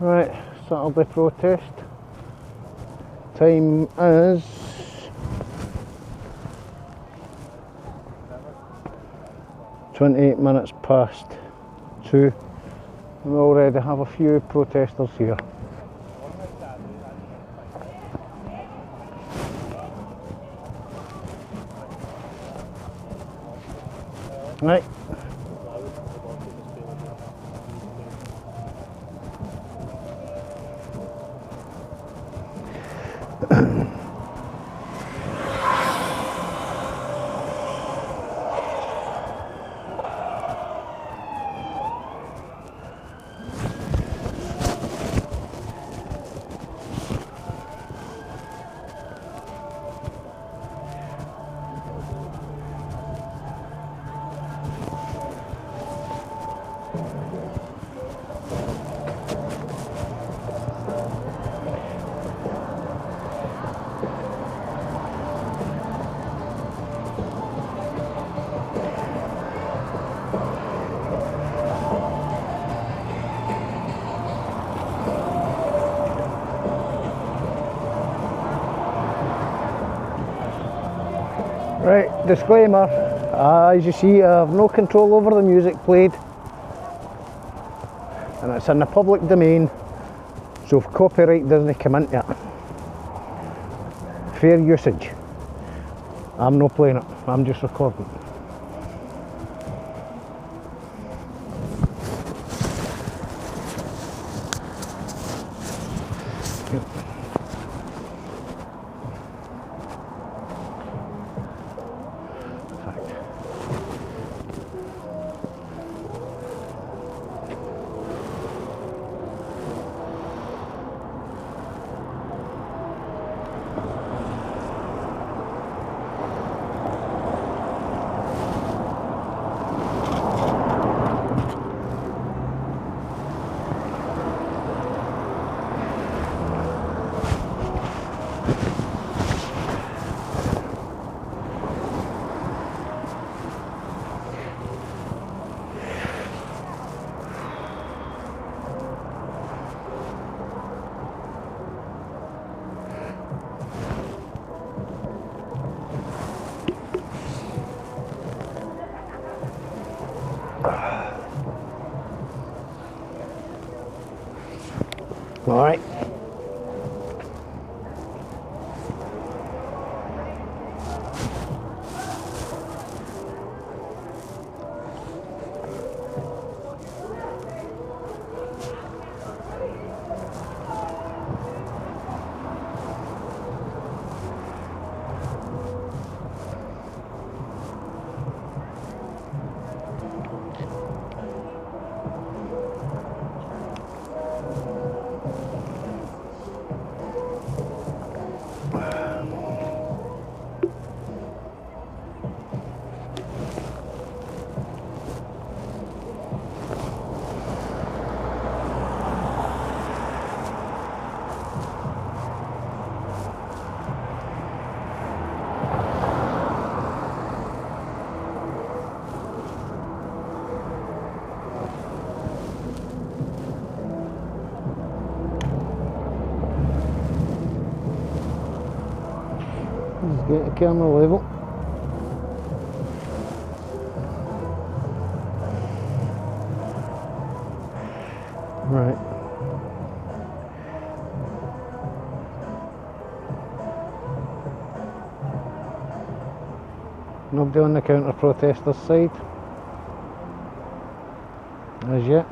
Right, Saturday protest. Time is 28 minutes past 2. We already have a few protesters here. Right. Right, disclaimer, as you see I have no control over the music played and it's in the public domain, so if copyright doesn't come into it, fair usage. I'm not playing it, I'm just recording. All right. Let's get the camera level. Right. Nobody on the counter protesters side as yet.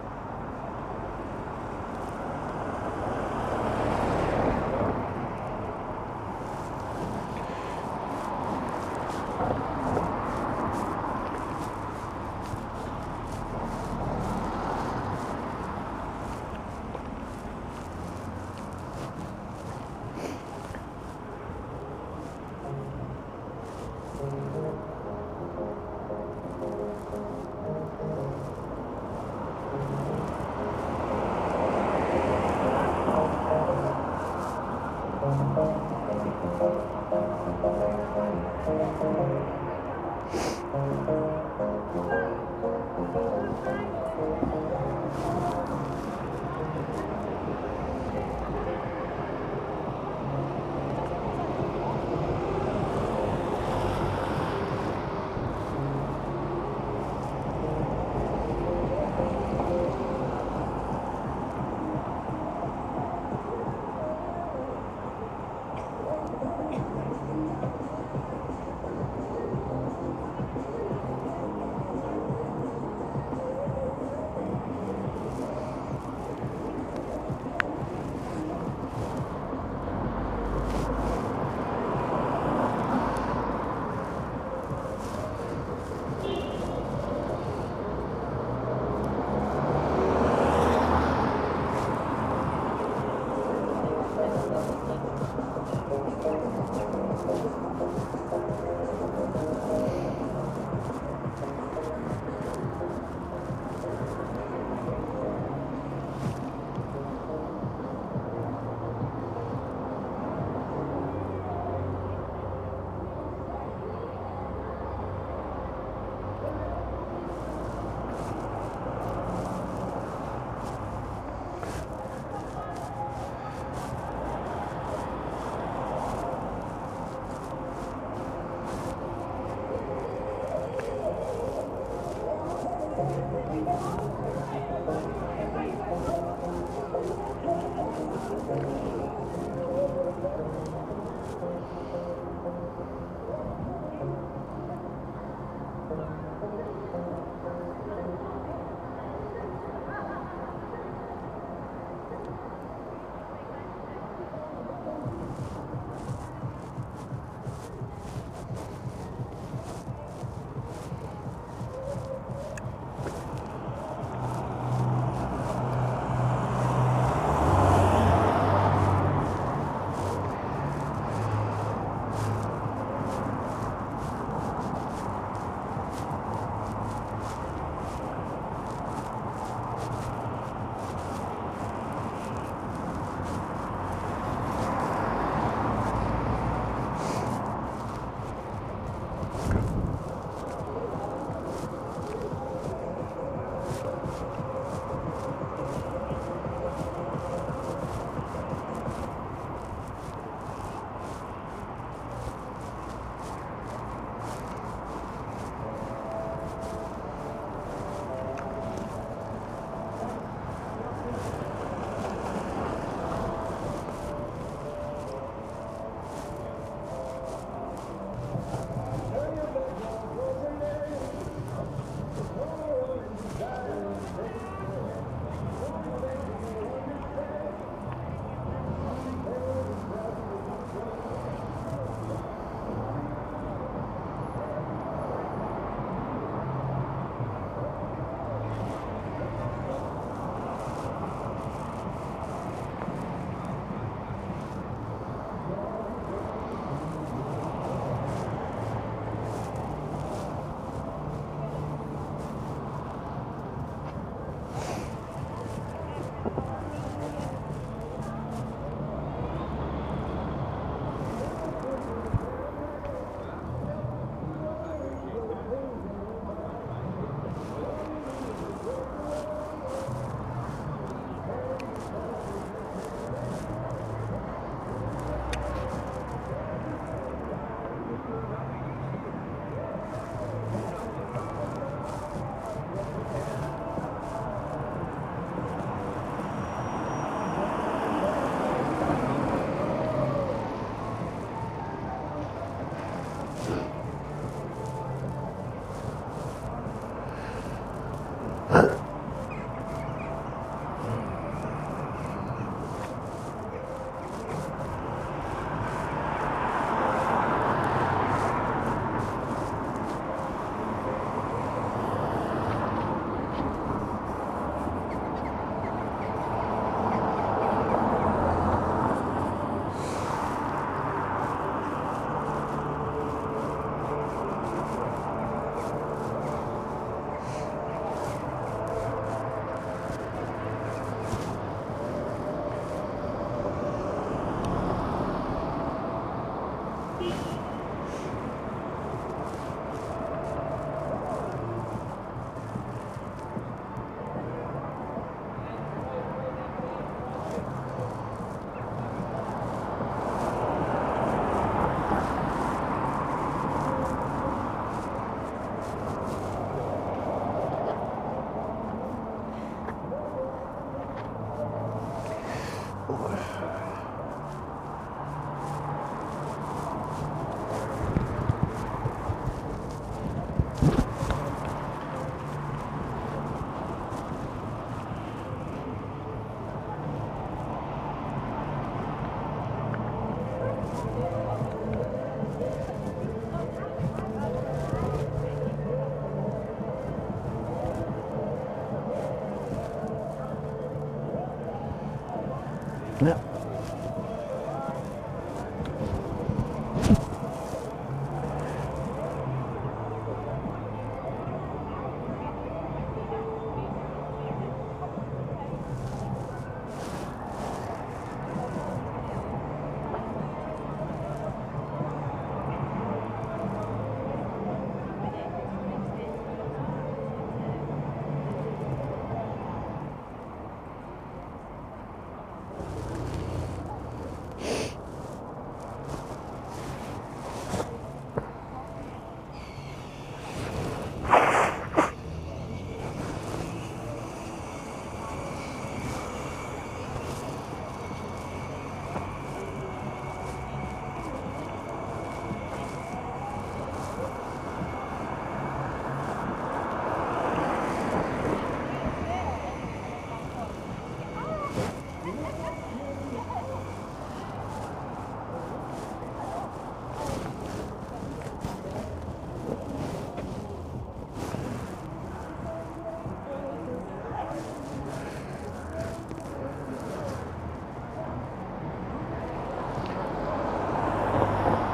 Yep.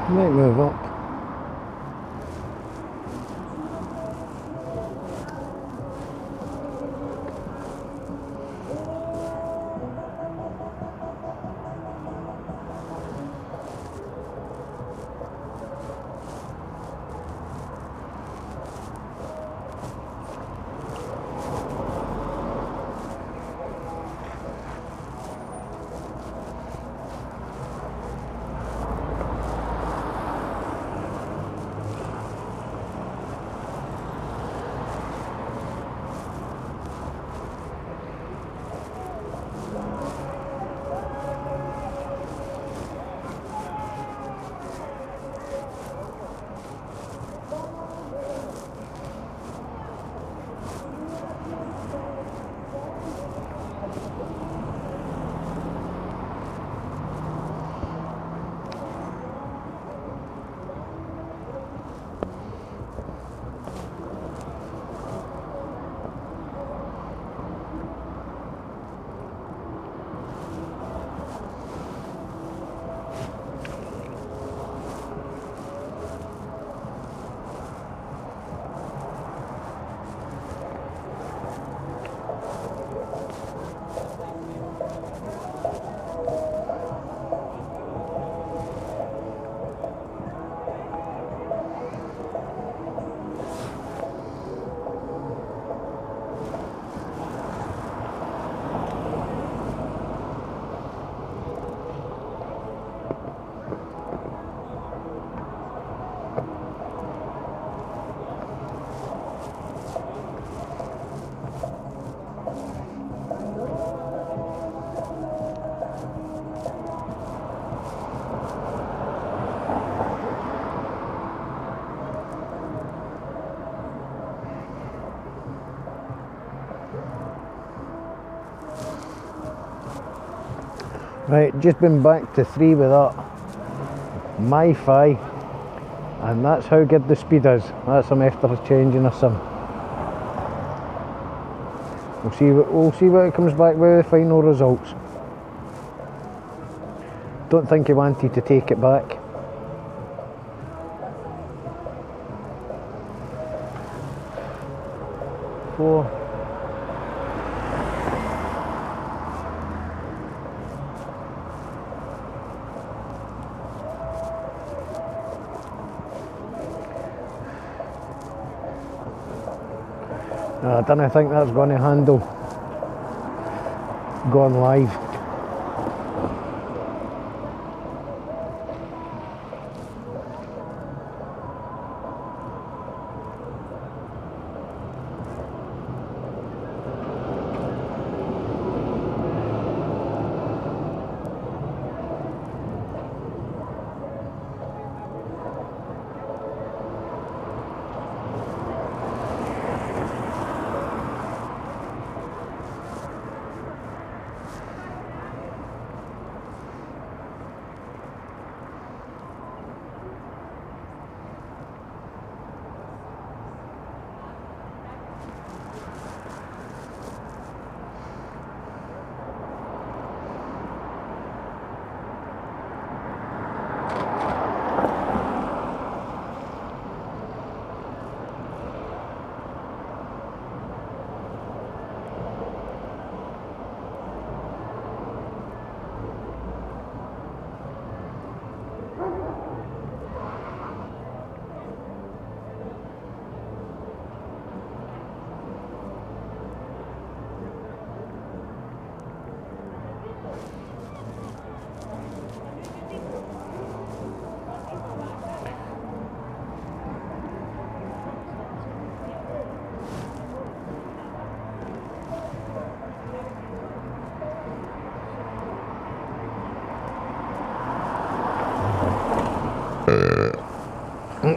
Might move up. Right, just been back to 3 with that MiFi, and that's how good the speed is. That's them after changing a sim. We'll see what it comes back with the final results. Don't think he wanted to take it back. Four. I don't think that's going to handle going live.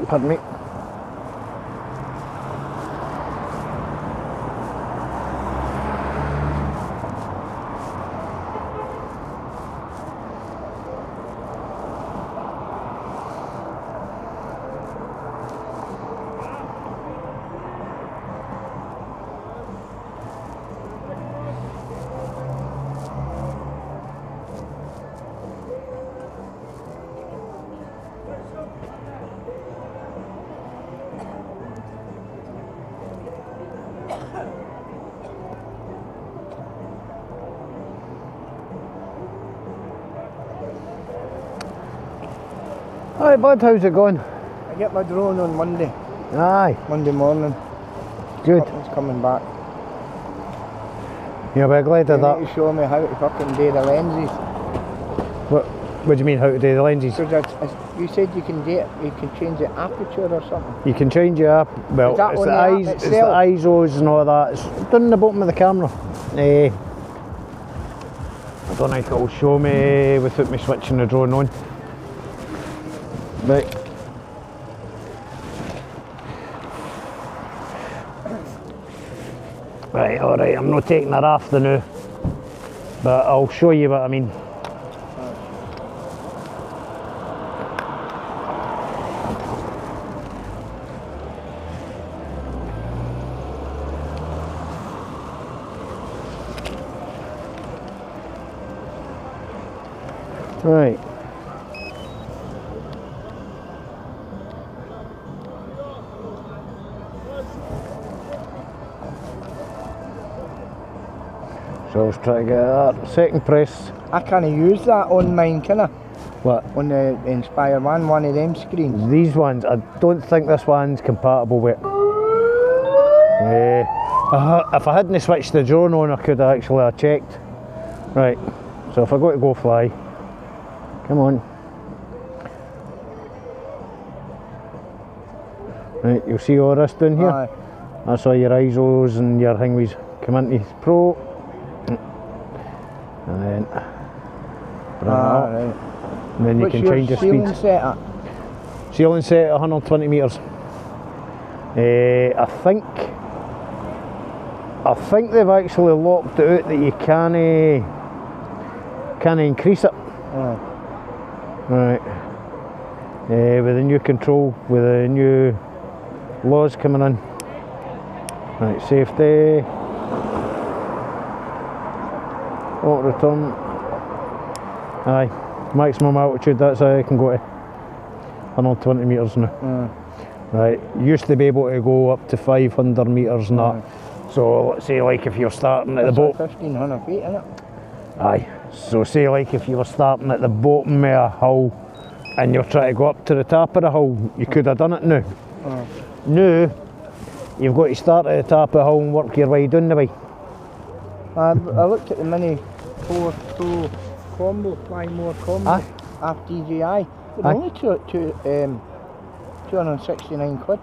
Pardon me. Hi bud, how's it going? I get my drone on Monday. Aye. Monday morning. Good. It's coming back. Yeah, we're glad of You that. need to show me how to fucking do the lenses. What do you mean, how to do the lenses? Because you said you can do it, you can change the aperture or something. You can change your app. Well, Is that it's on the the app eyes, it's the itself? ISOs and all that. It's done in the bottom of the camera. I don't think it'll show me without me switching the drone on. Right. Right, alright, I'm not taking her off the now, but I'll show you what I mean. Right. So let's try to get that. Second press. I can't use that on mine, can I? What? On the Inspire one of them screens. These ones, I don't think this one's compatible with. If I hadn't switched the drone on, I could have actually checked. Right, so if I go to go fly, come on. Right, you'll see all this down here. Aye. That's all your ISOs and your thingies come into Pro. And then bring it up. Right. And then you can change your ceiling speeds. set at? Ceiling set at 120 metres. I think they've actually locked it out that you can't Can I increase it? Right. With the new control, with the new laws coming in. Right, safety. Auto return. Aye, maximum altitude, that's how I can go to 120 metres now. Right, used to be able to go up to 500 metres and that. So let's say like if you're starting at the boat. 1500 feet, isn't it? Aye, so say like if you were starting at the bottom of a hull and you're trying to go up to the top of the hull, you could have done it now. Now, you've got to start at the top of the hull and work your way down the way. I looked at the Mini 4 Pro combo, fly more combo, off DJI. They're only 269 quid.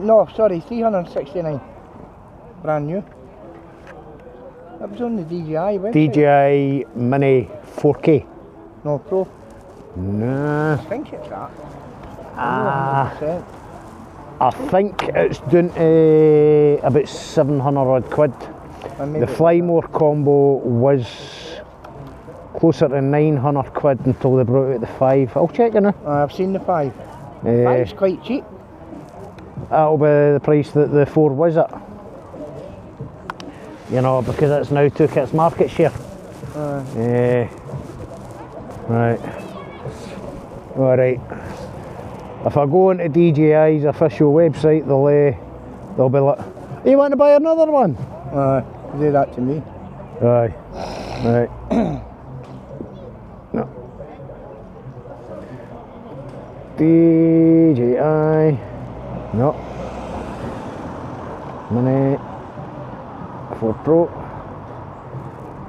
No, sorry, 369. Brand new. That was on the DJI website. DJI Mini 4K. No, Pro. Nah. I think it's that. I think it's down to about 700 odd quid. The Flymore combo was closer to 900 quid until they brought out the 5. I'll check it now. I've seen the 5. 5's quite cheap. That'll be the price that the 4 was at. You know, because it's now took its market share. Right. Alright. If I go into DJI's official website, they'll be like, you want to buy another one? Do that to me. Aye. Right. No. DJI. No. Mini 4 Pro.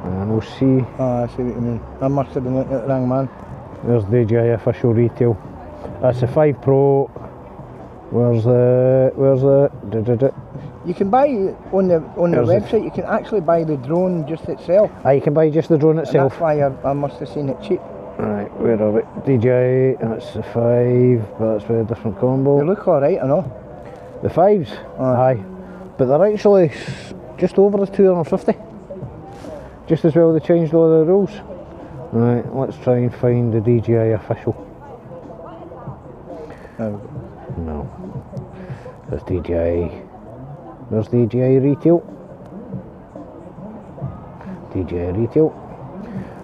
And we'll see. I see what you mean. I must have been looking at the wrong man. There's DJI official retail. That's a 5 Pro. Where's the You can buy on the website. You can actually buy the drone just itself. You can buy just the drone itself. And that's why I must have seen it cheap. Right, where are we? DJI, that's the 5, but that's a different combo. They look alright, I know. The 5s? Aye. But they're actually just over the 250. Just as well they changed all the rules. Right, let's try and find the DJI official. No. There's DJI. There's DJI retail. DJI retail.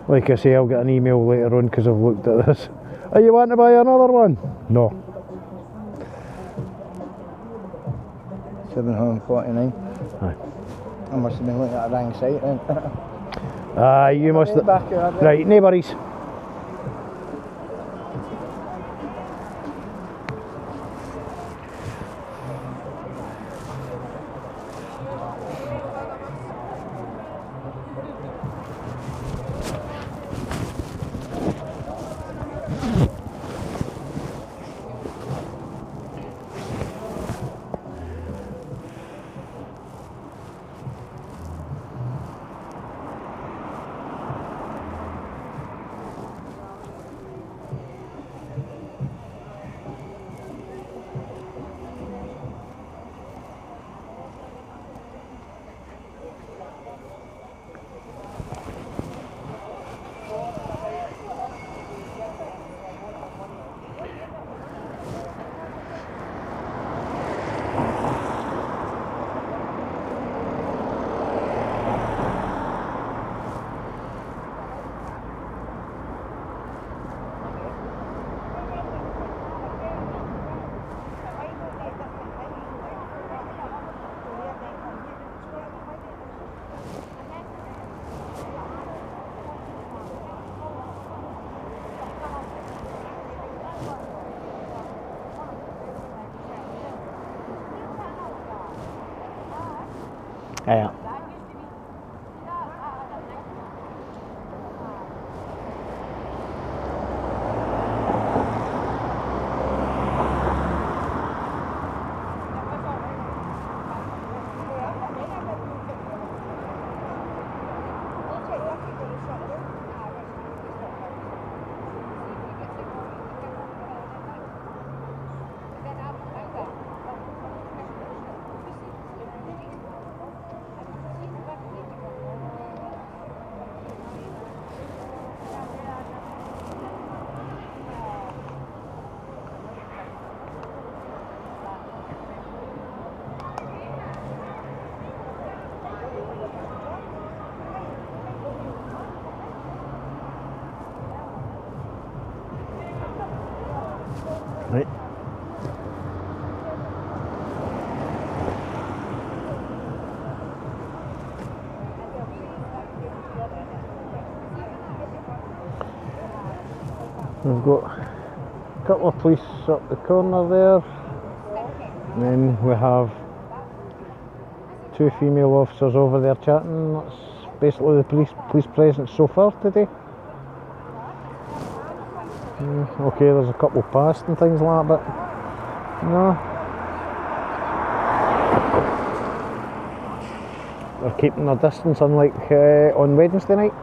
Like I say, I'll get an email later on because I've looked at this. Are you wanting to buy another one? No. 749. Aye. I must have been looking at the wrong site then. You must have. Right, no worries. Yeah. Right. We've got a couple of police up the corner there, and then we have two female officers over there chatting. That's basically the police presence so far today. Okay, there's a couple past and things like that, but no. They're keeping their distance, unlike on Wednesday night.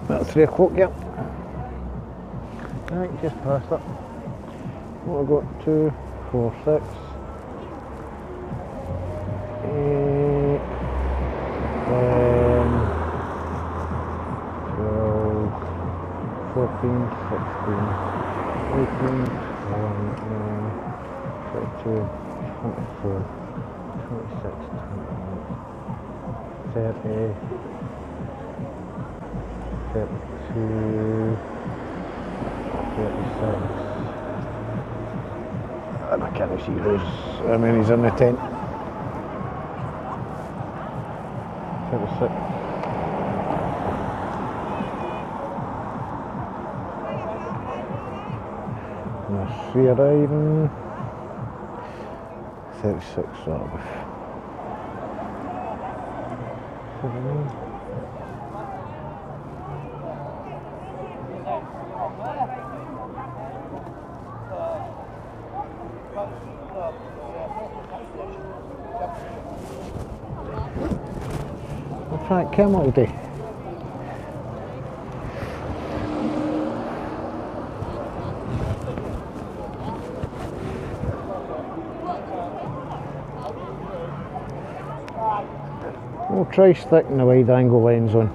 About 3 o'clock, yep. Right, just past it. What have I got? 2, 4, 6, 8, 10, 12, 14, 16, 18, 22, 24, 26, 28, 30, 32, 36. And I can't see how many's in the tent. 36. And there's 3 arriving. 36, that'll be 7. What's that camel do? We'll try sticking the wide angle lens on.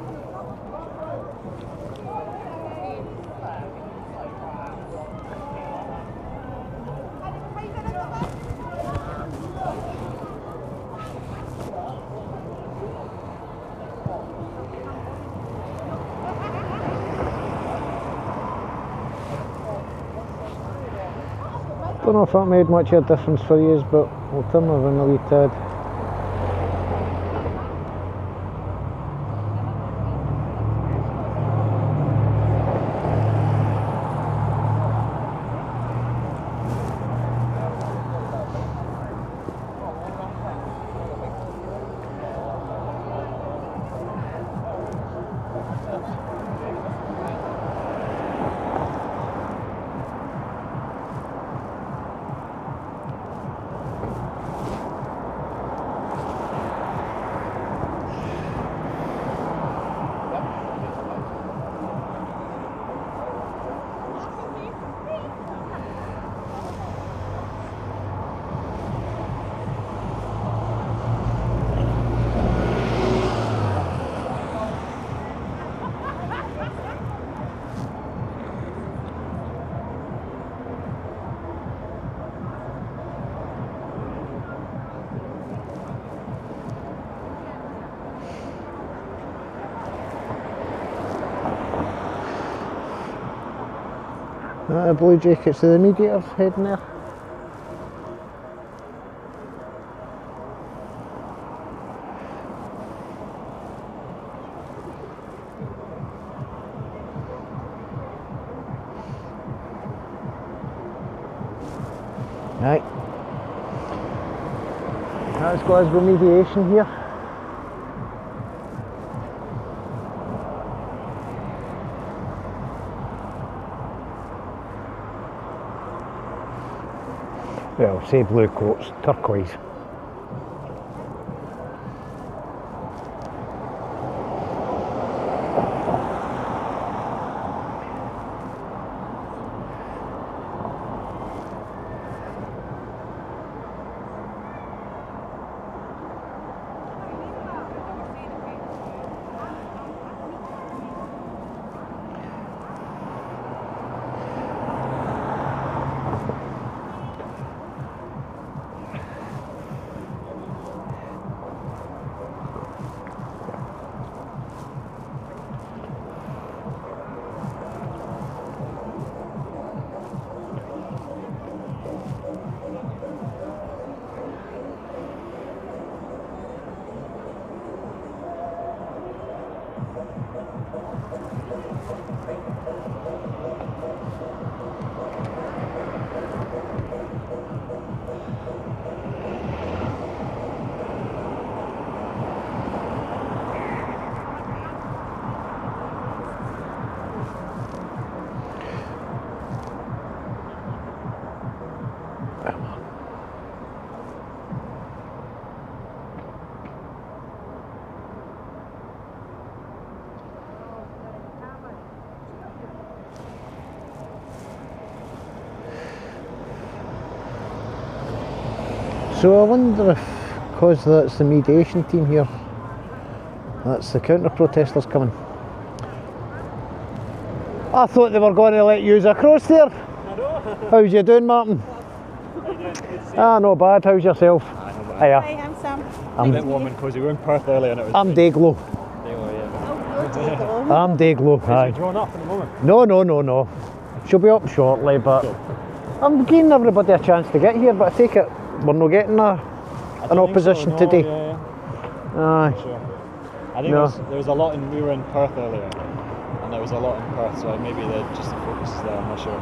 Don't know if that made much of a difference for you, but we'll turn her in a wee tad. The blue jackets of the mediators heading there. Right, that's Glasgow mediation here. Well, say blue coats, turquoise. So I wonder if, because that's the mediation team here, that's the counter-protesters coming. I thought they were going to let you across there. How's you doing, Martin? Ah, not bad. How's yourself? Hi, I'm Sam. I'm a bit warm and cosy. We were in Perth earlier and it was... I'm Dayglow. Oh, I'm Dayglow. Is she drawn up in the moment? No. She'll be up shortly, but I'm giving everybody a chance to get here, but I take it we're not getting an opposition so, no, today. Yeah. Aye. Sure. I think there was a lot in... We were in Perth earlier and there was a lot in Perth, so maybe just the focus is there, I'm not sure.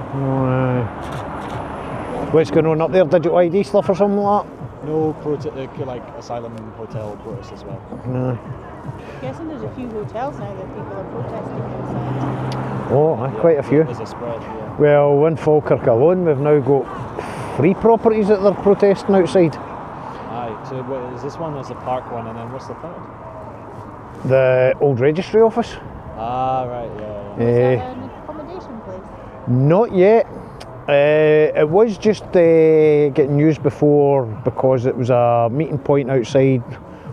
What's going on up there? Digital ID stuff or something like that? No, like asylum hotel protests as well. No. I'm guessing there's a few hotels now that people are protesting outside. Oh, aye, quite a few. There's a spread, yeah. Well, in Falkirk alone, we've now got 3 properties that they're protesting outside. Aye, so what, is this one? There's a park one, and then what's the third? The old registry office. Ah, right, yeah. Is that an accommodation place? Not yet. It was just getting used before because it was a meeting point outside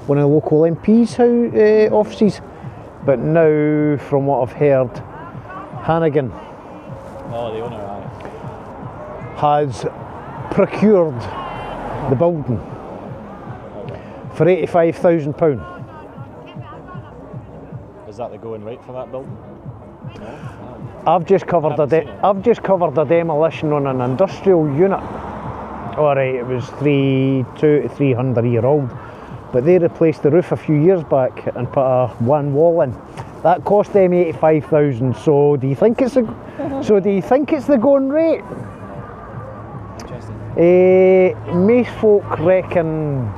one of the local MP's offices. But now, from what I've heard, Hannigan Oh, the owner, aye. has procured the building for £85,000. Is that the going rate for that building? No? I've just covered a demolition on an industrial unit. Alright, it was 2 to 300 year old, but they replaced the roof a few years back and put one wall in. That cost them 85,000. So do you think it's the going rate? Interesting. Most folk reckon,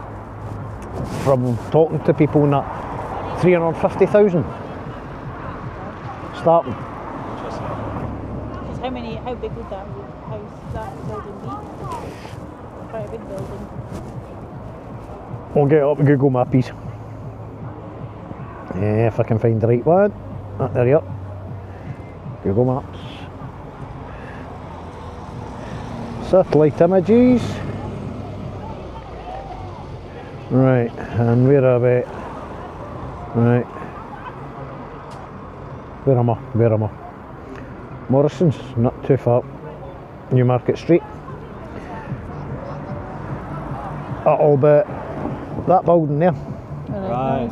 from talking to people, and that 350,000 starting. How big would that building be? Quite a big building. I'll get up Google Mappies. If I can find the right one. There you are. Google Maps. Satellite images. Right, and where are we? Right. Where am I? Morrison's, not too far. Newmarket Street. That'll be that building there. Right,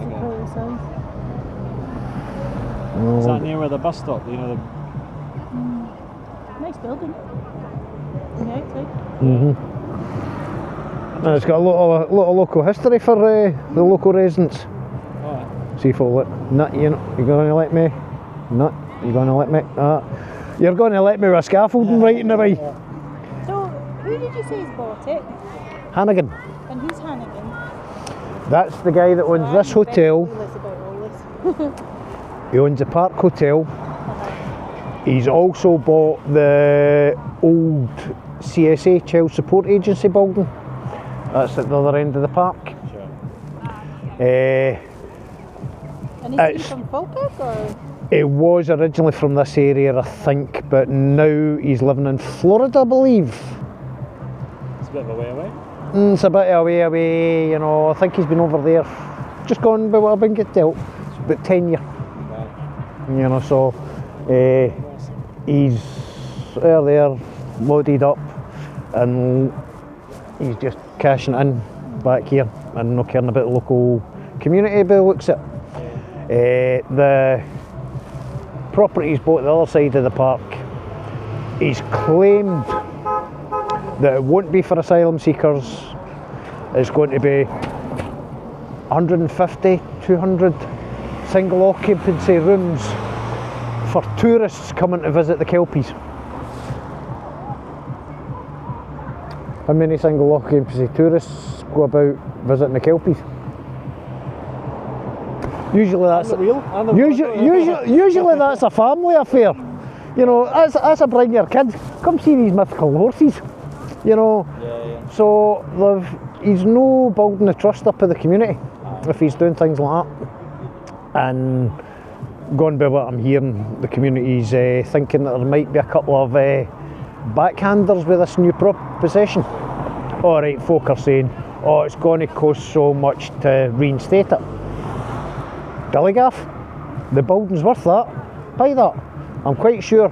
Is that near where the bus stop? You know, nice building. On the outside. And it's got a lot of local history for the local residents. See if it'll let... Nut, you're going to let me? Nut, you're going to let me? You're going to let me with scaffolding right in the way. So, who did you say has bought it? Hannigan. And who's Hannigan? That's the guy that owns this hotel. About all this. He owns the Park Hotel. He's also bought the old CSA, Child Support Agency building. That's at the other end of the park. sure. And is he from Falkirk or? He was originally from this area, I think, but now he's living in Florida, I believe. It's a bit of a way away. It's a bit of a way away, you know. I think he's been over there, just gone by what I've been getting dealt, about 10 years. Right. You know, so he's there, loaded up, and he's just cashing it in back here and not caring about the local community by the looks at it. The property he's bought the other side of the park, he's claimed that it won't be for asylum seekers. It's going to be 150, 200 single occupancy rooms for tourists coming to visit the Kelpies. How many single occupancy tourists go about visiting the Kelpies? Usually that's a family affair. You know, as a bring your kids, come see these mythical horses. You know, so he's no building a trust up of the community if he's doing things like that. And going by what I'm hearing, the community's thinking that there might be a couple of backhanders with this new proposition. Alright, folk are saying, oh, it's going to cost so much to reinstate it. Billygaff, the building's worth that. Buy that. I'm quite sure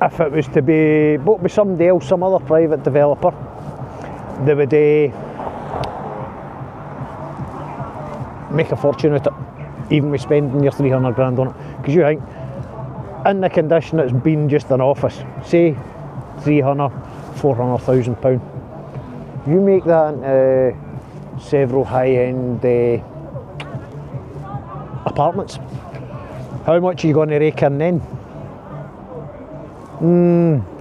if it was to be bought by somebody else, some other private developer, they would make a fortune out of it, even with spending your 300 grand on it. Because you think, in the condition it's been just an office, say 300, 400,000 pound, you make that into several high-end apartments. How much are you going to rake in then?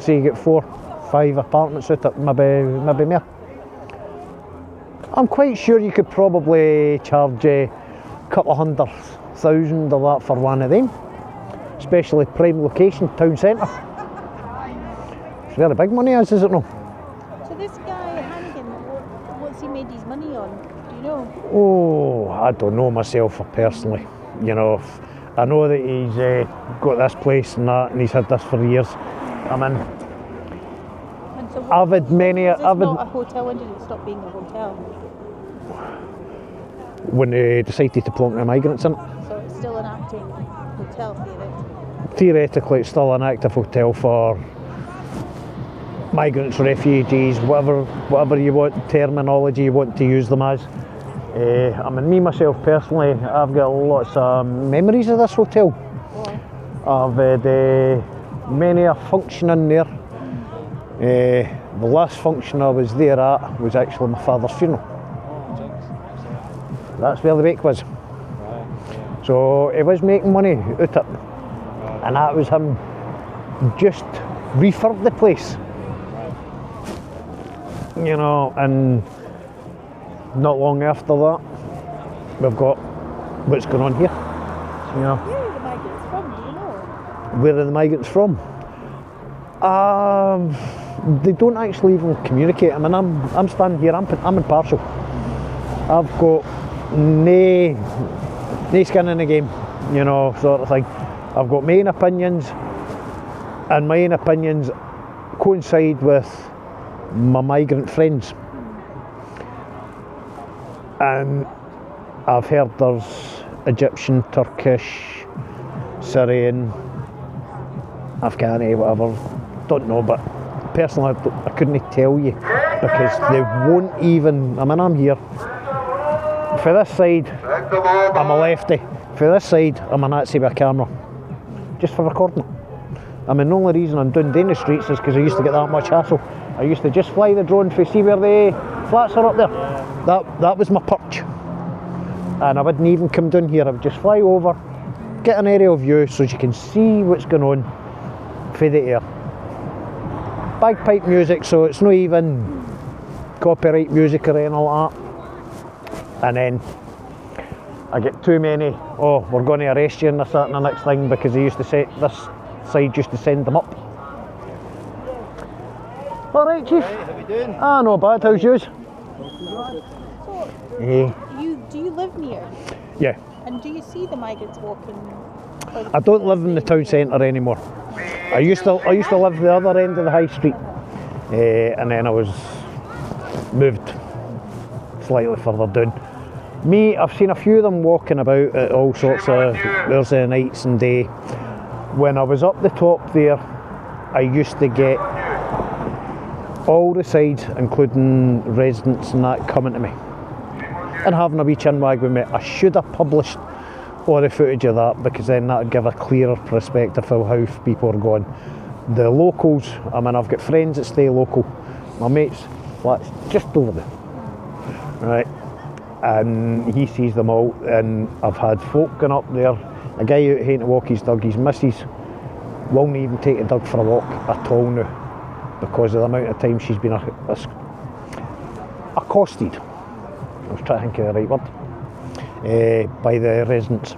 So you get 4, 5 apartments out of it, maybe more. I'm quite sure you could probably charge a couple of 100,000 of that for one of them, especially prime location, town centre. It's where the big money is it not? So this guy Hannigan, what's he made his money on? Do you know? Oh, I don't know myself personally. You know, I know that he's got this place and that, and he's had this for years. I mean, And so I've had many. is this I've not had a hotel? When did it stop being a hotel? when they decided to plonk the migrants in it. So it's still an active hotel theoretically. Theoretically, it's still an active hotel for migrants, refugees, whatever you want terminology you want to use them as. I mean, me myself personally, I've got lots of memories of this hotel. I've had many a function in there. The last function I was there at was actually my father's funeral. That's where the wake was. So he was making money out of it, and that was him just refurb the place. You know, and not long after that, we've got what's going on here. You know, Where are the migrants from? Do you know? where are the migrants from? They don't actually even communicate. I mean, I'm standing here. I'm impartial. I've got no skin in the game, you know, sort of thing. I've got my own opinions, and my own opinions coincide with my migrant friends. And I've heard there's Egyptian, Turkish, Syrian, Afghani, whatever, don't know, but personally I couldn't tell you, because they won't even, I mean, I'm here. For this side, I'm a lefty. For this side, I'm a Nazi with a camera. Just for recording it. I mean, the only reason I'm doing Danish streets is because I used to get that much hassle. I used to just fly the drone to see where the flats are up there. That was my perch. And I wouldn't even come down here, I would just fly over, get an aerial view so you can see what's going on for the air. Bagpipe music, so it's not even copyright music or anything like that. And then I get too many, oh, we're going to arrest you and this, that and the next thing, because they used to say, this side used to send them up. Alright, Chief. Hey, how you doing? Ah, not bad, how's yours? So, do you live near? Yeah. And do you see the migrants walking? I don't live in the town centre anymore. I used to live the other end of the high street, and then I was moved slightly further down. Me, I've seen a few of them walking about at all sorts of hours of nights and day. When I was up the top there, I used to get all the sides, including residents and that, coming to me and having a wee chin wag with me. I should have published all the footage of that, because then that would give a clearer perspective of how people are going. The locals, I mean, I've got friends that stay local. My mate's flat's just over there, right? And he sees them all, and I've had folk going up there. A guy out here to walk his dog, his missus won't even take the dog for a walk at all now, because of the amount of time she's been accosted. I was trying to think of the right word, by the residents,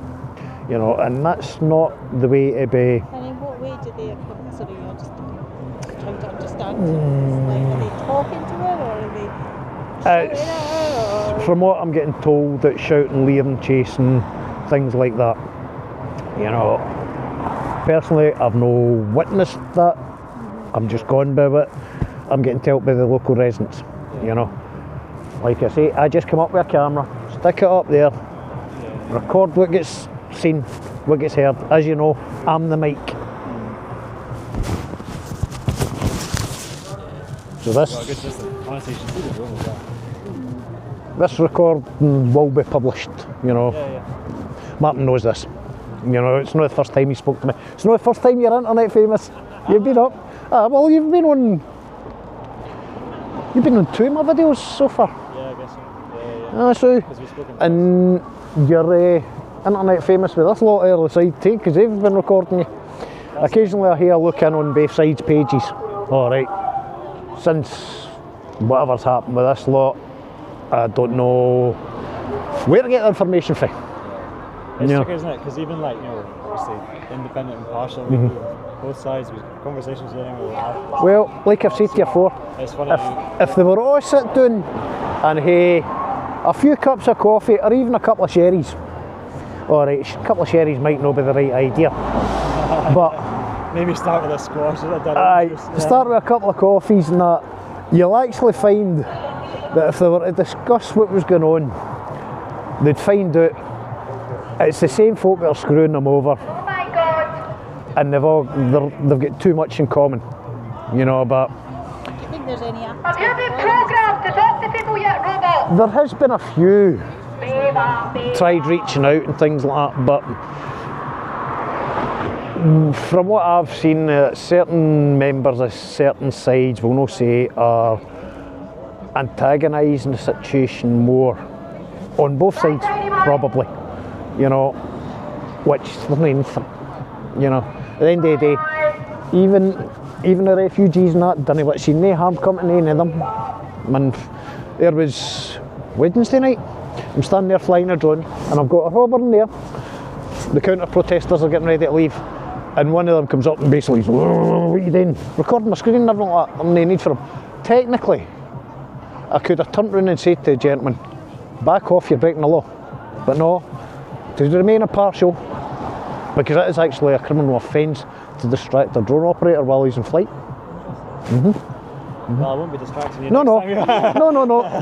you know, and that's not the way to be. And in what way do they, sorry, I'm just trying to understand. Like, are they talking to her, or are they shouting at her, or? From what I'm getting told, that shouting, leering, chasing, things like that. You know, personally, I've no witnessed that. I'm just going by what I'm getting told by the local residents, you know. Like I say, I just come up with a camera, stick it up there, record what gets seen, what gets heard. As you know, I'm the mic. So Well, a good system. Honestly, you should see the drone as well. this recording will be published, you know. Yeah, yeah. Martin knows this. You know, it's not the first time he spoke to me. It's not the first time you're internet famous. You've been up. Well, you've been on 2 of my videos so far. Yeah, I guess so. Yeah. So, Because we've spoken and you're internet famous with this lot early side too, because they've been recording you. Occasionally I hear a look in on both sides pages. Alright, since whatever's happened with this lot, I don't know where to get the information from. It's tricky, isn't it? Because even like, you know, obviously independent and partial, we do both sides, we conversations with them, we'll have. Well, like I've said to you before, It's funny. if they were all sit down and hey, a few cups of coffee or even a couple of sherries, alright, a couple of sherries might not be the right idea, but maybe start with a squash or a dinner. start with a couple of coffees and that, you'll actually find that if they were to discuss what was going on, they'd find out it's the same folk that are screwing them over. Oh my God! And they've got too much in common, you know. But Do you think there's any have you been programmed to talk to people yet, Robert? there has been a few tried reaching out and things like that, but from what I've seen, certain members of certain sides will not say are antagonising the situation more on both sides, probably. You know, which there's no need for, you know, at the end of the day, even the refugees and that, didn't let see no harm coming to any of them. And there was Wednesday night, I'm standing there flying a drone, and I've got a robber in there, the counter protesters are getting ready to leave, and one of them comes up and basically says, what are you doing? Recording my screen and everything like that, I'm no need for him. Technically, I could have turned around and said to the gentleman, back off, you're breaking the law. But no, to remain impartial, because it is actually a criminal offence to distract a drone operator while he's in flight. Well, I won't be distracting you. No. No.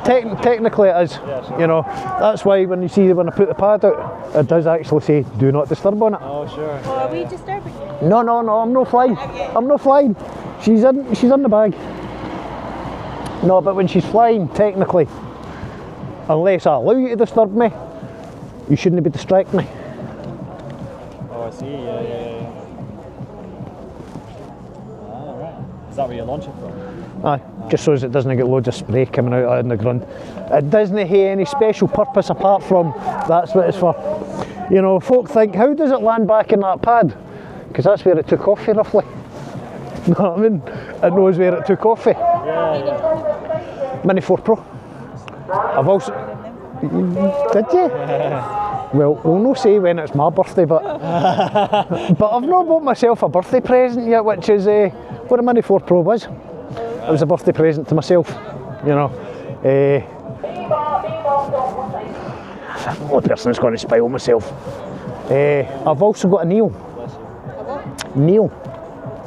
Technically it is. Yeah, sure. You know, that's why when you see when I put the pad out, it does actually say do not disturb on it. Oh, sure. Or are we disturbing you? No, I'm not flying. I'm not flying. She's in the bag. No, but when she's flying, technically, unless I allow you to disturb me, you shouldn't be distracting me. Oh, I see. Yeah. Ah, right. Is that where you're launching from? Aye, just so as it doesn't get loads of spray coming out in the ground. It doesn't have any special purpose apart from that's what it's for. You know, folk think, how does it land back in that pad? Because that's where it took off for, roughly. You know what I mean? It knows where it took off for. Yeah. Mini 4 Pro. I've also... Did you? Well, we'll not say when it's my birthday, but I've not bought myself a birthday present yet, which is what a Mini 4 Pro was. It was a birthday present to myself, you know. The only person that's going to spoil myself. I've also got a Neo. Neo.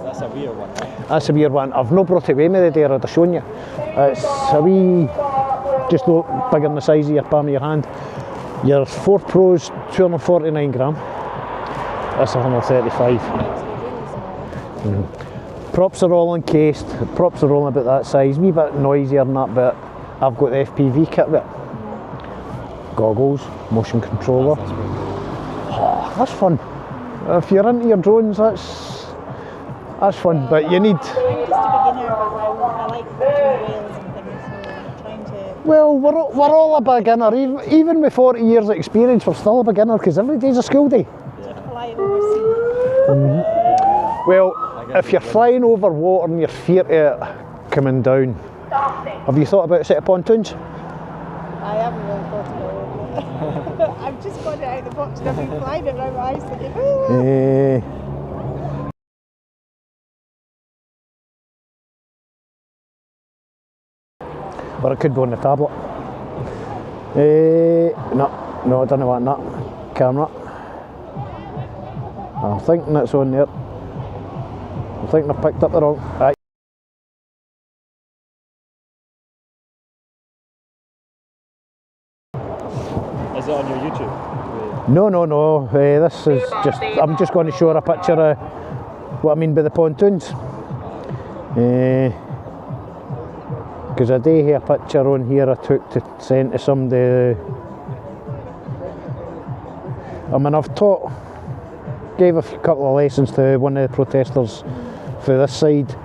That's a weird one. That's a weird one. I've not brought it with me the day, I'd have shown you. It's a wee, just bigger than the size of your palm of your hand. Your 4 Pro's 249 gram. That's 135. Props are all encased. Props are all about that size. Wee bit noisier than that, but I've got the FPV kit with it. Goggles, motion controller. Oh, that's fun. If you're into your drones, that's fun. But you need. I'm just a beginner, but I like watching whales and things, so I'm trying to. Well, we're all a beginner. Even with 40 years experience, we're still a beginner because every day's a school day. Fly overseas. Well, if you're flying over water and you're feared of it coming down, have you thought about a set of pontoons? I haven't really thought about it. I've just got it out of the box and I've been flying it around my eyes thinking, Or it could go on the tablet. No, I don't want that. Camera. I'm thinking it's on there. I'm thinking I picked up the wrong. Aye. No. This is just. I'm just going to show her a picture of what I mean by the pontoons. Because I do have a picture on here I took to send to somebody. I mean, gave a couple of lessons to one of the protesters for this side,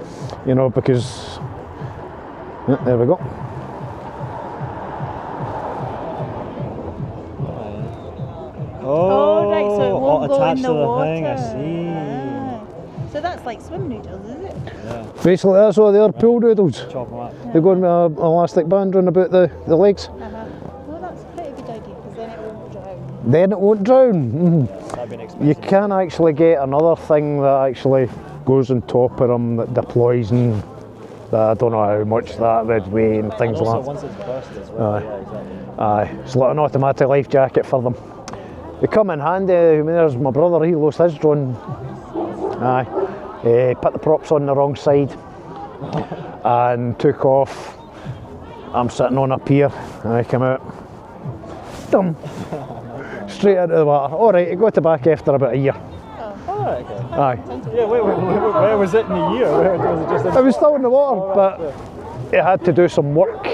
you know, because there we go. Oh, right, so it won't go in attached the to the water. thing, I see. Ah. So that's like swim noodles, is it? Yeah. Basically, that's what they are, pool noodles. Chop them up. They go in with an elastic band round about the legs. Well, that's a pretty good idea because then it won't drown. Then it won't drown. That'd be an expensive. You can actually get another thing that actually goes on top of them that deploys, and I don't know how much that would weigh and things And also, like that. once it's burst as well. Aye. Yeah, exactly. Aye, it's like an automatic life jacket for them. They come in handy. I mean, there's my brother, he lost his drone. Aye, put the props on the wrong side and took off. I'm sitting on a pier and I come out. Dum! Straight into the water. Alright, it got to back after about a year. Oh, right, okay. Aye. Yeah, wait, where was it in a year? Where was it just in It was still in the water, but it had to do some work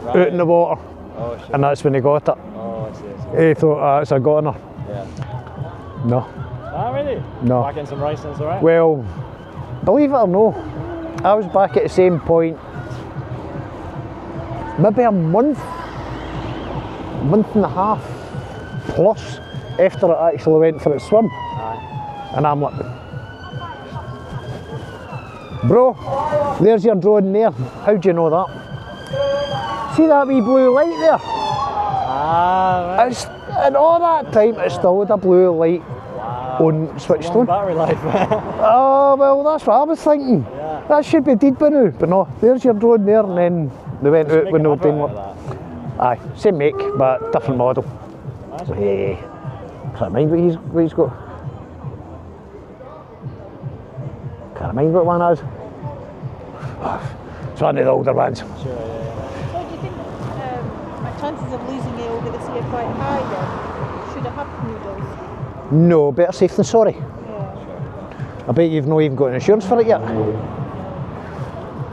out in the water. Oh, shit. And that's when he got it. Oh, I see. He thought, it's a goner. Yeah. No. Ah, really? No. Back in some rice and it's alright? Well, believe it or no, I was back at the same point maybe a month and a half plus after it actually went for its swim. Aye. And I'm like, bro, there's your drone there. How do you know that? See that wee blue light there? Ah, right. And all that time it's still had a blue light on switched Long on. battery life. Oh, well, that's what I was thinking. Yeah. That should be dead by now, but no, there's your drone there, and then they went out Make when an they were advert doing out work. of that. Aye, same make, but different model. Nice. Can't mind what he's got. Can't mind what one is. It's one of the older ones. Sure, yeah. So do you think my chances of losing it over this year quite high then? Should I have noodles? No, better safe than sorry. Yeah. I bet you've not even got an insurance for it yet.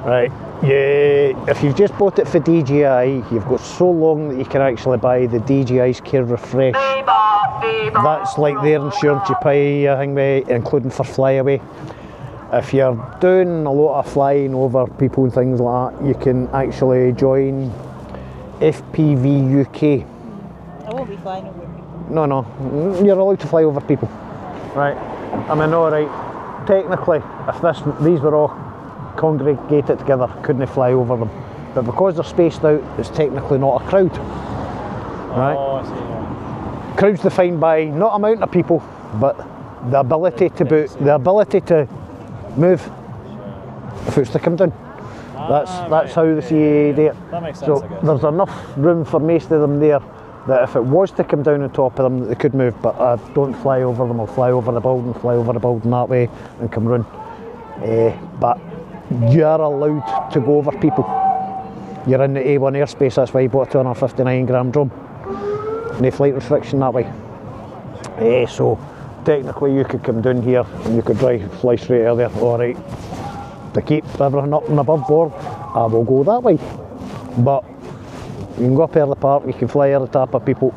Right, yeah, if you've just bought it for DJI, you've got so long that you can actually buy the DJI's Care Refresh. That's like their insurance you pay, I think, including for flyaway. If you're doing a lot of flying over people and things like that, you can actually join FPV UK. I won't be flying over people. No, you're allowed to fly over people. Right, I mean, alright, technically, if these were all congregated together, couldn't fly over them. But because they're spaced out, it's technically not a crowd. Right? Oh, I see. Yeah. Crowd's defined by not amount of people, but the ability to move if it's to come down. That's how the CAA do it. That makes sense, So I guess. there's enough room for most of them there that if it was to come down on top of them, that they could move. But I don't fly over them. I'll fly over the building that way and come round. But you're allowed to go over people. You're in the A1 airspace. That's why you bought a 259 gram drone. No flight restriction that way. So technically you could come down here and you could fly straight out of there. Alright, to keep everything up and above board, I will go that way. But you can go up here the park, you can fly over the top of people.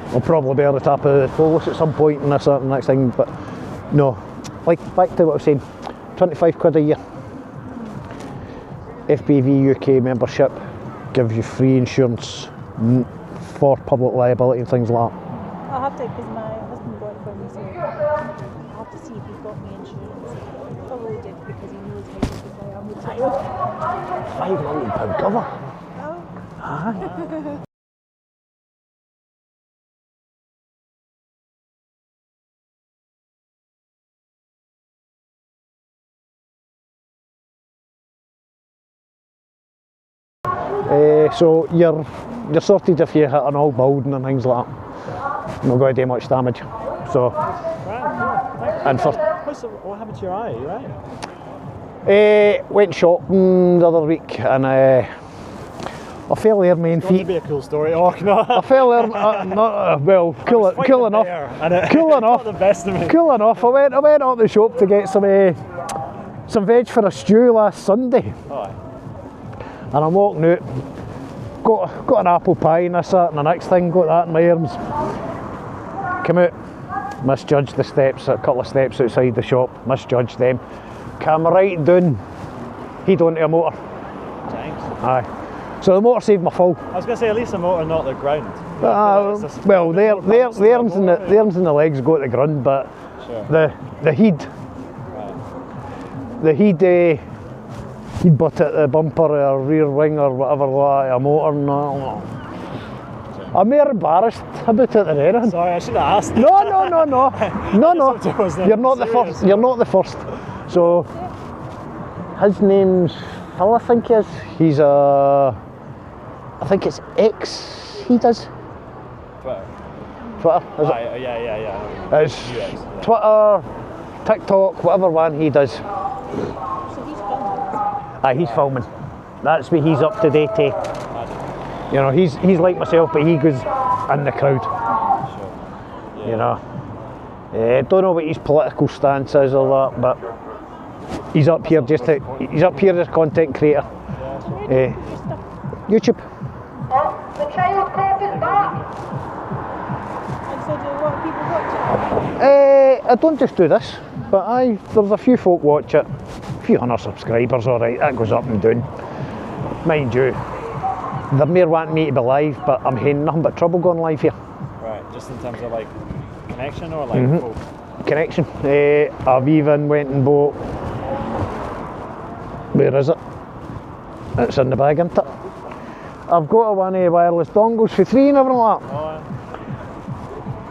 I'll probably be over the top of the Polis at some point and this and the next thing, but no. Like, back to what I was saying, 25 quid a year. FPV UK membership gives you free insurance for public liability and things like that. I'll have to, because my husband got it for me, so I'll have to see if he's got me insurance. He probably did because he knows how busy I am with child. £500 cover. Oh. Aye. So you're sorted if you hit an old building and things like that. Not going to do much damage. So, Right, and for what happened to your eye? You right? went shopping the other week and I fell there main It's going to feet. be a cool story. Oh, no. I fell there, well, cool enough. Cool enough. The best of me. Cool enough. I went up the shop to get some veg for a stew last Sunday. Oh, And I'm walking out, got an apple pie and this, that, and the next thing, got that in my arms. Come out, misjudged the steps, a couple of steps outside the shop, misjudged them. Came right down, head onto a motor. thanks. Aye. So the motor saved my fall. I was going to say, at least the motor, not the ground. Well, the arms and the legs go to the ground, but Sure. the head, he'd butt at the bumper or rear wing or whatever, like a motor. No. I'm more embarrassed about it than anything. Sorry, I should have asked. No. You're not the Serious. first. You're not the first. So his name's Phil, I think he is. He's I think it's X. He does Twitter. Twitter. Is it? Yeah. It's Twitter, TikTok, whatever one he does. So he's filming. Aye, he's filming. That's what he's up to date to. You know, he's like myself, but he goes in the crowd. Sure. Yeah. You know. Don't know what his political stance is or that, but he's up here he's up here as content creator. Where do you put your stuff? YouTube. The child cop is back. And so do a lot of people watch it? I don't just do this, but there's a few folk watch it. A few hundred subscribers, alright, that goes up and down. Mind you, they're more wanting me to be live, but I'm having nothing but trouble going live here. Right, just in terms of like connection or like folk? Connection. I've even went and bought, where is it? It's in the bag, isn't it? I've got one of wireless dongles for free and everything like that. Oh,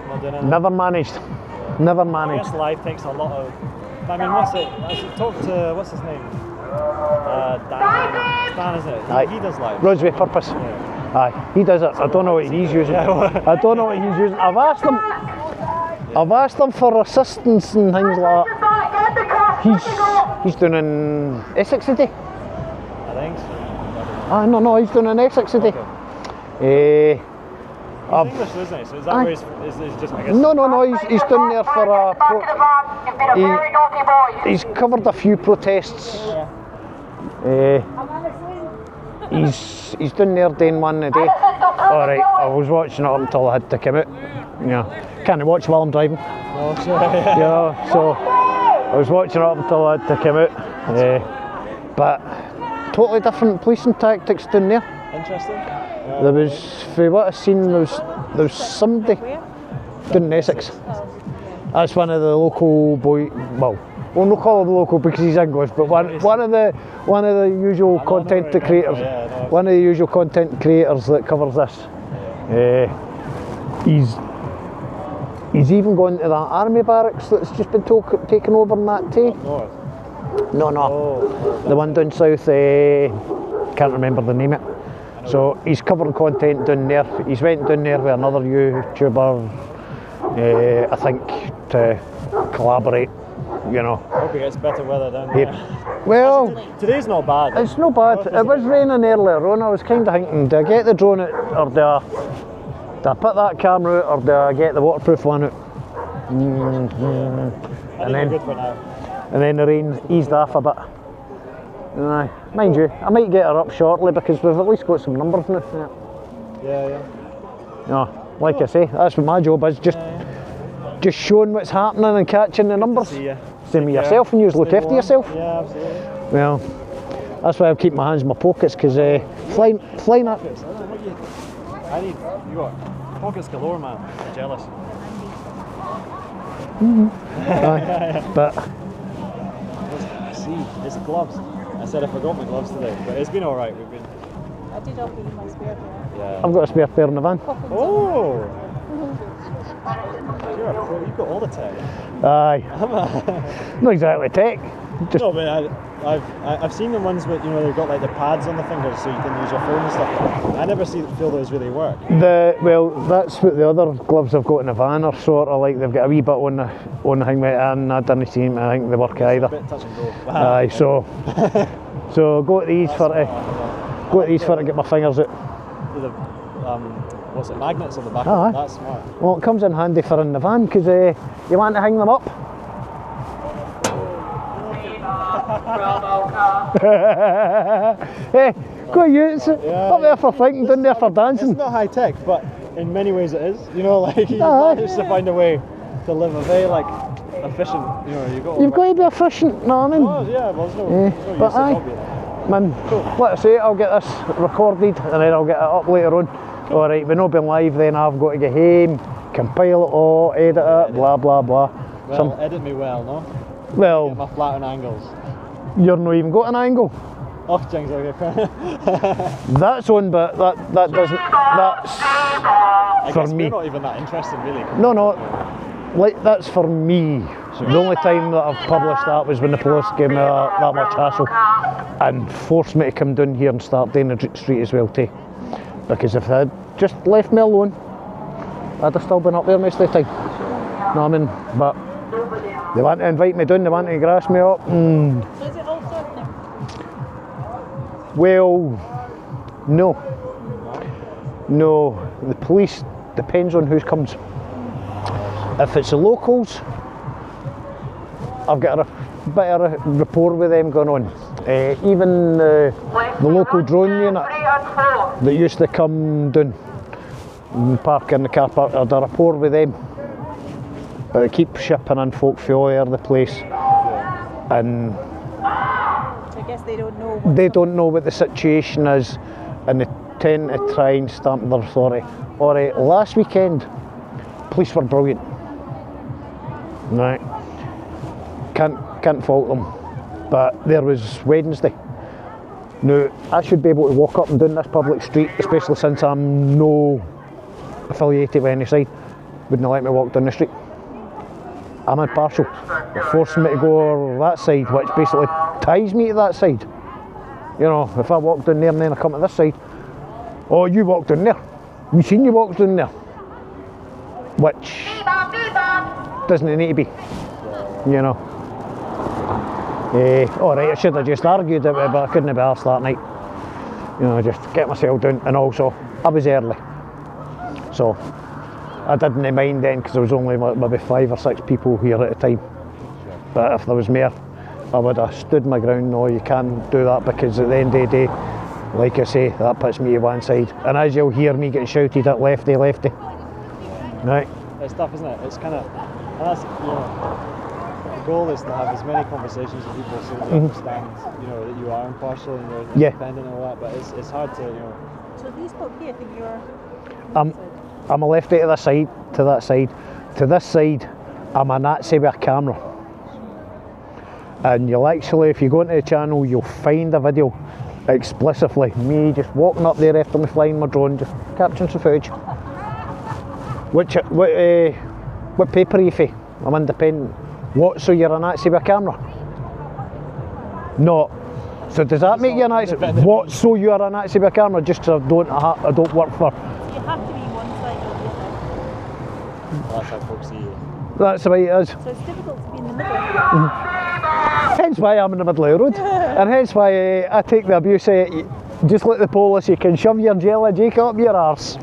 not doing anything. Never managed. Never I managed. guess live takes a lot of. I mean, I should talk to what's his name? Dan, isn't it? Aye. He does live. Roads with purpose. Yeah. Aye, he does it. I don't know what he's using. I don't know what he's using. I've asked him for assistance and things like that. He's doing an Essex a day. I think so. No, he's doing an Essex a day. He's English, isn't he? So is that where he's just, I guess? No, he's done there for a. You've been a very naughty boy. He's covered a few protests. He's done there doing one a day. Alright, I was watching it up until I had to come out. Yeah, can't watch while I'm driving. Oh, sure. Yeah, so I was watching it up until I had to come out. But totally different policing tactics down there. Interesting. There was, for what I've seen, there was somebody Where? down in Essex. That's one of the local we'll not call him local because he's English, but one of the usual content creators. One of the usual content creators that covers this. He's even gone to that army barracks that's just been taken over in that too. North. No, Oh, the one down south. Can't remember the name of it. So he's covering content down there. He's went down there with another YouTuber, I think, to collaborate. You know. hope it gets better weather down there. Well, Today's not bad. it's no bad. It was raining earlier on. I was kind of thinking, do I get the drone out or do I put that camera out or do I get the waterproof one out? I think we're good for now. And then the rain eased off a bit. Aye. Mind you, I might get her up shortly because we've at least got some numbers now. Yeah. No, like I say, that's what my job is, just showing what's happening and catching the numbers. See ya. Same with Yeah. yourself and you look Stay after warm. yourself. Yeah, absolutely. Well, that's why I keep my hands in my pockets because flying up. Pockets, I don't know what you got pockets galore, man. I'm jealous. But See, it's gloves. I said I forgot my gloves today, but it's been alright. We've been. I did offer you my spare pair. Yeah. I've got a spare pair in the van. Oh! You're a pro, you've got all the tech. Aye. Not exactly tech. Just No, but I've seen the ones with, they've got like the pads on the fingers so you can use your phone and stuff. I never feel those really work. that's what the other gloves I've got in the van are sort of like. They've got a wee bit on the thing, and I didn't see them. I think they work It's a either. bit touch and go. Aye, so go to these for to get my fingers out. with the what's it, magnets on the back. Aye. That's smart. Well, it comes in handy for in the van because you want to hang them up. Hey, go use it. Up there for thinking, down there for dancing. It's not high tech, but in many ways it is. You know, like you Aye. managed to find a way to live a very like efficient. You know, You've got to be efficient, know what I mean? Oh yeah, well, there's no but use to aye. not be. Man, like I say, I'll get this recorded and then I'll get it up later on. Alright, we've not been live then, I've got to get home, compile it all, edit it, blah blah blah. Well, edit me well, no? Well, Get my flat on angles. you're not even got an angle. Oh, Jings, okay. That's on, but that doesn't, that's I for guess me. we're not even that interested, really. No, like that's for me. The only time that I've published that was when the police gave me that much hassle and forced me to come down here and start doing the street as well too. Because if they had just left me alone, I'd have still been up there most of the time. Know what I mean? But they want to invite me down, they want to grass me up. So is it all sorted now? Well, no. The police depends on who comes. If it's the locals, I've got a bit of a rapport with them going on. Even the local drone unit that used to come down and park in the car park, I had a rapport with them. But they keep shipping in folk from all over the place. And So I guess they don't know. they don't know what the situation is and they tend to try and stamp their authority. Alright, last weekend, police were brilliant. Right. Can't fault them. But there was Wednesday. Now, I should be able to walk up and down this public street, especially since I'm no affiliated with any side. Wouldn't let me walk down the street. I'm impartial. They're forcing me to go that side, which basically ties me to that side. You know, if I walk down there and then I come to this side, oh, you walk down there. You seen you walk down there. Which doesn't need to be, you know. Alright, I should have just argued it, but I couldn't be arsed that night. You know, just get myself down, and also, I was early. So, I didn't mind then, because there was only maybe 5 or 6 people here at a time. But if there was more, I would have stood my ground. No, you can't do that, because at the end of the day, like I say, that puts me to one side. And as you'll hear me getting shouted at lefty. Right. It's tough, isn't it? It's kind of, and that's, you know, the goal is to have as many conversations with people so they understand, you know, that you are impartial and you're independent and all that, but it's hard to, you know. So these folk here think you're... I'm a lefty to this side, to that side. To this side, I'm a Nazi with a camera. And you'll actually, if you go into the channel, you'll find a video explicitly, me just walking up there after me flying my drone, just capturing some footage. What paper are you for? I'm independent. What, so you're a Nazi with a camera? No. So does that make you a Nazi? What, so you're a Nazi with a camera just because I don't work for? So you have to be one side or the other. That's how folks see you. That's the way it is. So it's difficult to be in the middle. Hence why I'm in the middle of the road. And hence why I take the abuse just like the police, you can shove your jelly jacket up your arse.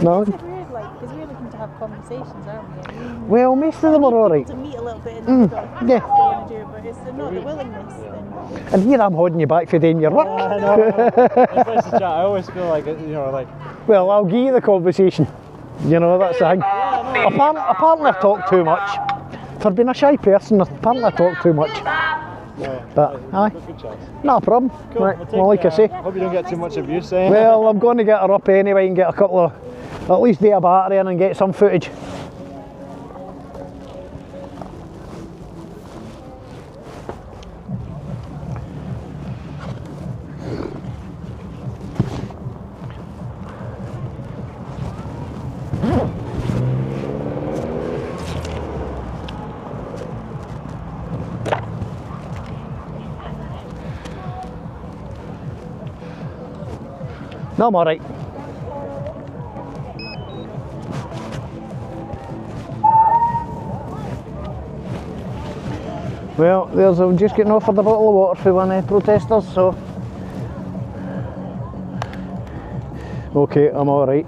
No? It's weird, like, because we're looking to have conversations, aren't we? I mean, Well, most of them are alright. to meet a little bit in the middle. yeah. That's what they want to do, but it's not the willingness. Then. And here I'm holding you back for doing your work. I know. If it's a chat, I always feel like, you know, like... Well, I'll give you the conversation. You know, that's the thing. Apparently I talk too much. For being a shy person, apparently I talk too much. But, aye, Good chance. no problem. Cool. Right, We'll well, like I say. hope you don't get too much abuse, eh? Well, I'm going to get her up anyway and get a couple of, at least do a battery in and get some footage. No, I'm alright. Well, I'm just getting offered a bottle of water for one of the protesters, so Okay, I'm alright.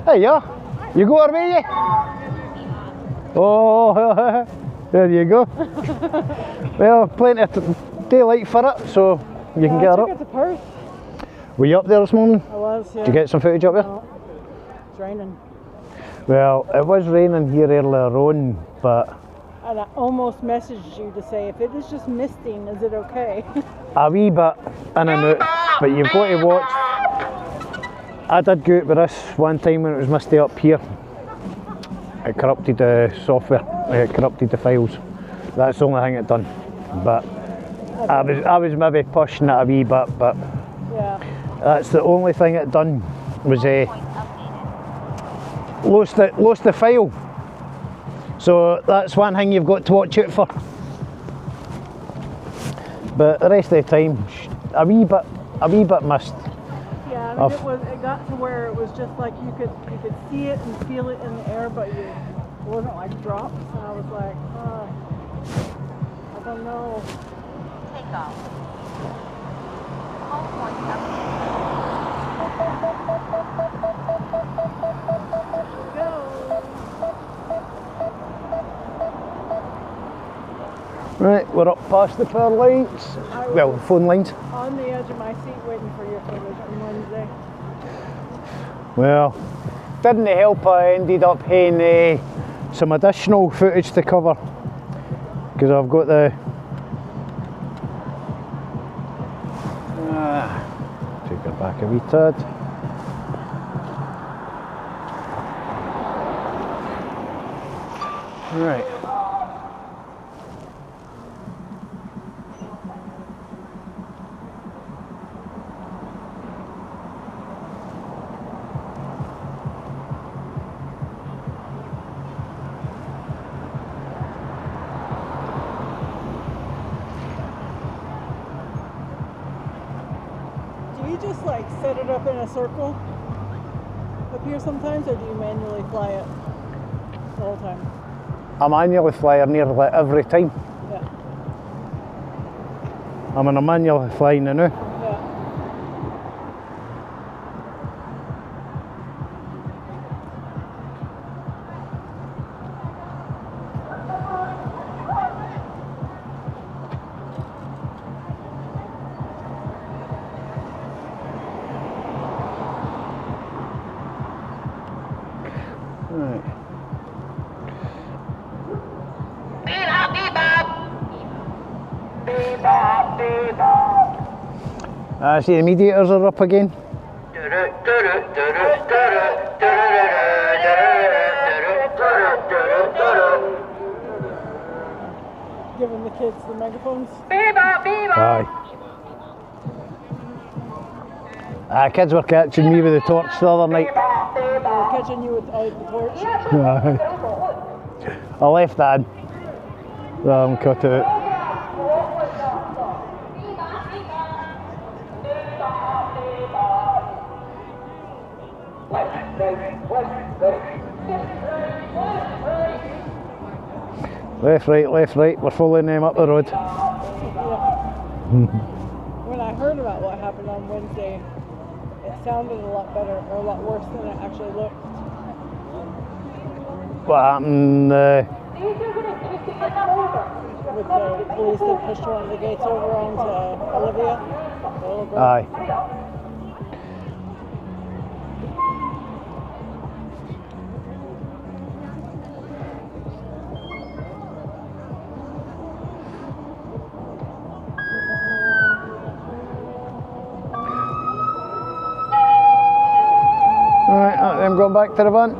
Hey, yeah. You go away, yeah? Oh, there you go. Well, plenty of daylight for it, so you can get her I took it up. to Perth. Were you up there this morning? I was, yeah. Did you get some footage up there? No, it's raining. Well, it was raining here earlier on, but And I almost messaged you to say, if it is just misting, is it okay? a wee bit in and out, but you've got to watch. I did go out with this one time when it was misty up here. It corrupted the software, it corrupted the files. That's the only thing it done. But I was maybe pushing it a wee bit, but Yeah. that's the only thing it done was lost the file. So that's one thing you've got to watch out for. But the rest of the time, a wee bit missed. Yeah, I mean, it got to where it was just like you could see it and feel it in the air, but it wasn't like drops. And I was like, I don't know. Take off. Hold point up. Right, we're up past the power lines. Well, the phone lines. On the edge of my seat waiting for your footage on Wednesday. Well, didn't help. I ended up having some additional footage to cover because I've got the take her back a wee tad. Right. Do you just like set it up in a circle up here sometimes, or do you manually fly it the whole time? I manually fly her nearly every time. Yeah. I'm in a manual flying now. Yeah. Right. I see the mediators are up again. Giving the kids the megaphones. Aye. Kids were catching me with the torch the other night. Catching you with the torch. Aye. I left that in. Cut it out. Left, right, we're following them up the road. When I heard about what happened on Wednesday, it sounded a lot better, or a lot worse than it actually looked. What happened? With the police that pushed one of the gates over onto Olivia. the little girl. Aye. Alright, I'm going back to the van.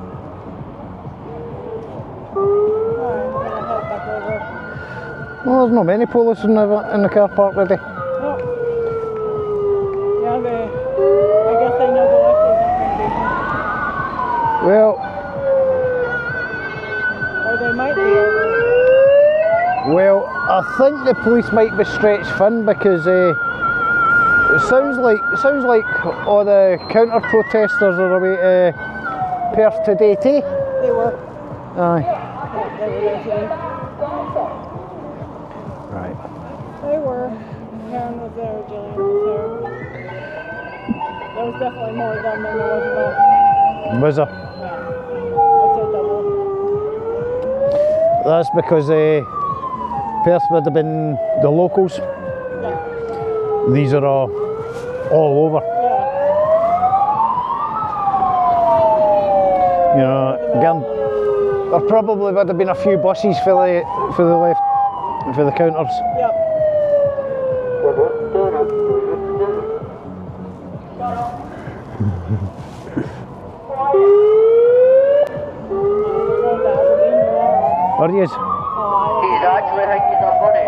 Well, there's not many police in the car park today. No. Yeah, I guess they know the left is not going to be. Well, Or they might be over. well, I think the police might be stretched thin because it sounds like all the counter protesters are away to Perth today too. They were. Aye. Yeah, they were there today. Right. They were. Karen was there, Jillian was there. There was definitely more of them than there was of us. Was there? Yeah. I'd say double. That's because Perth would have been the locals. Yeah. These are all over. Yeah. You know, again, there probably would have been a few buses for the left, for the counters. Yep. Are you? He's actually thinking of money.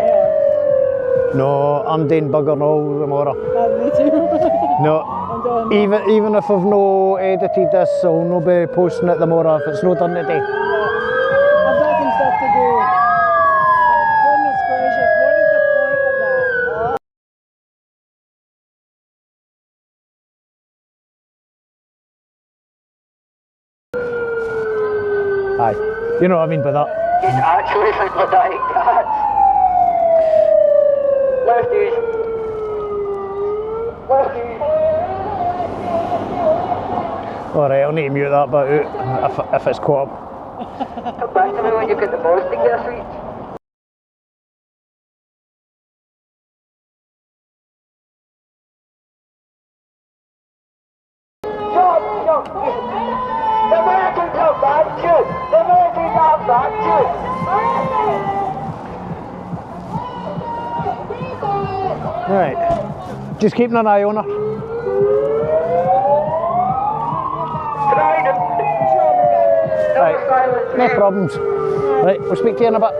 No, I'm doing bugger all tomorrow. Me too. No, I'm doing even if I've no edited this, I'll no be posting it tomorrow if it's not done today. I've got some stuff to do. Goodness gracious, what is the point of that? Aye, you know what I mean by that. He's actually thinking like that. Lefties. Lefties. Alright, I'll need to mute that bit out if it's caught up. Come back to me when you get the balls to get a sweet. Jump! The Americans have back you! The Americans have back you! Right, just keeping an eye on her. Right, no problems. Right, we'll speak to you in a bit.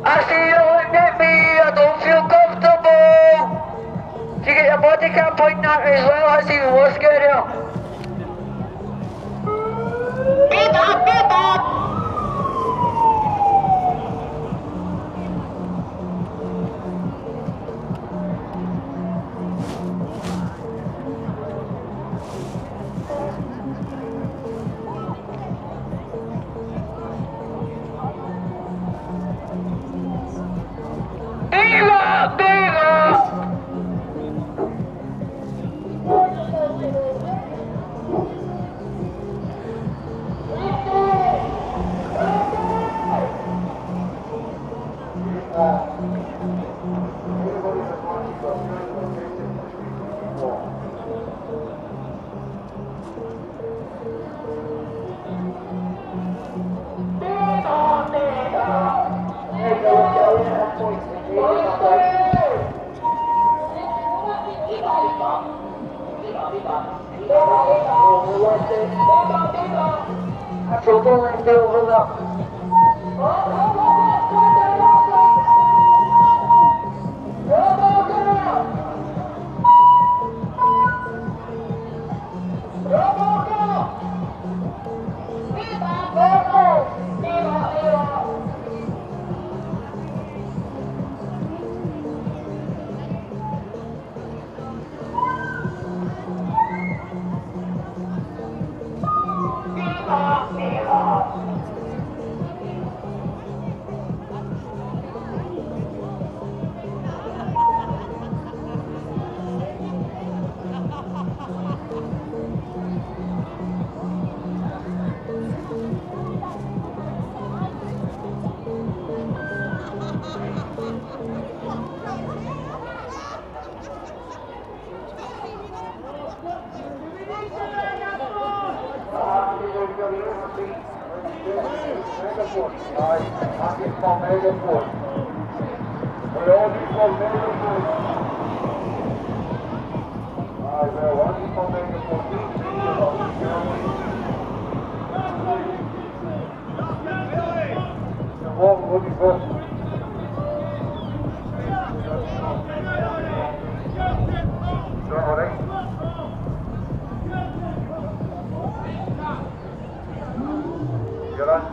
I see you looking at me, I don't feel comfortable. Do you get your body cam pointing at me as well? That's even more scarier. Beep up, beep up. Beep up, beep up.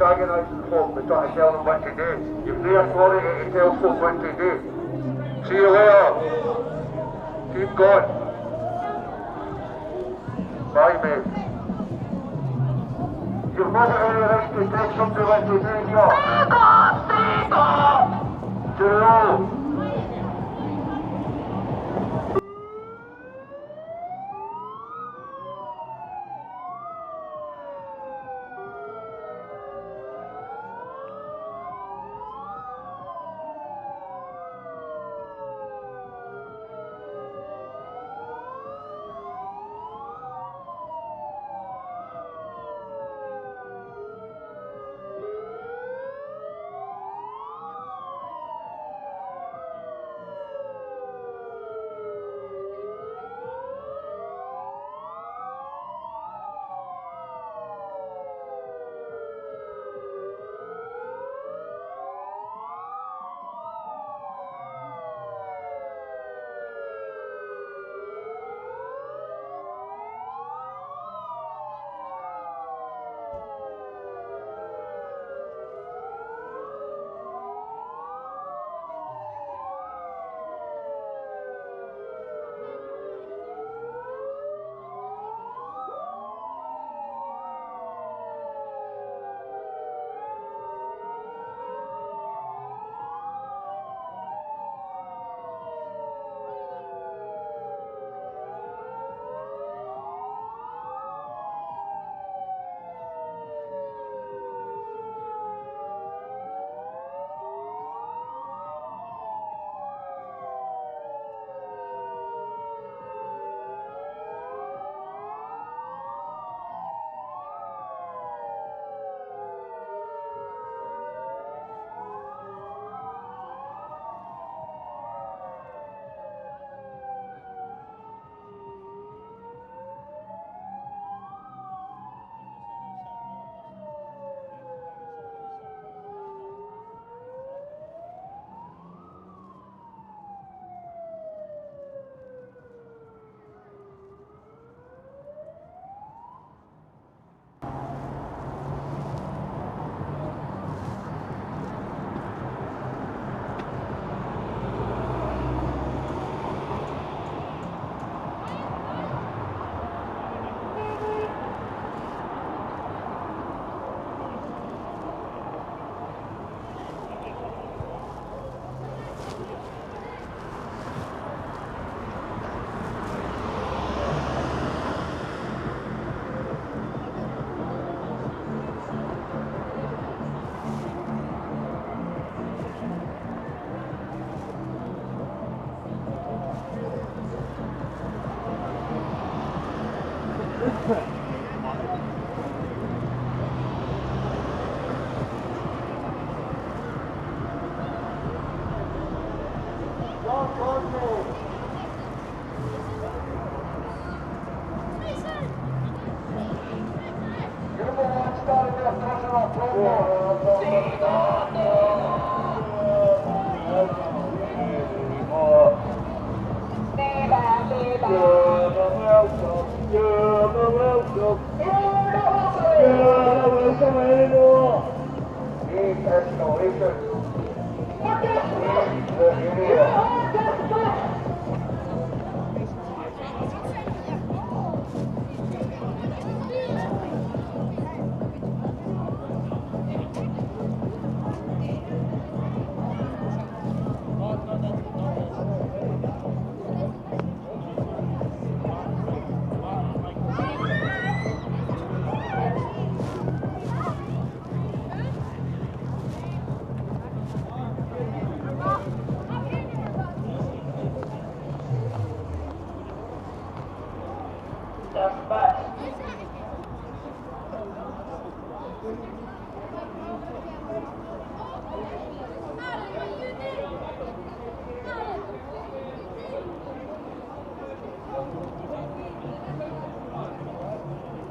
antagonising folk by trying to tell them what to do. You've no authority to tell folk what to do. See you later. Keep going. Bye, mate. You've not got any right to tell somebody what to do, John. Speak up! True.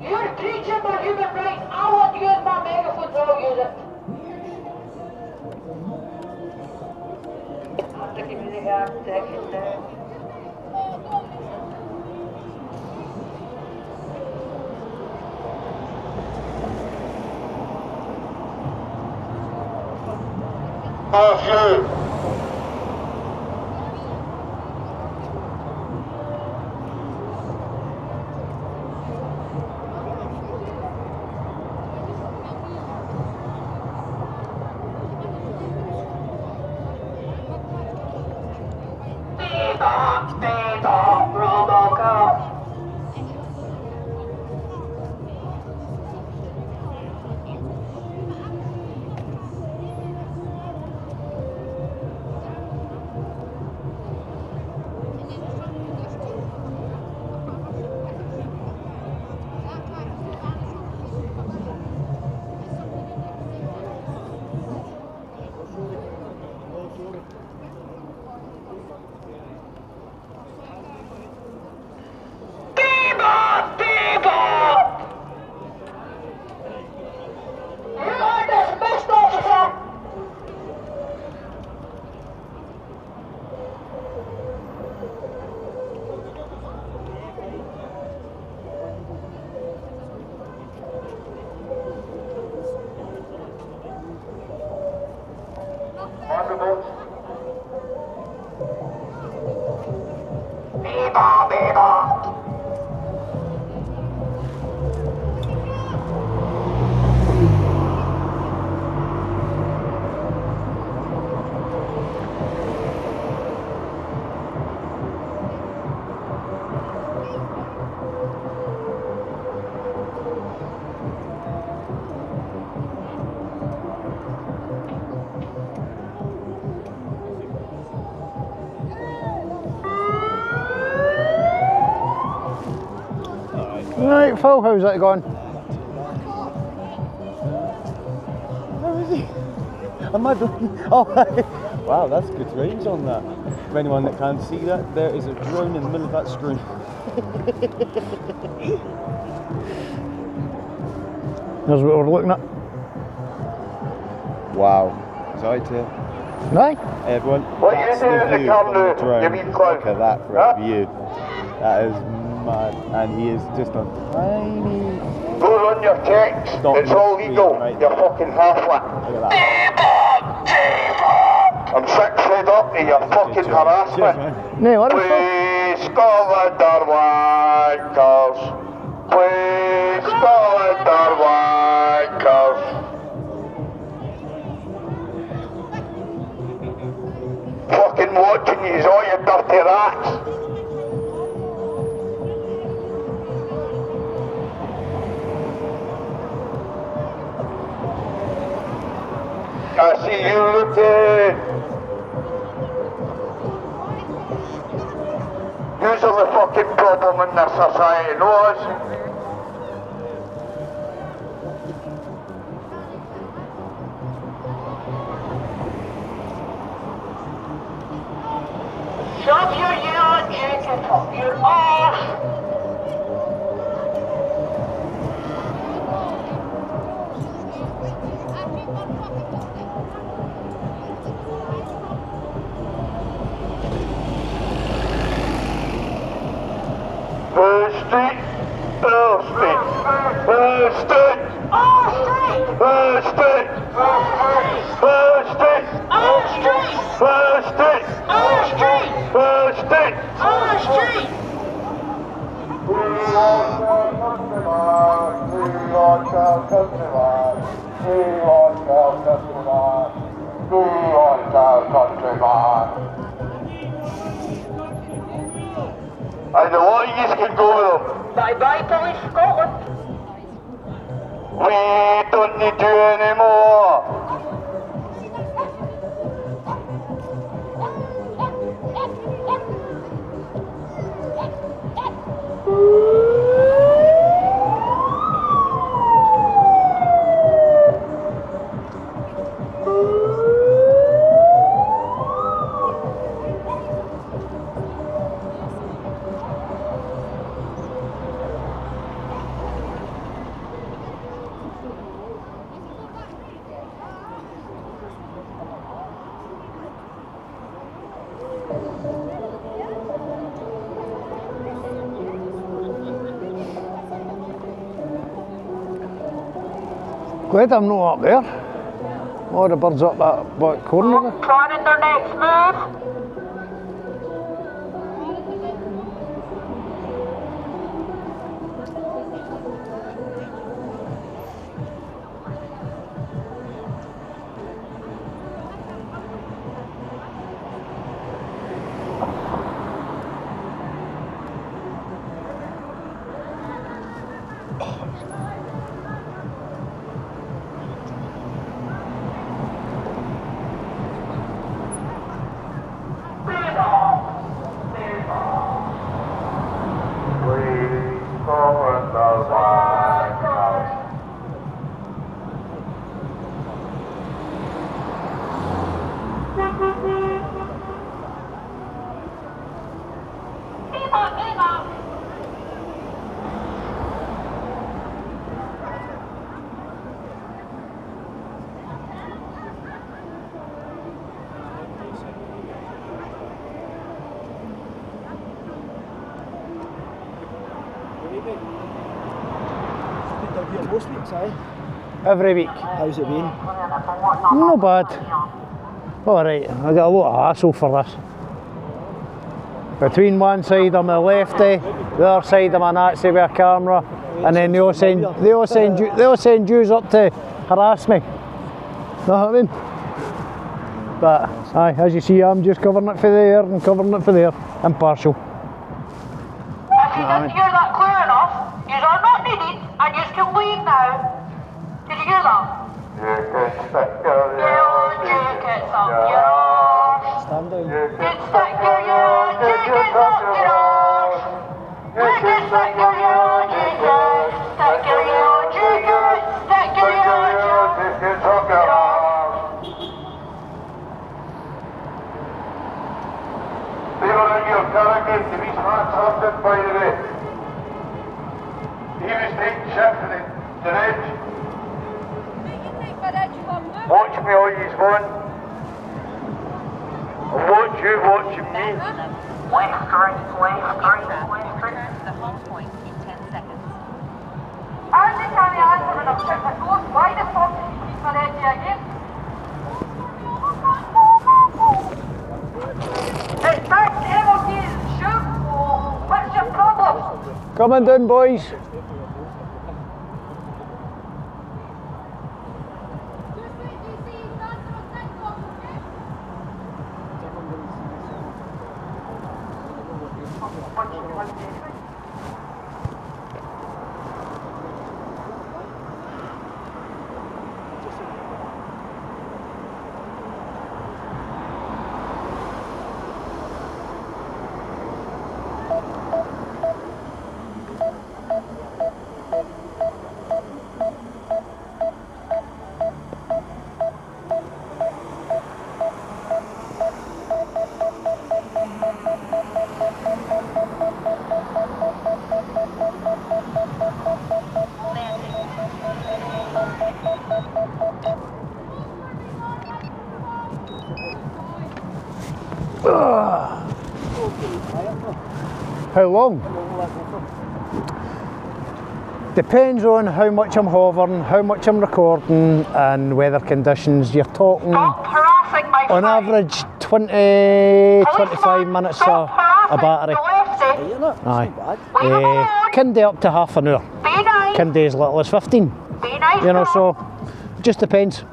You're teaching about human rights. I want to use my megaphone, so I'll use it. I'm taking really hard second there. Matthew. Bebop, Robocop. Right, Phil, how's that going? How is he? Am I doing? Oh, wow, that's good range on that. For anyone that can't see that, there is a drone in the middle of that screen. That's what we're looking at. Wow. Is that right here? Aye. Hey everyone, What that's you do the in the view camera, from the drone. you mean clown? Look at that for a view. That is mad. And he is just a tiny... Go run your checks. Stop It's the all screen legal. right You're there. fucking half-wit. Look at that. I'm sick fed up of your fucking Cheers, harassment. man. No, what is Phil? Please, Scotland are wankers. Please, Scotland are wankers. Fucking watching yous, all you dirty rats. I see you looking. Yous are the fucking problem in this society, no us? Shove your yellow jacket up your arse! I know what you can go with them. Bye-bye, Police Scotland. We don't need you anymore. Glad I'm not up there. Oh, the bird's up that what corner there. Planning their next move. Most weeks, aye. Every week. How's it been? No bad. Alright, I got a lot of hassle for this. Between one side I'm a lefty, the other side I'm a Nazi with a camera, and then they all send yous up to harass me. Know what I mean? But aye, as you see, I'm just covering it for there and covering it for there. Impartial. If you didn't hear that clear enough, you are not needed and you can leave now. Did you hear that? Stand down. By the way, he was taking shit for the edge. Watch me all you's going. Watch you watching me. Left, right, left, right, left, right. The home point in 10 seconds. As you can answer when I'm shit that goes, why the fuck did you keep my edge again? It's back to MOT's shoot. What's your problem? Coming down, boys. How long? Depends on how much I'm hovering, how much I'm recording and weather conditions. You're talking Stop harassing my on friend. average 20-25 minutes Stop a harassing battery. the lefty. Aye. Leave him alone. Can do up to half an hour. Be nice. Can do as little as 15. Be nice. You know, to so just depends.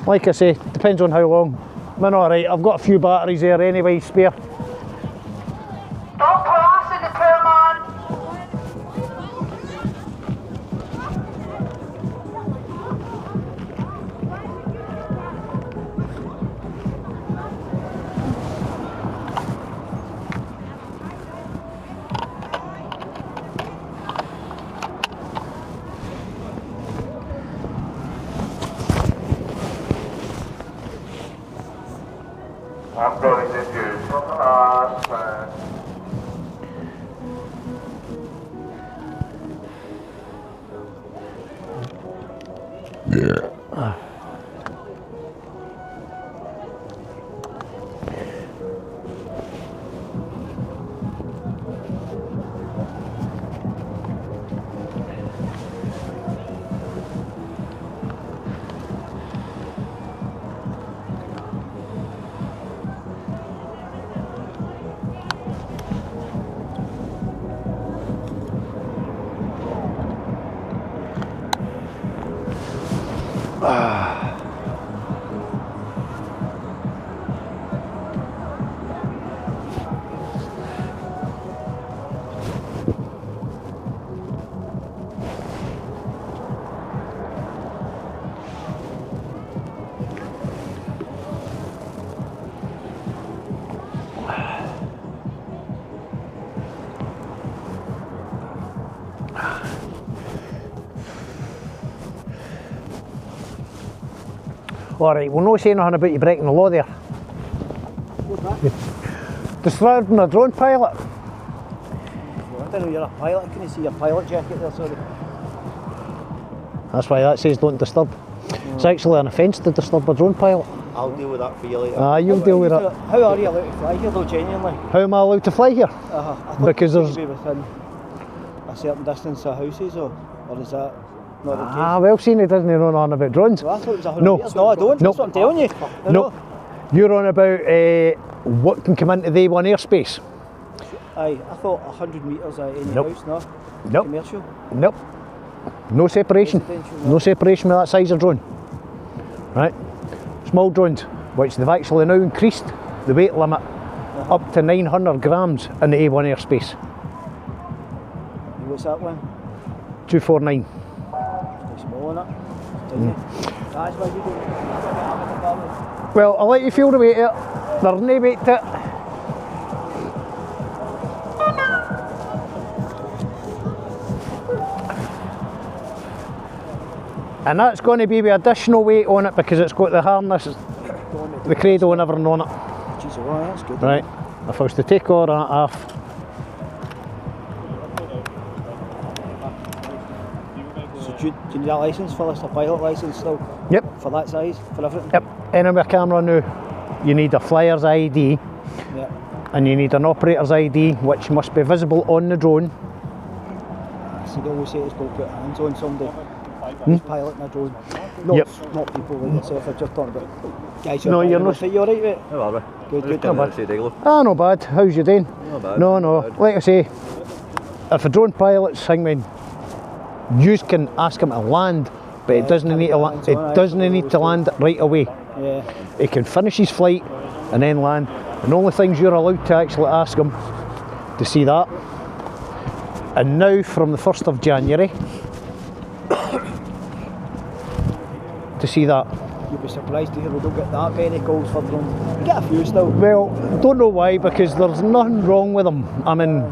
Like I say, depends on how long. I'm alright, I've got a few batteries there anyway, spare. Stop harassing the poor man. I'm going to do some last man. Alright, we'll not say nothing about you breaking the law there. What's that? Disturbing a drone pilot. I don't know you're a pilot, I couldn't see your pilot jacket there, sorry. That's why that says don't disturb. It's actually an offence to disturb a drone pilot. I'll deal with that for you later. Ah, you'll deal with that. How are you allowed to fly here though, genuinely? How am I allowed to fly here? I thought Because you there's... could be within a certain distance of houses, or is that not the case? Ah, well seen, he doesn't know nothing about drones. Well, I thought it was 100 No. metres. No, I don't. No. That's what I'm telling you. No. You're on about what can come into the A1 airspace. Aye, I thought 100 metres at any Nope. house, no? Nope. Commercial? Nope. No separation. Residential, No separation with that size of drone. Right? Small drones, which they've actually now increased the weight limit up to 900 grams in the A1 airspace. And what's that one? 249. It's small, isn't it? Tiny. That's why you don't. Well, I'll let you feel the weight of it. There's no weight to it. And that's going to be with additional weight on it because it's got the harness, the cradle and everything on it. Jeez, alright, that's good. Right, if I was to take all that off. So do you need a licence for this, a pilot licence still? Yep. For that size, for everything? Yep, anyway with a camera now, you need a flyer's ID Yeah. and you need an operator's ID which must be visible on the drone. So they always say it's got to put hands on somebody who's piloting a drone. Not, Yep. not people like yourself, I'm just talking about guys. No, you're not. You alright, mate? How are we? Good, good. Ah, no bad. How's you doing? Not bad. No, Not bad. like I say, if a drone pilot's hangman, you can ask him to land, but it doesn't need to land. It doesn't need to land right away. Yeah. He can finish his flight and then land. And the only things you're allowed to actually ask him to see that. And now, from the 1st of January, to see that. You'd be surprised to hear we don't get that many calls for drones. We get a few still. Well, don't know why, because there's nothing wrong with them. I mean,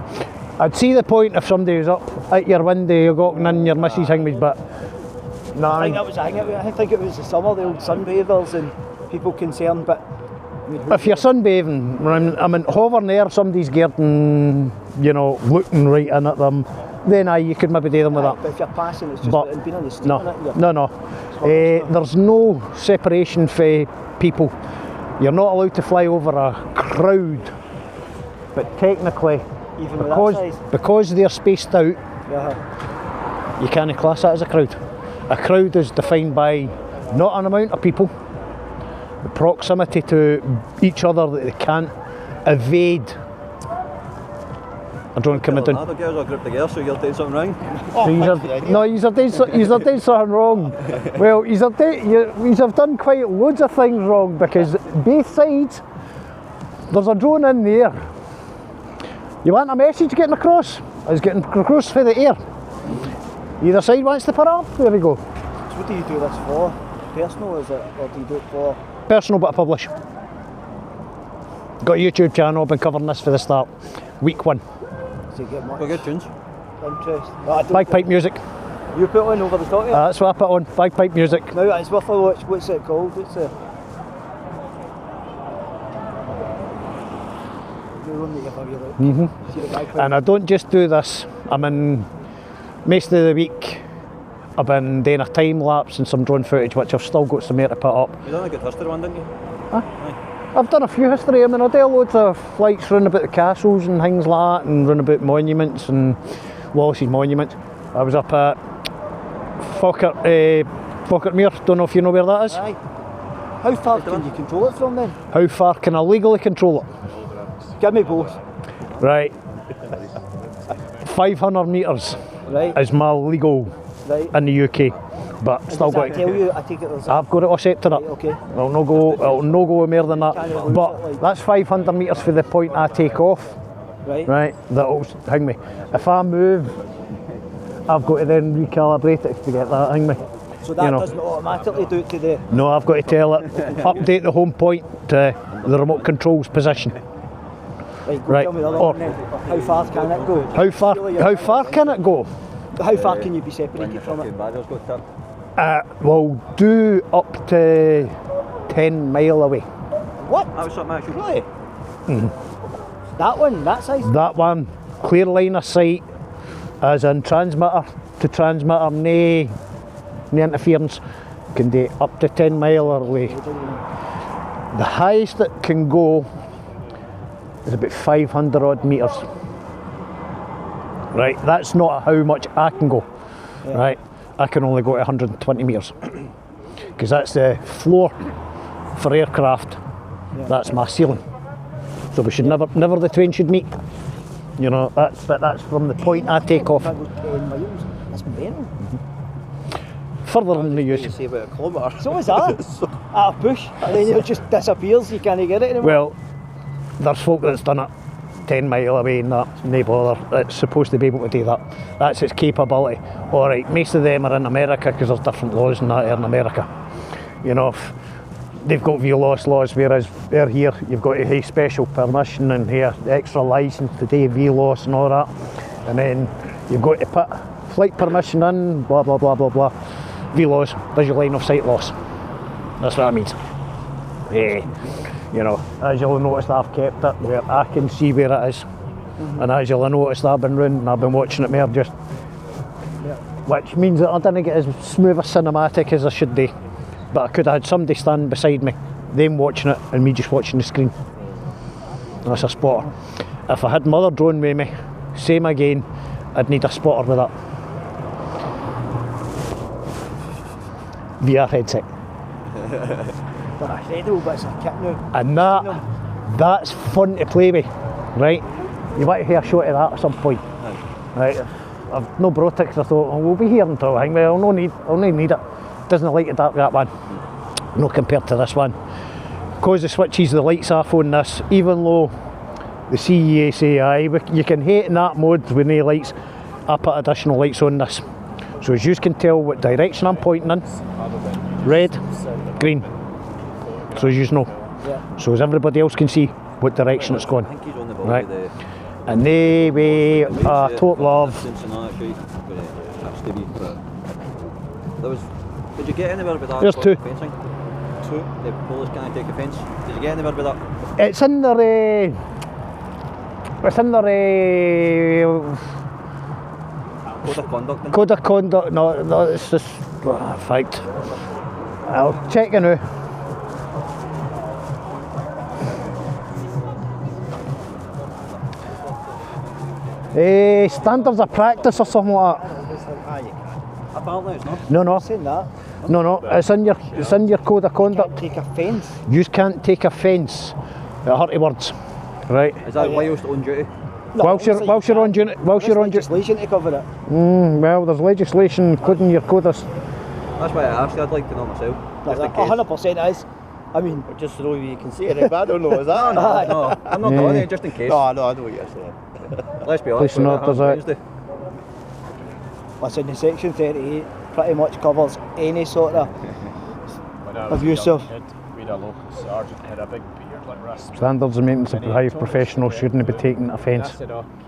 I'd see the point if somebody was up at your window, you're gawking in your missus hangman, but no. I think that was I think it was the summer, the old sunbathers and people concerned, but I mean, if you're sunbathing, I mean, hovering there, somebody's getting, you know, looking right in at them, then aye, you could maybe do them with that. But if you're passing, it's just But being on the street. no. There's no separation for people. You're not allowed to fly over a crowd, but technically, Even with that size. because they're spaced out, Yeah. you can't class that as a crowd. A crowd is defined by not an amount of people, the proximity to each other that they can't evade a drone coming down. Other girls are grouped together, so you're doing something wrong. So you're doing something wrong. Well, you're have done quite loads of things wrong, because both sides, there's a drone in there. You want a message getting across? It's getting across through the air. Either side wants to put up, there we go. So what do you do this for? Personal, is it, or do you do it for? Personal, but I publish. Got a YouTube channel, I've been covering this for the start. Week 1. Does it get much We're good tunes. interest? Bagpipe music. You put on over the top of it? That's what I put on, bagpipe music. No, it's worth a watch. What's it called? What's the one that you've ever See the guy And I don't just do this, I'm in, most of the week, I've been doing a time lapse and some drone footage, which I've still got some more to put up. You done a good history one, didn't you? I've done a few history. I mean, I do loads of flights round about the castles and things like that, and round about monuments and Wallace's monument. I was up at Falkirk, don't know if you know where that is. Aye. How far can you control it from then? How far can I legally control it? Give me both. Right. 500 metres Right, is my legal right. in the UK. but still Does got that to. tell you? I take it there's I've got it all set to that. Right, okay. I'll no go more than that. But that's 500 metres for the point I take off. Right. Right, that'll hang me. If I move, I've got to then recalibrate it to get that hang me. So that doesn't automatically do it to the... No, I've got to tell it, update the home point to the remote control's position. Right, tell me the other one then. How far can it go? How far can it go? How far can you be separated from it? Well, do up to 10 mile away. What? That was something actually. Really? That one, that size? That one, clear line of sight, as in transmitter to transmitter, no interference, can do up to 10 mile away. The highest it can go is about 500 odd metres. Right, that's not how much I can go. Yeah. Right, I can only go to 120 metres because that's the floor for aircraft. Yeah. That's my ceiling. So we should never the twain should meet. You know, that's from the point I take off. 10 miles. That's mental. Further than the use. You say about a kilometre. So is that? At a push, and then it just disappears. You can't get it anymore. Well, there's folk that's done it 10 mile away and that, no bother. It's supposed to be able to do that. That's its capability. Alright, most of them are in America because there's different laws and that in America. You know, they've got VLOS laws, whereas they're here, you've got to have special permission and here extra licence to do VLOS and all that. And then you've got to put flight permission in, blah blah blah blah blah. VLOS, visual line of sight loss. That's what it means. You know, as you'll notice, I've kept it where I can see where it is. And as you'll notice, I've been round and I've been watching it more just. Which means that I didn't get as smooth a cinematic as I should do. But I could have had somebody stand beside me, them watching it and me just watching the screen. That's a spotter. If I had my other drone with me, same again, I'd need a spotter with that. VR headset. And that's fun to play with, right? You want to hear a shot of that at some point, right? I've no brotics. I thought, we'll be here until hang me. I'll no need it. Doesn't like it that one. No compared to this one. Because the switches the lights off on this, even though the CEA say you can hate in that mode with no lights, I put additional lights on this. So as you can tell what direction I'm pointing in, red, green. So as you know. So as everybody else can see what direction it's going. Right. And they weigh total of. Did you get anywhere with that? There's two. Fencing? Two? The Polish can't take a fence. Did you get anywhere with that? It's in their Code of conduct? Code of conduct, no, it's just fact. I'll check it now. Standards of practice or something like that. Apparently it's not. No. Saying that. No, it's in your code of conduct. Take a fence. You can't take a fence at 30 words, right? Is that whilst on duty? No, whilst you're on duty, legislation to cover it. Well, there's legislation including your code of. That's why I asked you. I'd like to know myself. No, 100% is. I mean, just so you can see it. If I don't know, is that? No, I'm not doing it just in case. No, I know what you're saying. Let's be honest. Listen, the section 38 pretty much covers any sort of abuse of. We had a local sergeant had a big beard like Russ. Standards of maintenance of high professionals shouldn't be taking offence.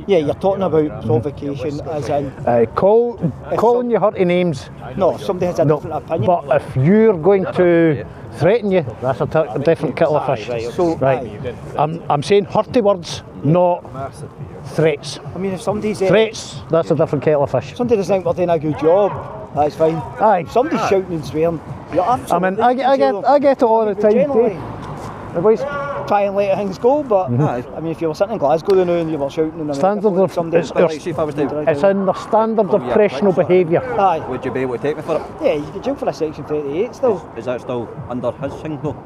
Yeah, you're talking about provocation as in. Calling you hurty names. No, somebody has a different opinion. But if you're going to threaten you, that's a different kettle of fish. Right. I'm saying hurty words, not threats. I mean, if somebody's threats, that's a different kettle of fish. Somebody doesn't think we're doing a good job, that's fine. Aye. Somebody's shouting and swearing. I mean, I get it all the time. Boys, try and let things go, but I mean, if you were sitting in Glasgow and you were shouting and standards of it's in the standards of professional behaviour. Aye. Would you be able to take me for it? Yeah, you could jump for a section 38 still. Is that still under his thing though?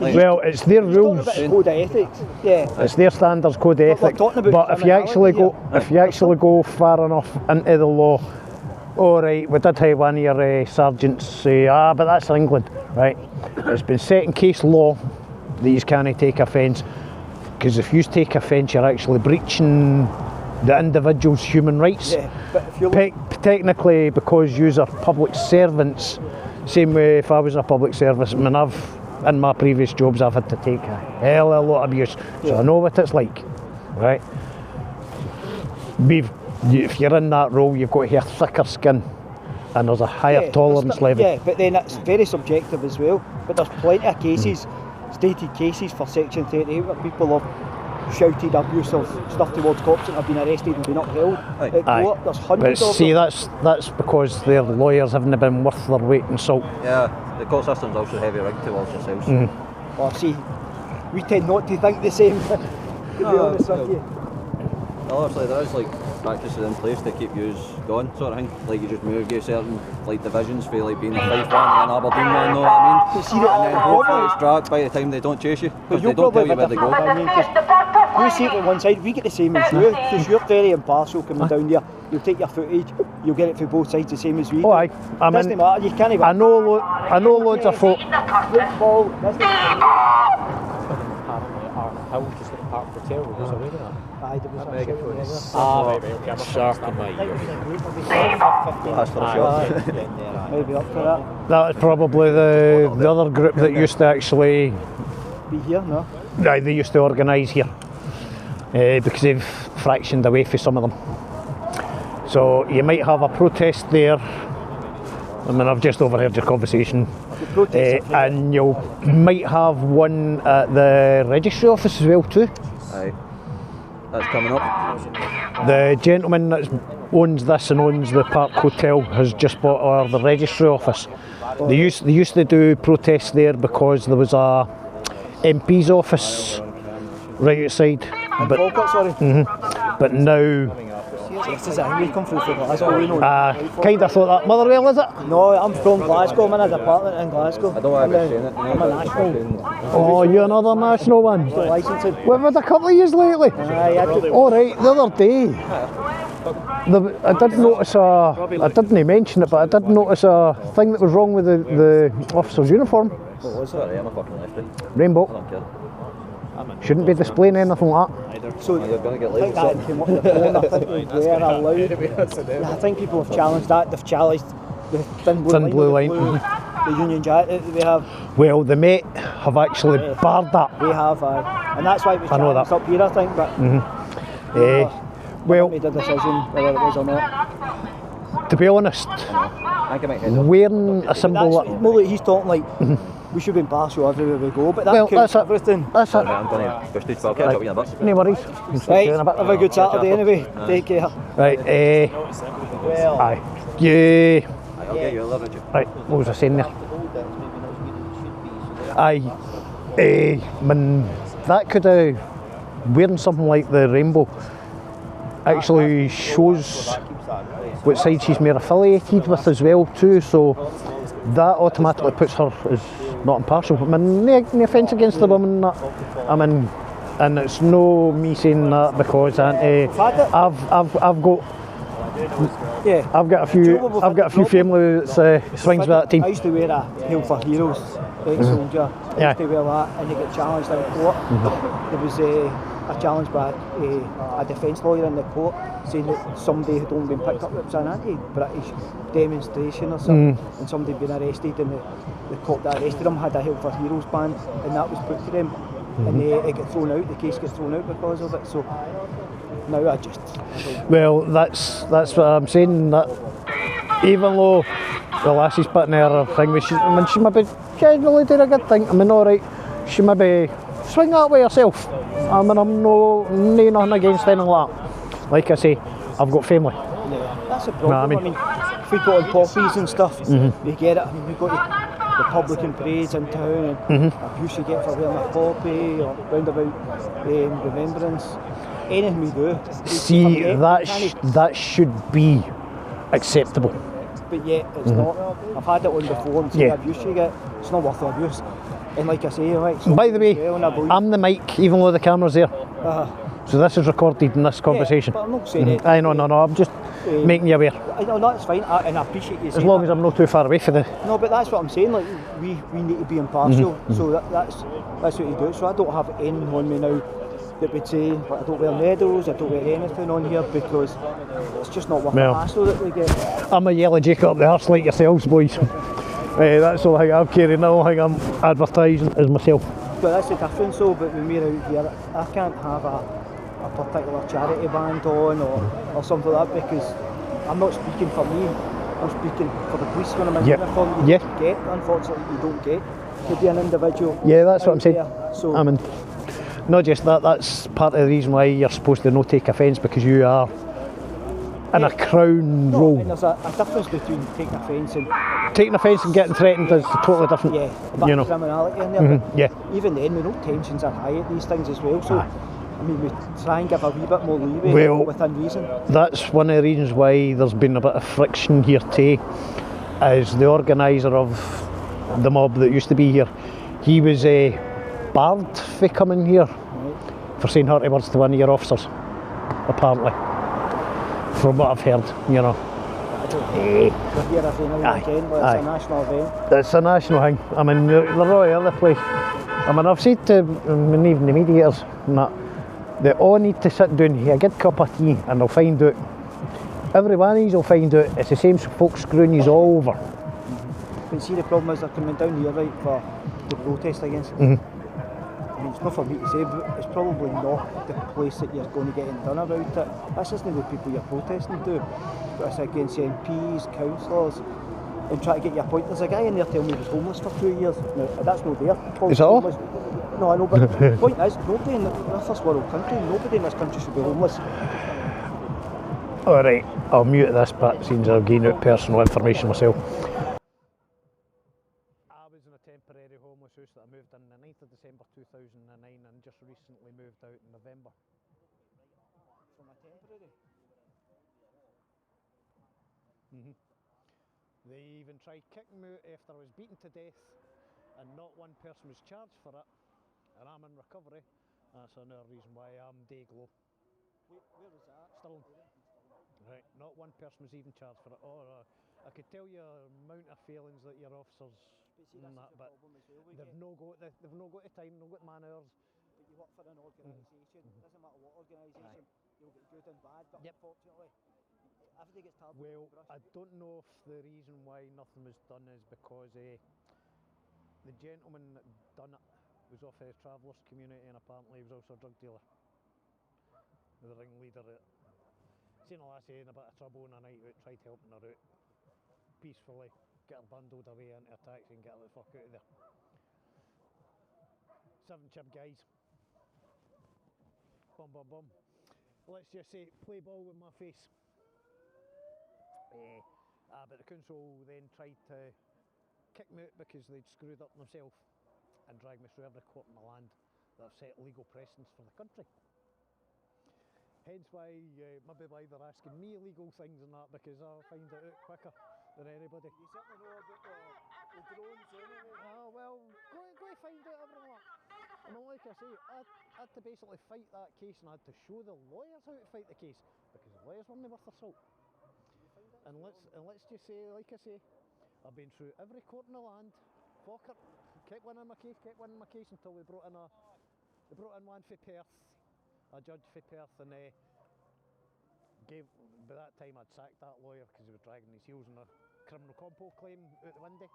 Well, it's their rules. Code of ethics. Yeah. It's their standards code of ethics. But if you actually go far enough into the law, oh right, we did have one of your sergeants say, but that's England, right? It's been set in case law that you can't take offence, because if you take offence, you're actually breaching the individual's human rights. Yeah, but if you look, technically, because you are public servants, same way if I was a public serviceman, in my previous jobs I've had to take a hell of a lot of abuse, so I know what it's like, right? If you're in that role, you've got to have thicker skin, and there's a higher tolerance level. Yeah, but then it's very subjective as well. But there's plenty of cases, stated cases for Section 38 where people have shouted abusive stuff towards cops and have been arrested and been upheld. Aye. There's hundreds but of see, them. that's because their lawyers haven't been worth their weight in salt. Yeah, the court system's also heavy rigged towards yourselves. Well, see, we tend not to think the same, to be honest with you. Obviously there is like practices in place to keep yous going, sort of thing. Like you just move you certain like divisions for like being a Fife one and an Aberdeen one, know what I mean? See, And then hopefully it's dragged by the time they don't chase you, because they don't tell you where they go. You see it on one side, we get the same as you, because you're very impartial coming down there. You'll take your footage, you'll get it from both sides the same as we do. Oh aye, Doesn't matter, you can't even... I know loads of folk. Football, doesn't Apparently our hill just at the Park Hotel was away with that. Aye, there was a megaphone shout is there. I'm shark in my ear. That's for sure. Maybe up for that. That was probably the other group that used to actually... Be here, no? Aye, they used to organise here, because they've fractioned away for some of them. So you might have a protest there. I mean, I've just overheard your conversation. And you might have one at the registry office as well too. Aye. That's coming up. The gentleman that owns this and owns the Park Hotel has just bought the registry office. They used to do protests there because there was a MP's office right outside. But now... This is a we come through from Glasgow, we know. Kind of thought that Motherwell, is it? No, I'm from Glasgow, I'm in a department in Glasgow. I don't want to be saying it. I'm a national. Oh, you're another national one. Licensing. We've had a couple of years lately. All right, the other day, I did notice I didn't mention it, but I did notice a thing that was wrong with the officer's uniform. What was that? I'm a fucking lefty. Rainbow. I don't care. Shouldn't be displaying anything like that. So you're going to get I think that came up the phone, I think they were allowed. I think people have challenged that, they've challenged the thin blue line, the Union Jack that they have. Well, the Met have actually barred that. They have, and that's why it was challenged up here, I think, but well, made a decision whether it was or not. To be honest, wearing a symbol... More like he's talking like, we should be impartial everywhere we go, but that well, counts that's everything. That's it. I'm going to push this back, catch up with you in a bit. No worries. Right, have a good Saturday anyway, take care. Right, aye. Yeah. I'll get you a little bit. Right, what was I saying there? Aye, man, that could have, wearing something like the rainbow actually shows what side she's more affiliated with as well too, so that automatically puts her as not impartial. I mean, no offence against the woman that I'm in, and it's no me saying that because I've got a few family that swings with that team. I used to wear a Hail for Heroes ex-soldier. I used to wear that, and you get challenged in court. There was a challenge by a defence lawyer in the court saying that somebody had only been picked up. It was an anti-British demonstration or something, and somebody had been arrested, and the cop that arrested him had a Hail for Heroes band, and that was put to them, and it got thrown out. The case gets thrown out because of it. So now I just... Well, that's what I'm saying, that even though the lassie's putting her thing, she maybe generally did a good thing. I mean, alright, she maybe swing that way herself. I mean, I'm nothing against anything like that. Like I say, I've got family. Yeah, that's a problem. I mean, if we go on poppies and stuff, we get it. I mean, we go to Republican parades in town, and abuse you get for wearing a poppy or roundabout remembrance. Anything we do. See, that should be acceptable. But yet, it's not. I've had it on before, and see the abuse you get, it's not worth the abuse. And like I say, by the way, I'm the mic, even though the camera's there. So this is recorded in this conversation. Yeah, but I'm not saying it. No, I'm just making you aware. No, that's fine, and I appreciate you saying As long that. as I'm not too far away from the... No, but that's what I'm saying, like, we need to be impartial, so that's what you do. So I don't have anything on me now that would say, I don't wear medals, I don't wear anything on here, because it's just not worth the hassle that we get. I'm a yellow jacket up the arse like yourselves, boys. That's the only thing I'm carrying, the only thing I'm advertising is myself. But that's the difference though, but when we're out here, I can't have a particular charity band on or something like that, because I'm not speaking for me, I'm speaking for the police when I'm in uniform. You don't get, unfortunately, you don't get to be an individual. Yeah, that's what I'm saying. So, I mean, not just that, that's part of the reason why you're supposed to not take offence, because you are in a crown role. And there's a difference between taking offence and... Taking offence and getting threatened is totally different. Yeah, but you know. Criminality in there. But even then, we know tensions are high at these things as well, so... I mean, we try and give a wee bit more leeway within reason. That's one of the reasons why there's been a bit of friction here today, as the organiser of the mob that used to be here, he was barred for coming here for saying hurty words to one of your officers, apparently, from what I've heard, you know. We're here every now and again, but it's a national event. It's a national thing. I mean, they're all over the place. I mean, I've said to even the mediators and that, they all need to sit down, have a good cup of tea, and they'll find out. Every one of these will find out it's the same folks screwing you all over. But see, the problem is they're coming down here, right, for the protest against it. I mean, it's not for me to say, but it's probably not the place that you're going to get anything done about it. This isn't the people you're protesting to. It's against MPs, councillors, and try to get your point. There's a guy in there telling me he was homeless for 2 years. Now, that's not there. Is that all? No, I know, but the point is, nobody in a first world country, nobody in this country should be homeless. Alright, I'll mute this bit since I'll gain out personal information myself. I was in a temporary homeless house that I moved in the 9th of December 2009 and just recently moved out in November. From a temporary? They even tried kicking me out after I was beaten to death, and not one person was charged for it, and I'm in recovery. That's another reason why I'm day glow. Where was that? Stirling. Right, not one person was even charged for it. I could tell you the amount of failings that your officers and that, but they've no got the time, no got man hours. But you work for an organisation, doesn't matter what organisation, you'll get good and bad, but unfortunately, everything gets tarred. Well, I don't know if the reason why nothing was done is because the gentleman that done it was off his travellers community, and apparently he was also a drug dealer. The ringleader of it. Seen a lassie in a bit of trouble on a night out, tried helping her out peacefully, get her bundled away into a taxi and get her the fuck out of there. 7 chip guys. Bum bum bum. Let's just say, play ball with my face. But the council then tried to kick me out because they'd screwed up themselves and dragged me through every court in the land that have set legal precedents for the country. Hence why, maybe why they're asking me illegal things and that, because I'll find it out quicker than anybody. You certainly know about the drones anyway. Oh well, go find out everything. And like I say, I had to basically fight that case, and I had to show the lawyers how to fight the case, because the lawyers weren't worth their salt. And let's just say, like I say, I've been through every court in the land. Falkirk kept winning my case until they brought in one for Perth. A judge for Perth, and by that time I'd sacked that lawyer because he was dragging his heels on a criminal compo claim out the window,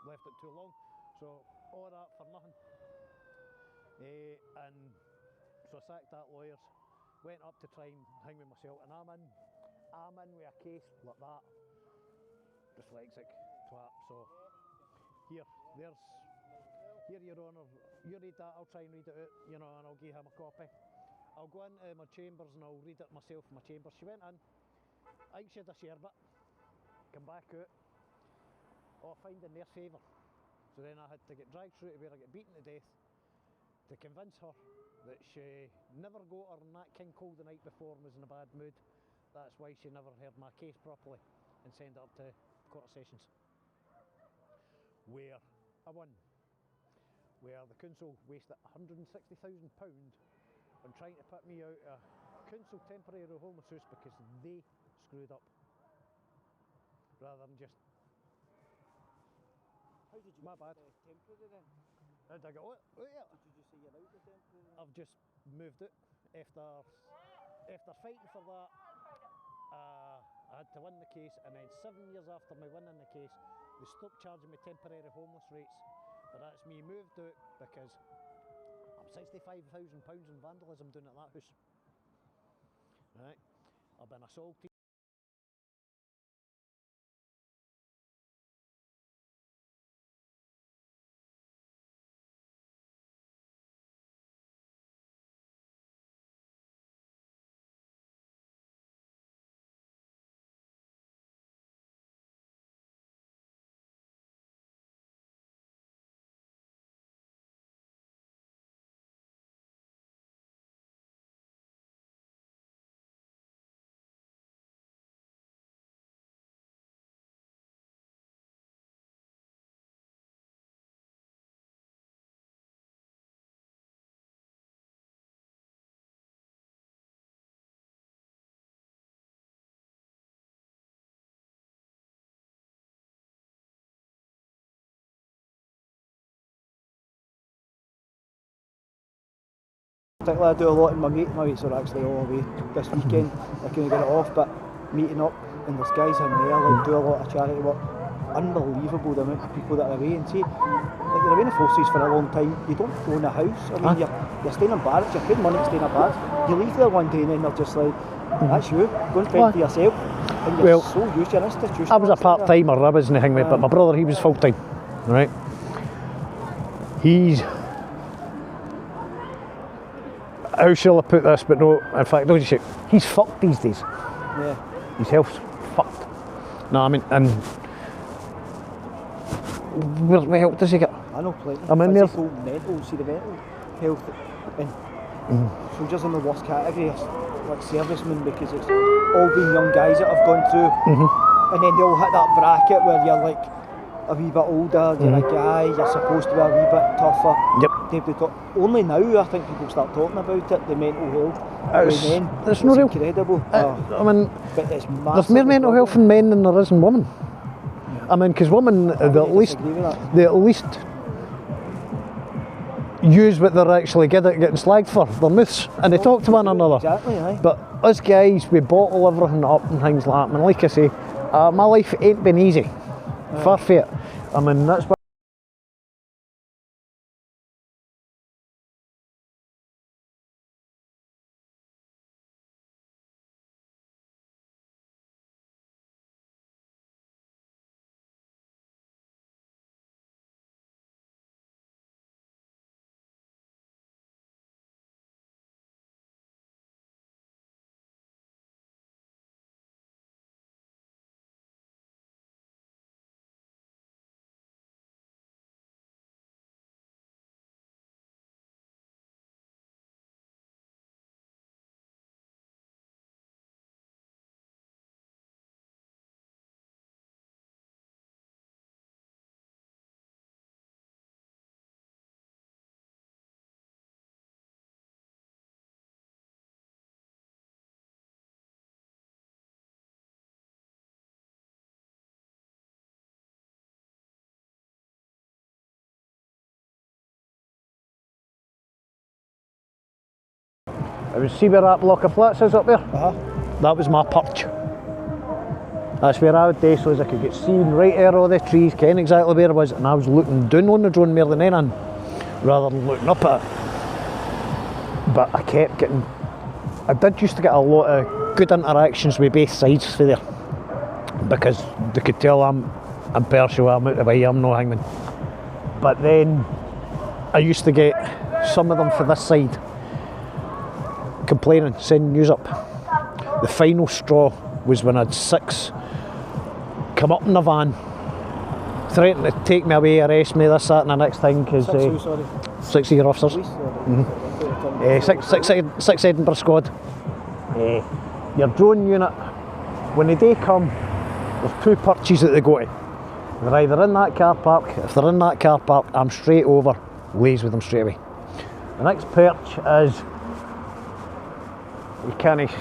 left it too long, so all that for nothing. And so I sacked that lawyer, went up to try and hang with myself, and I'm in with a case like that, dyslexic twat. So here your honour, you read that, I'll try and read it out, you know, and I'll give him a copy. I'll go into my chambers and I'll read it myself in my chambers. She went in, I think she had a share bit, come back out, I find in their favour. So then I had to get dragged through to where I get beaten to death to convince her that she never got her in that king cold the night before and was in a bad mood. That's why she never heard my case properly and sent it up to Court of Sessions, where I won. Where the council wasted £160,000 on trying to put me out of council temporary homeless house because they screwed up. Rather than just... How did you My get bad. temporary then? How did I get what? Oh, yeah. Did you just say you're out the temporary then? I've just moved it after fighting for that. I had to win the case, and then 7 years after me winning the case, they stopped charging me temporary homeless rates. But that's me moved out because I'm £65,000 in vandalism doing at that house. Right, I've been assaulted. Particularly I do a lot in my mates are actually all away this weekend. I couldn't get it off, but meeting up and there's guys in there like do a lot of charity work. Unbelievable the amount of people that are away, and see, like you're away in the forces for a long time, you don't own a house. I mean you're staying in barracks, you're paying money to stay in a barracks. You leave there one day and then they're just like, that's you, go and fend for yourself. And you're so used to an institution. I was a part-timer, I wasn't hanging with, but my brother, he was full-time, right? He's... How shall I put this, but no, in fact, don't you say, he's fucked these days. Yeah. His health's fucked. No, I mean, and what help does he get? I know plenty. I mean, physical, mental, see the mental health and soldiers in the worst category, like servicemen, because it's all been young guys that have gone through, and then they all hit that bracket where you're like a wee bit older, you're a guy, you're supposed to be a wee bit tougher. Yep. Only now I think people start talking about it, the mental health. It's not real. Incredible. I mean, but it's there's more mental health in men than there is in women. I mean, because women, they at least use what they're actually good at getting slagged for, their myths, and they talk to one another. Exactly, aye. But us guys, we bottle everything up and things like that. I mean, like I say, my life ain't been easy. Far from it. I mean, that's why. I would see where that block of flats is up there. That was my perch. That's where I would do so as I could get seen right there all the trees, ken exactly where it was, and I was looking down on the drone more than anything, rather than looking up at it. But I kept getting... I did used to get a lot of good interactions with both sides for there, because they could tell I'm impartial, I'm out of the way, I'm no hangman. But then I used to get some of them for this side complaining, sending news up. The final straw was when I had 6 come up in the van, threatening to take me away, arrest me, this, that and the next thing, because 6 of your officers. 6 Edinburgh squad. Your drone unit, when the day come, there's 2 perches that they go to. They're either in that car park. If they're in that car park, I'm straight over, lays with them straight away. The next perch is, you can't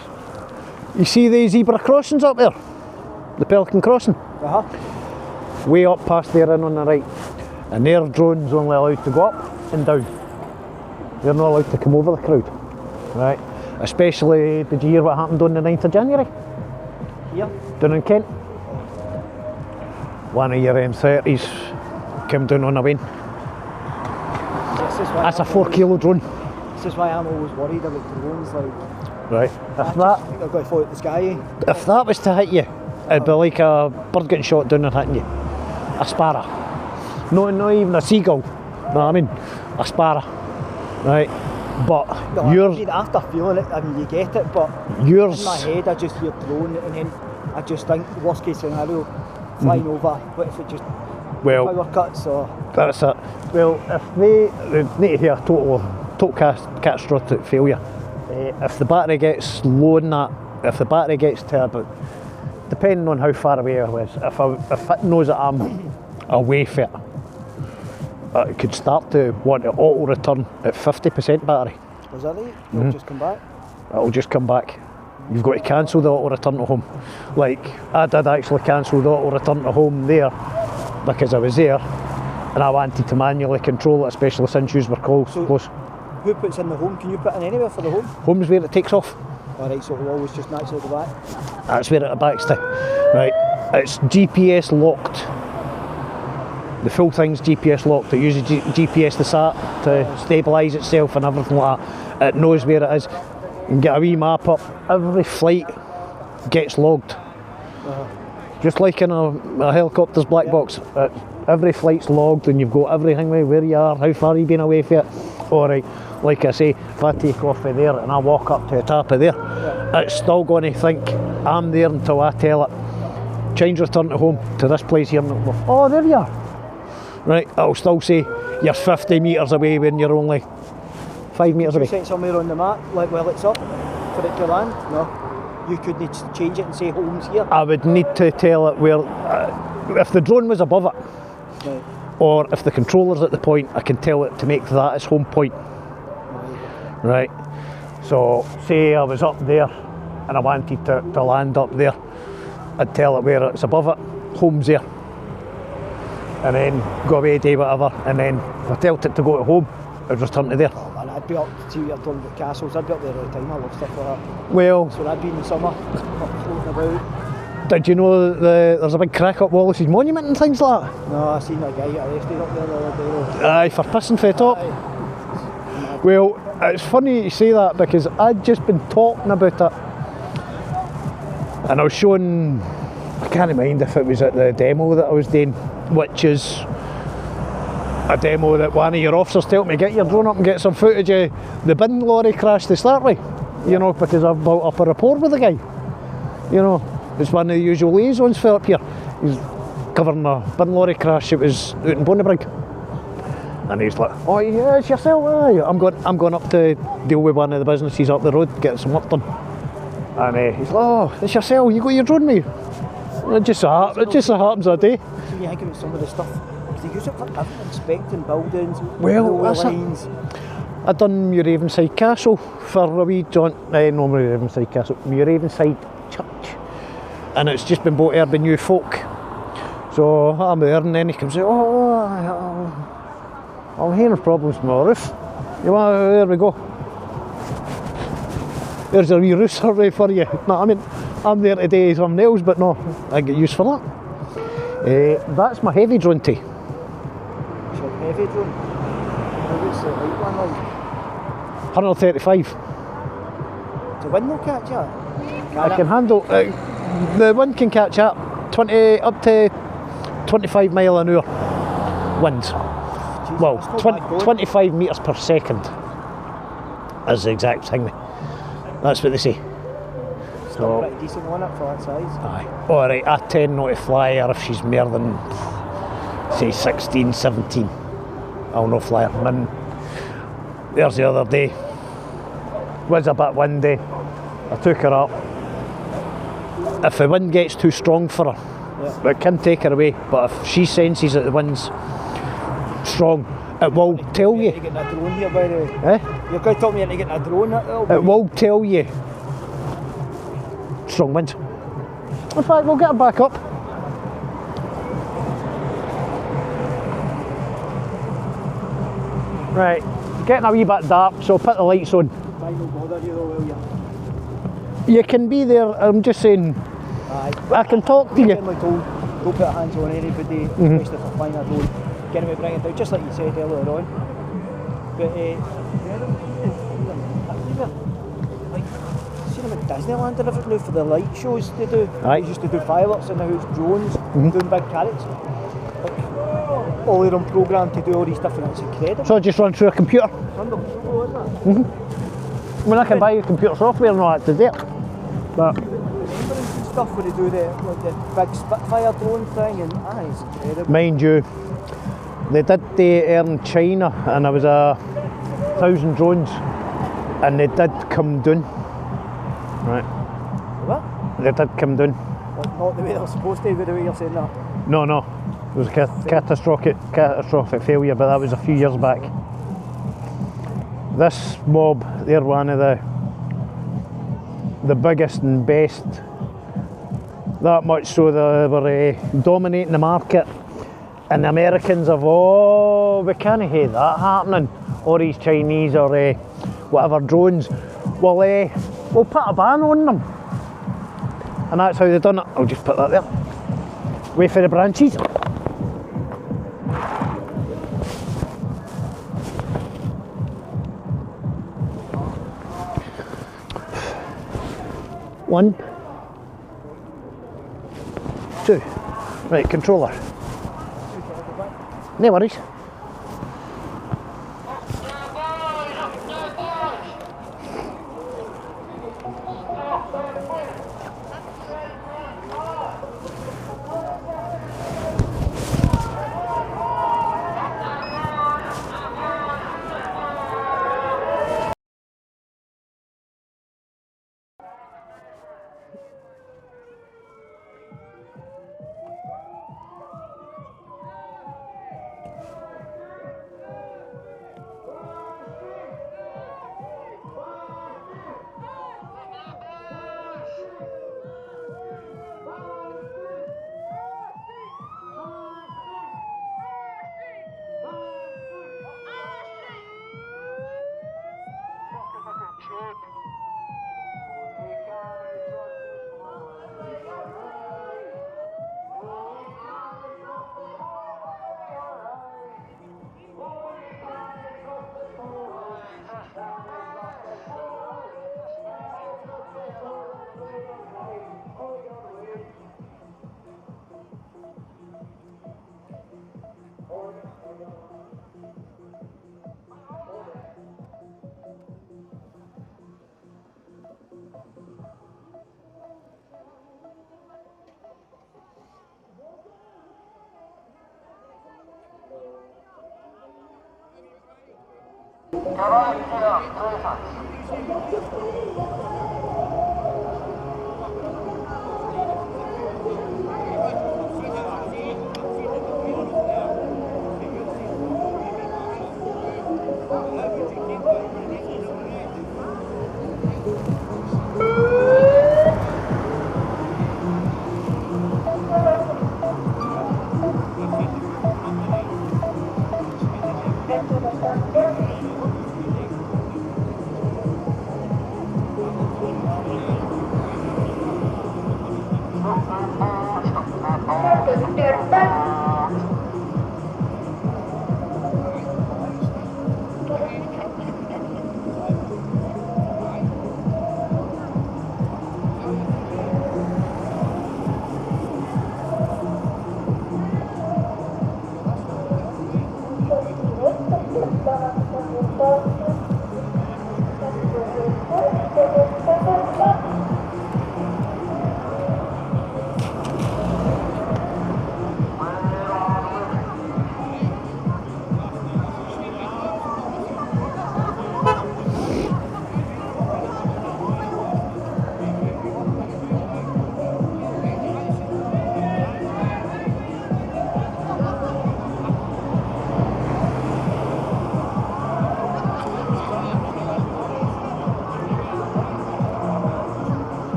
You see the zebra crossings up there? The Pelican crossing? Way up past there and on the right. And their drones only allowed to go up and down. They're not allowed to come over the crowd. Right? Especially, did you hear what happened on the 9th of January? Here? Down in Kent. One of your M30s came down on a wing. That's a 4 kilo drone. This is why I'm always worried about drones, like... Right. I've got to fly at the sky. If that was to hit you, it'd be like a bird getting shot down and hitting you. A sparrow. No, not even a seagull. You know what I mean? A sparrow. Right? But no, yours... After feeling it, I mean, you get it, but yours... in my head I just hear drone and then I just think, worst case scenario, flying over, what if it just power cuts or... That's it. Well, if they need to hear a total catastrophic failure. If the battery gets low in that, if the battery gets to about, depending on how far away I was, if it knows that I'm away from it could start to want to auto return at 50% battery. Was that right? It'll just come back? It'll just come back. You've got to cancel the auto return to home. Like, I did actually cancel the auto return to home there because I was there and I wanted to manually control it, especially since you were close. Who puts in the home? Can you put in anywhere for the home? Home's where it takes off. Alright, so it'll always just naturally go back? That's where it backs to. Right, it's GPS locked. The full thing's GPS locked. It uses GPS to sat to stabilise itself and everything like that. It knows where it is. You can get a wee map up. Every flight gets logged. Just like in a helicopter's black box. Every flight's logged and you've got everything, where you are, how far you've been away from it. Alright, like I say, if I take off from there and I walk up to the top of there, it's still going to think I'm there until I tell it, change return to home to this place here. Oh, there you are. Right, it'll still say you're 50 metres away when you're only 5 metres away. Could you set somewhere on the map, like while it's up, for it to land? No. You couldn't change it and say home's here? I would need to tell it where, if the drone was above it, or if the controller's at the point, I can tell it to make that its home point. Right. So, say I was up there and I wanted to land up there, I'd tell it where it's above it, home's there. And then go away, do whatever, and then if I tell it to go to home, I'd return to there. Oh man, I'd be up to you're talking about castles, I'd be up there all the time, I love stuff like that. Well... So I'd be in the summer, up floating about. Did you know that there's a big crack up Wallace's monument and things like that? No, I seen a guy get arrested up there the other day. Aye, for pissing for the top. Aye. Well, it's funny you say that because I'd just been talking about it and I was showing, I can't mind if it was at the demo that I was doing, which is a demo that one of your officers told me, get your drone up and get some footage of the bin lorry crash to start with, you know, because I've built up a rapport with the guy, you know. It's one of the usual liaisons for up here. He's covering a bin lorry crash. It was out in Bonnybrig. And he's like, oh yeah, it's yourself, aye. I'm going up to deal with one of the businesses up the road, get some work done. And he's like, oh, it's yourself, you got your drone with you? It just so happens a day. So you think about some of the stuff, they use it for everything, inspecting buildings, well, lines. I'd done Muravenside Castle for a wee jaunt, no Muravenside Castle, Muravenside Church. And it's just been bought there by new folk. So I'm there and then he comes out, oh, I'm hearing problems with my roof. There we go. There's a wee roof survey for you. No, I mean, I'm there today as some nails, but no, I get used for that. That's my heavy drone tee. It's your heavy drone? What's the light one like? 135. Does the wind not catch that? I can handle, the wind can catch up 20 up to 25 mile an hour winds. Jesus, well, 25 metres per second is the exact thing. That's what they say. Still pretty decent on it for that size. Aye. Alright, I tend not to fly her if she's more than, say, 16, 17. I'll not fly her. And there's the other day. Was a bit windy. I took her up. If the wind gets too strong for her, it can take her away, but if she senses that the wind's strong, it will tell you. You're getting a drone here, by the way. You're going to tell me you're getting a drone? It will tell you strong winds. In fact, we'll get her back up. Right, getting a wee bit dark, so I'll put the lights on. Might not bother you though, will you? You can be there, I'm just saying, I can talk to you. Generally told, don't put hands on anybody, especially if they're flying, I don't get them to bring it down, just like you said earlier on. But like, see them at Disneyland and everything now for the light shows they do. Aye. They used to do fireworks and now it's drones doing big carrots. Like, all they're on programme to do all these different, it's incredible. So I just run through a computer. It's unbelievable, isn't it? I mean, I can buy you computer software and all that to do it. But Stuff where they do the big Spitfire drone thing, and it's incredible. mind you, they did the air in China and there was 1,000 drones and they did come down. Right. What? They did come down. Like, not the way they're supposed to, but the way you're saying that. No, no. It was a catastrophic failure, but that was a few years back. This mob, they're one of the biggest and best. That much so they were dominating the market. And the Americans have, oh, we can't have that happening. Or these Chinese or whatever drones. Well, we'll put a ban on them. And that's how they've done it. I'll just put that there. Wait for the branches. One, two. Right, controller. No worries.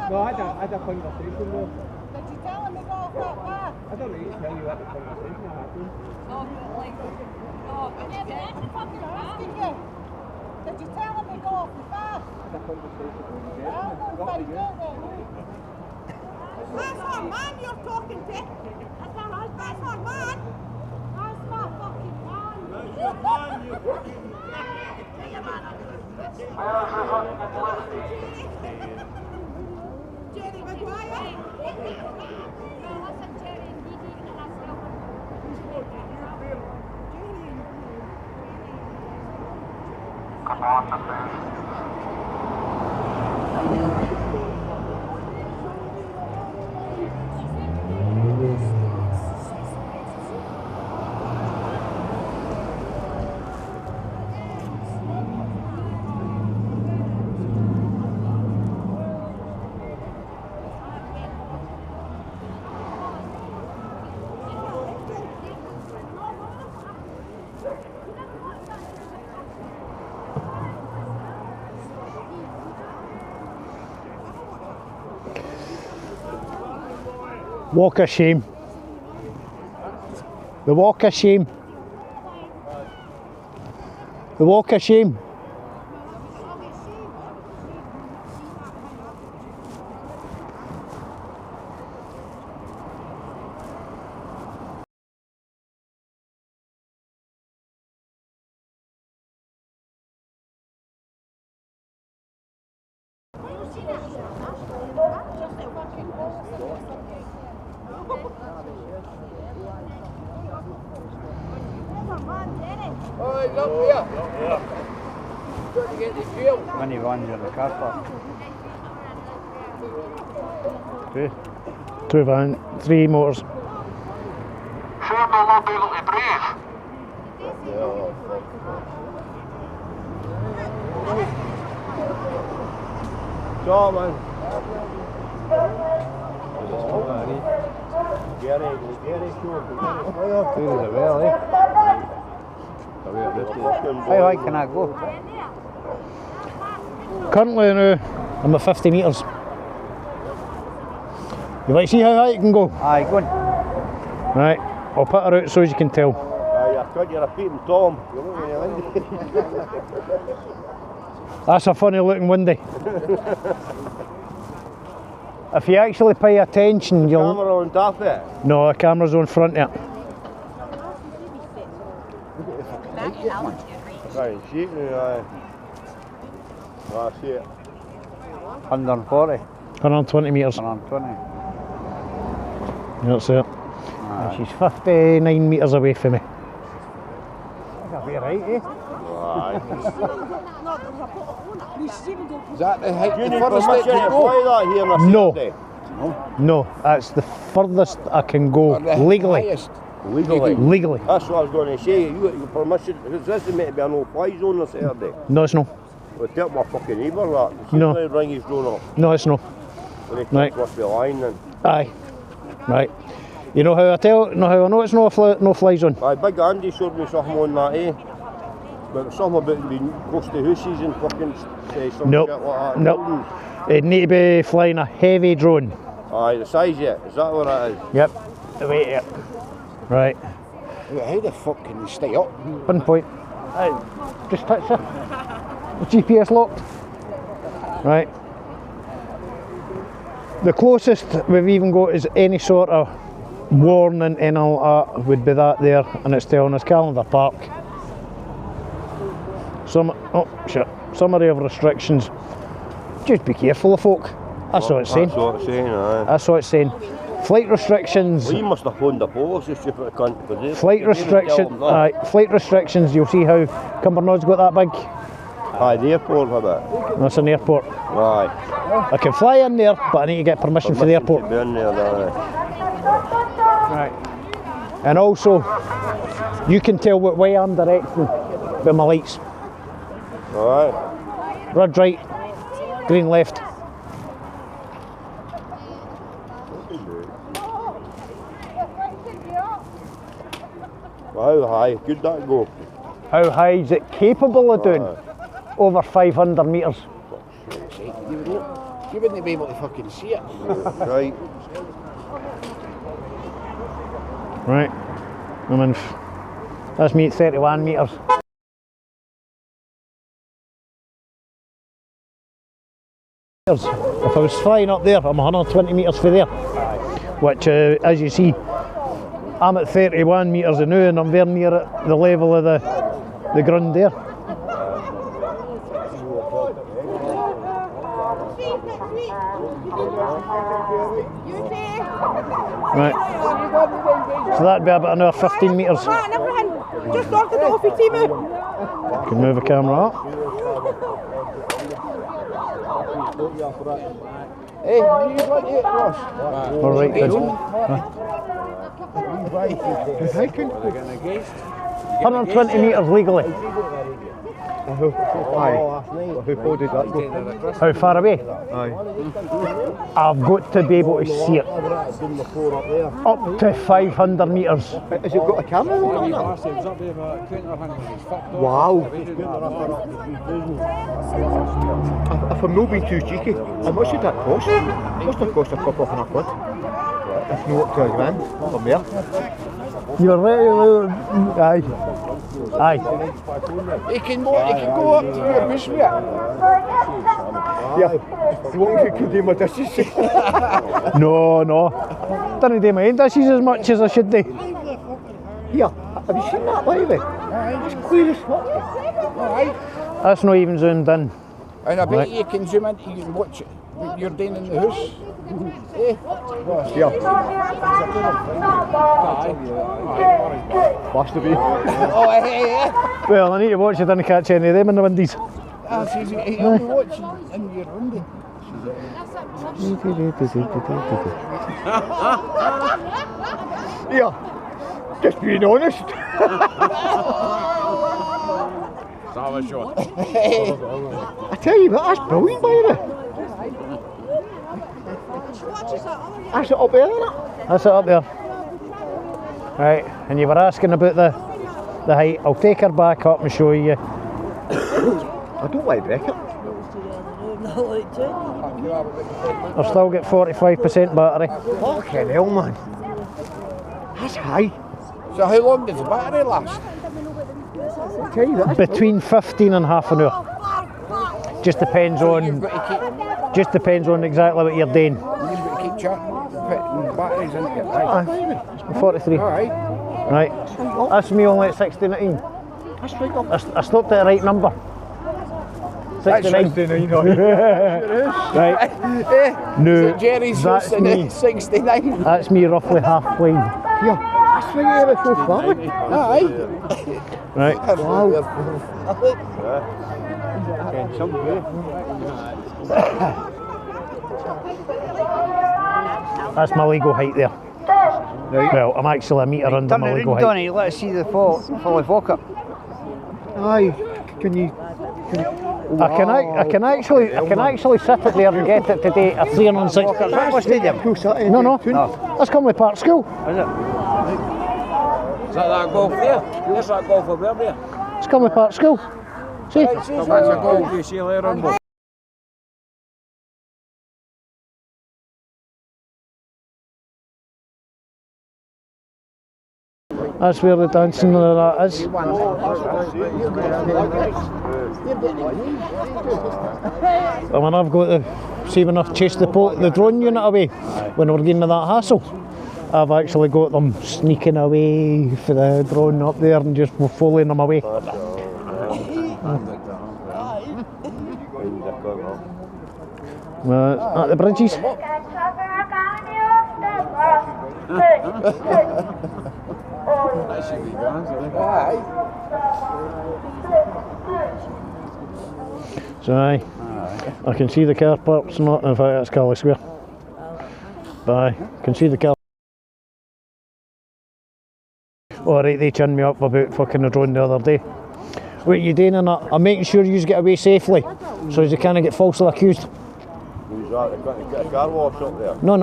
No, I had a conversation though. Did you tell him to go off that path? I don't really tell you what the conversation happened. Did you tell him to go off the path? I had a conversation with him. That's our man you're talking to. That's our man. That's my fucking man. That's your man, you fucking Jerry Maguire. Come on, the man. Walk of shame. The walk of shame. The walk of shame. When he runs in the car park. Two van, 3 motors. Sure, no one be able to breathe. Go man. How high can I go? Currently now, I'm at 50 metres. You like to see how high it can go? Aye, go on. Right, I'll put her out so as you can tell. Aye, I thought you were repeating Tom. You're looking at your That's a funny looking windy. If you actually pay attention, you'll... camera on top of it? No, the camera's on front of it. Right, sheet now, aye. Oh, I see it. 140. 120 metres. 120. That's it. And she's 59 metres away from me. That'll be right, eh? Aye. Is that the height? Do you need permission to fly that here on a No. Saturday? No, that's the furthest I can go legally. Highest. Legally? Legally. That's what I was going to say. You got your permission, because this is meant to be a no-fly zone on Saturday. No, it's no. Well, tell my fucking neighbour that. No. The ring is going off. No, it's no. When he Right. must be lying then. Aye. Right. You know how I know it's no fly zone? Aye, Big Andy showed me something on that, eh? But something about being close to houses and fucking some Nope. shit like that. Nope. Buildings. It'd need to be flying a heavy drone. Aye, the size of it. Is that what it is? Yep. The weight of it. Right. How the fuck can you stay up? Pinpoint. Just touch it. The GPS locked. Right. The closest we've even got is any sort of warning and all that would be that there, and it's telling us Calendar Park. Summary of restrictions. Just be careful of folk. That's what it's saying. That's what it's saying, aye. That's what it's saying. Flight restrictions. Well, you must have phoned the police, you stupid cunt. Flight restrictions. Aye, flight restrictions. You'll see how Cumbernaud's got that big. Aye, the airport have it. That's an airport. Aye. I can fly in there, but I need to get permission for the airport. To be in there, aye. Right. And also, you can tell what way I'm directing with my lights. Alright. Red right, green left. Well, how high could that go? How high is it capable of doing? Over 500 metres. You wouldn't be able to fucking see it. Right. Right. I'm in. That's me at 31 metres. If I was flying up there, I'm 120 metres from there. Which, as you see, I'm at 31 metres now and I'm very near at the level of the ground there. Right. So that'd be about another 15 metres. Just knock it off your team. Can move the camera up. Hey, you want it, Ross? Alright, good. 120 metres legally. Who pulled it up? How far away? I've got to be able to see it. Up to 500 metres. Has it got a camera on it? Wow. If I'm not being too cheeky, how much did that cost? Must have cost a couple of £100. If not up to £1,000 from there. You're right, aye. Aye. He can go up to your bush with it. Yeah. You won't you can do my dishes. No. Didn't do my own dishes as much as I should do. Here, have you seen that lady? It's clear as fuck. Alright. That's not even zoomed in. And I bet Right. you can zoom in, you can watch it. What you're doing in the house. Eh? Yeah. Must be. Oh, hey. Well, I need to watch it, didn't catch any of them in the windies. That's easy. You'll be watching in your window. Yeah. Just being honest. I tell you what, that's brilliant, by the way. That's it up there, isn't it? That's it up there. Right, and you were asking about the height. I'll take her back up and show you. I don't like wreck it. I've still got 45% battery. Fucking hell, man. That's high. So how long does the battery last? I'll tell you that. Between 15 and half an hour. Just depends on exactly what you're doing. You've got to keep putting batteries into it. Aye. 43. Alright. Right. That's me only at 69. That's right up. I stopped at the right number. 69. Right. No, Jerry's that's me. 69. That's me roughly halfway. Yeah. That's right here before family. Aye. Right. Wow. That's my legal height there. Right. Well, I'm actually a metre under my legal height. Donny, let's see the fully Falkirk. Aye. Can you? I can actually sit it there and get it today at 306. What stadium? No. That's come with Park School. Is it? Is that golf there? Yes, that golf over there. It's come with Park School. See? That's a golf. You see later on. That's where the dancing and all that is. I mean, I've got to see when I've chased the drone unit away when we're getting to that hassle. I've actually got them sneaking away for the drone up there and just following them away. At the bridges. So aye, I can see the car parks, not in fact that's Cali Square. Aye, can see the car. Alright, they chinned me up about fucking the drone the other day. What are you doing in that? I'm making sure you get away safely, so as you can't get falsely accused. Who's that? They've got a car wash up there? No.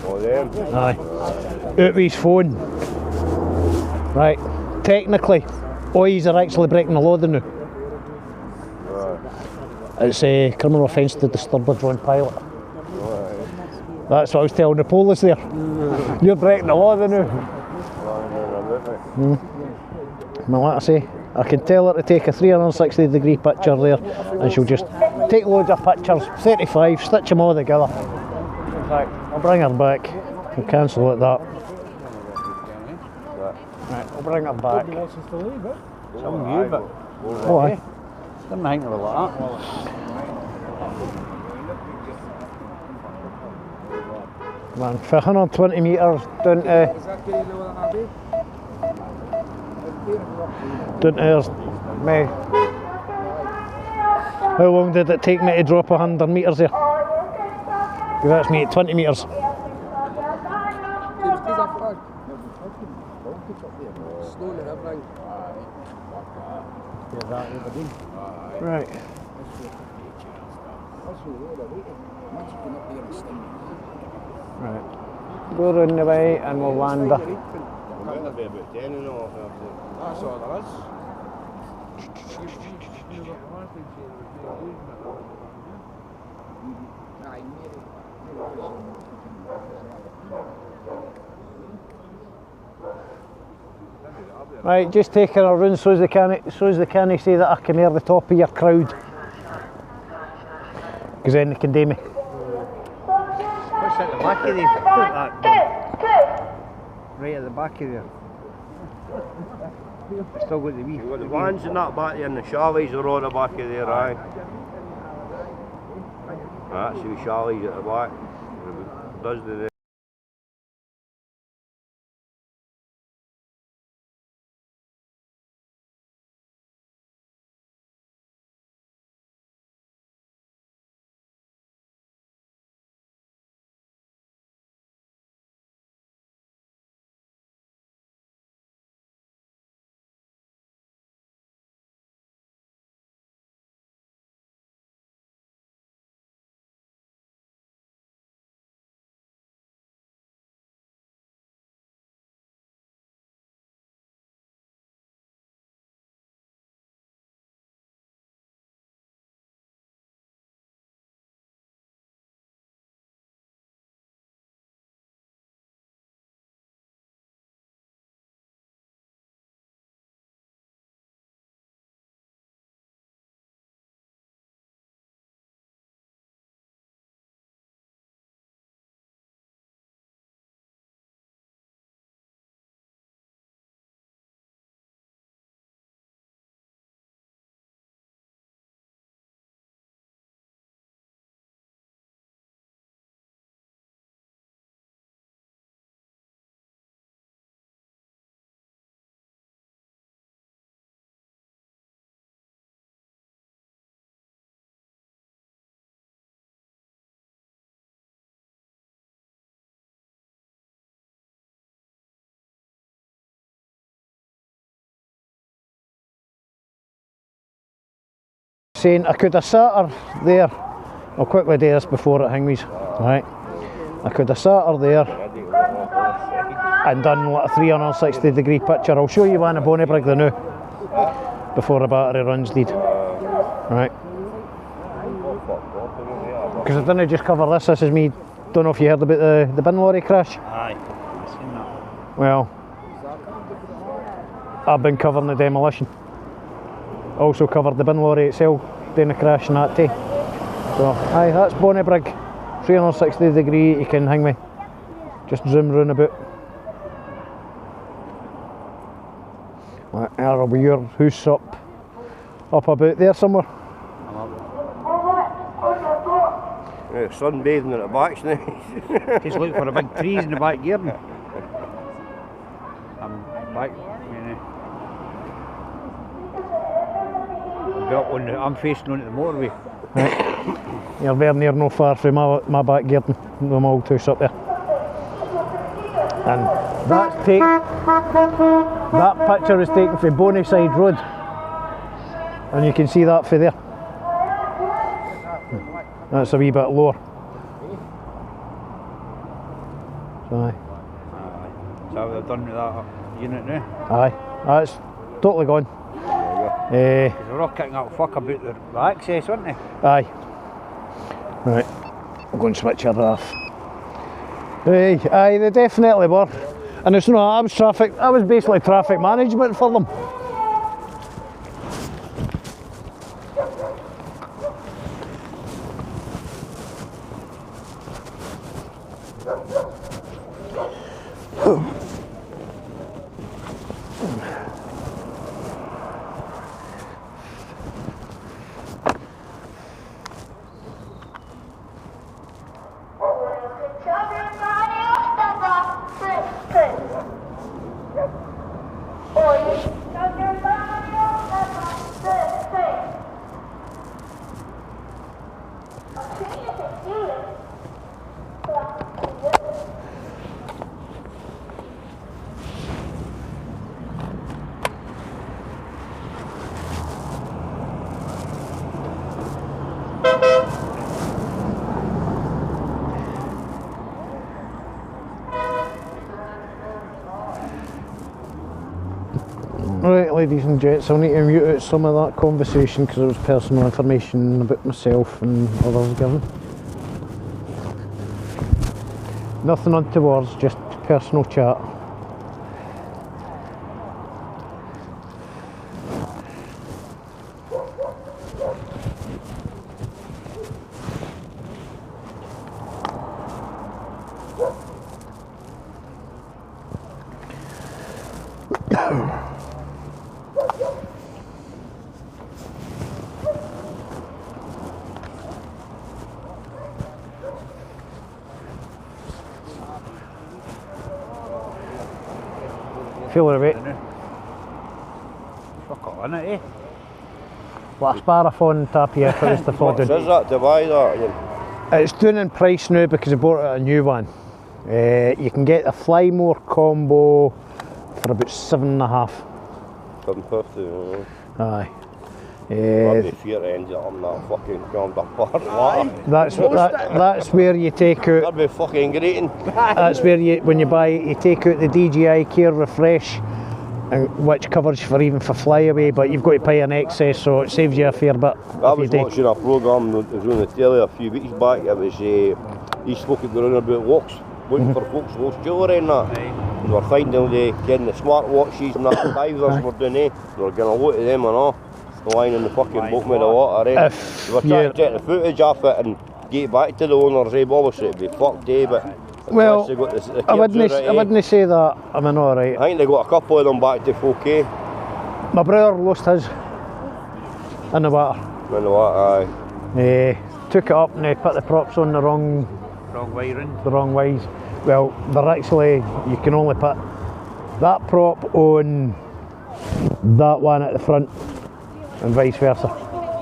Oh, them? Aye. Out with his phone. Right, technically, all yous are actually breaking the law now. Right. It's a criminal offence to disturb a drone pilot. Right. That's what I was telling the police there. You're breaking the law now. Well, like I say, I can tell her to take a 360-degree picture there, and she'll just take loads of pictures, 35, stitch them all together. In fact, I'll bring her back. We'll cancel it that. Right, I'll bring her back. Oh, aye. Didn't hang with that. Man, for 120 metres down to me. How long did it take me to drop 100 metres there? That's me at 20 metres. Right. Right. Go round the way and we'll land her. That's all there is. Right, just taking a run so's they can't say that I can hear the top of your crowd. Because then they can do me. What's at the back of there? Right at the back of there. Still got the wee. You've got the vans and that back there, and the Charlies are on the back of there, aye. That's the wee Charlies at the back. Does the saying I could have sat her there. I'll quickly do this before it hangs. Right. I could have sat her there and done like a 360-degree picture. I'll show you one of Bonnybrig the now before the battery runs lead. Right. Because I didn't just cover this. This is me. Don't know if you heard about the bin lorry crash. Aye, I've seen that. Well, I've been covering the demolition. Also covered the bin lorry itself doing the crash and that too. So, aye, that's Bonnybrig, 360-degree. You can hang me. Just zoom round a bit. Right, there'll be your house up about there somewhere. Yeah, sunbathing at the back's nice. Just look for the big trees in the back garden. I'm back, I'm facing on the motorway. Right. You're very near no far from my back garden, the old house up there. And that picture is taken from Bonyside Road. And you can see that from there. That's a wee bit lower. So, aye. So they're done with that unit now? Aye, that's totally gone. They're all kicking up fuck about the access, aren't they? Aye. Right, I'm going to switch her off. Aye, they definitely were. And it's not, I was basically traffic management for them. Right, ladies and gents, I'll need to mute out some of that conversation because there was personal information about myself and others given. Nothing untowards, just personal chat. Feeling a bit. Fuck on it, eh? Well, a Sparathon Tapia if it was the Ford. Is that to buy that? It's doing in price now because I bought a new one. You can get a Flymore combo for about 7.5. 750. Aye. Maybe fear ends up on that fucking crammed apart. That's where you take out. That'd be fucking grating. That's where you, when you buy it, you take out the DJI Care Refresh, and which covers for even for flyaway, but you've got to pay an excess, so it saves you a fair bit. I was watching a programme that was on the telly a few weeks back. It was these folk that go around about walks, looking for folks lost jewellery and that. They were finding getting the smartwatches and that divers were doing it. They were getting a load of them and all. Lying in the fucking boat with the water, eh? They were trying to take the footage off it and get it back to the owners, eh? Obviously it'd be fucked, eh? But well, they got the I wouldn't say that. I mean, alright. I think they got a couple of them back to folk, eh? My brother lost his in the water. In the water, aye. Took it up and they put the props on the wrong ways. Well, they're actually, you can only put that prop on that one at the front and vice versa,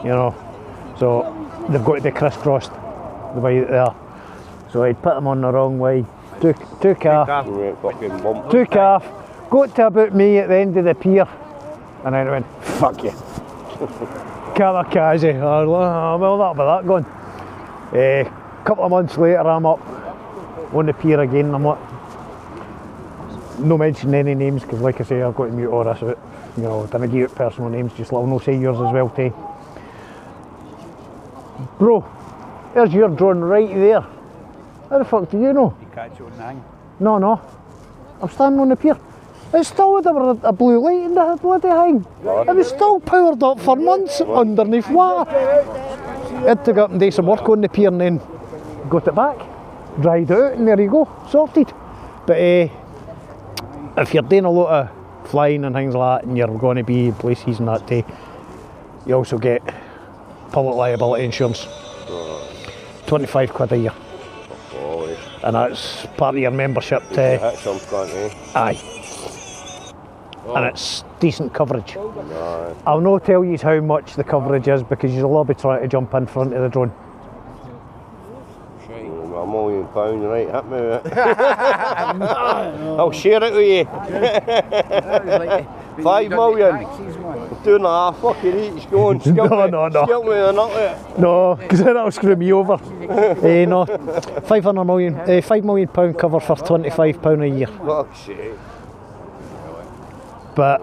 you know. So they've got to be crisscrossed the way that they are. So I'd put them on the wrong way. Took off, got to about me at the end of the pier, and then I went, fuck you. Kamikaze. Well, that'll be that gone. A couple of months later, I'm up on the pier again, and I'm like, no mentioning any names, because like I say, I've got to mute all this out. You know, didn't give out personal names, just let them know, say yours as well, too. Bro, there's your drone right there. How the fuck do you know? You catch it on the hang? No. I'm standing on the pier. It's still with a blue light in the bloody hang. It was still powered up for months underneath water. I had to go up and do some work on the pier and then got it back, dried it out, and there you go, sorted. But if you're doing a lot of flying and things like that, and you're going to be in places and that day, you also get public liability insurance. 25 quid a year. And that's part of your membership to... Aye. And it's decent coverage. I'll not tell you how much the coverage is because you'll all be trying to jump in front of the drone. £1 million, right? Hit me with it. I'll share it with you. 5 million. 2.5 fucking each. Go on, skill me. No. Skill me with a nut. No, because then that'll screw me over. No, 500 million, £5 million cover for £25 a year. Fuck's sake. But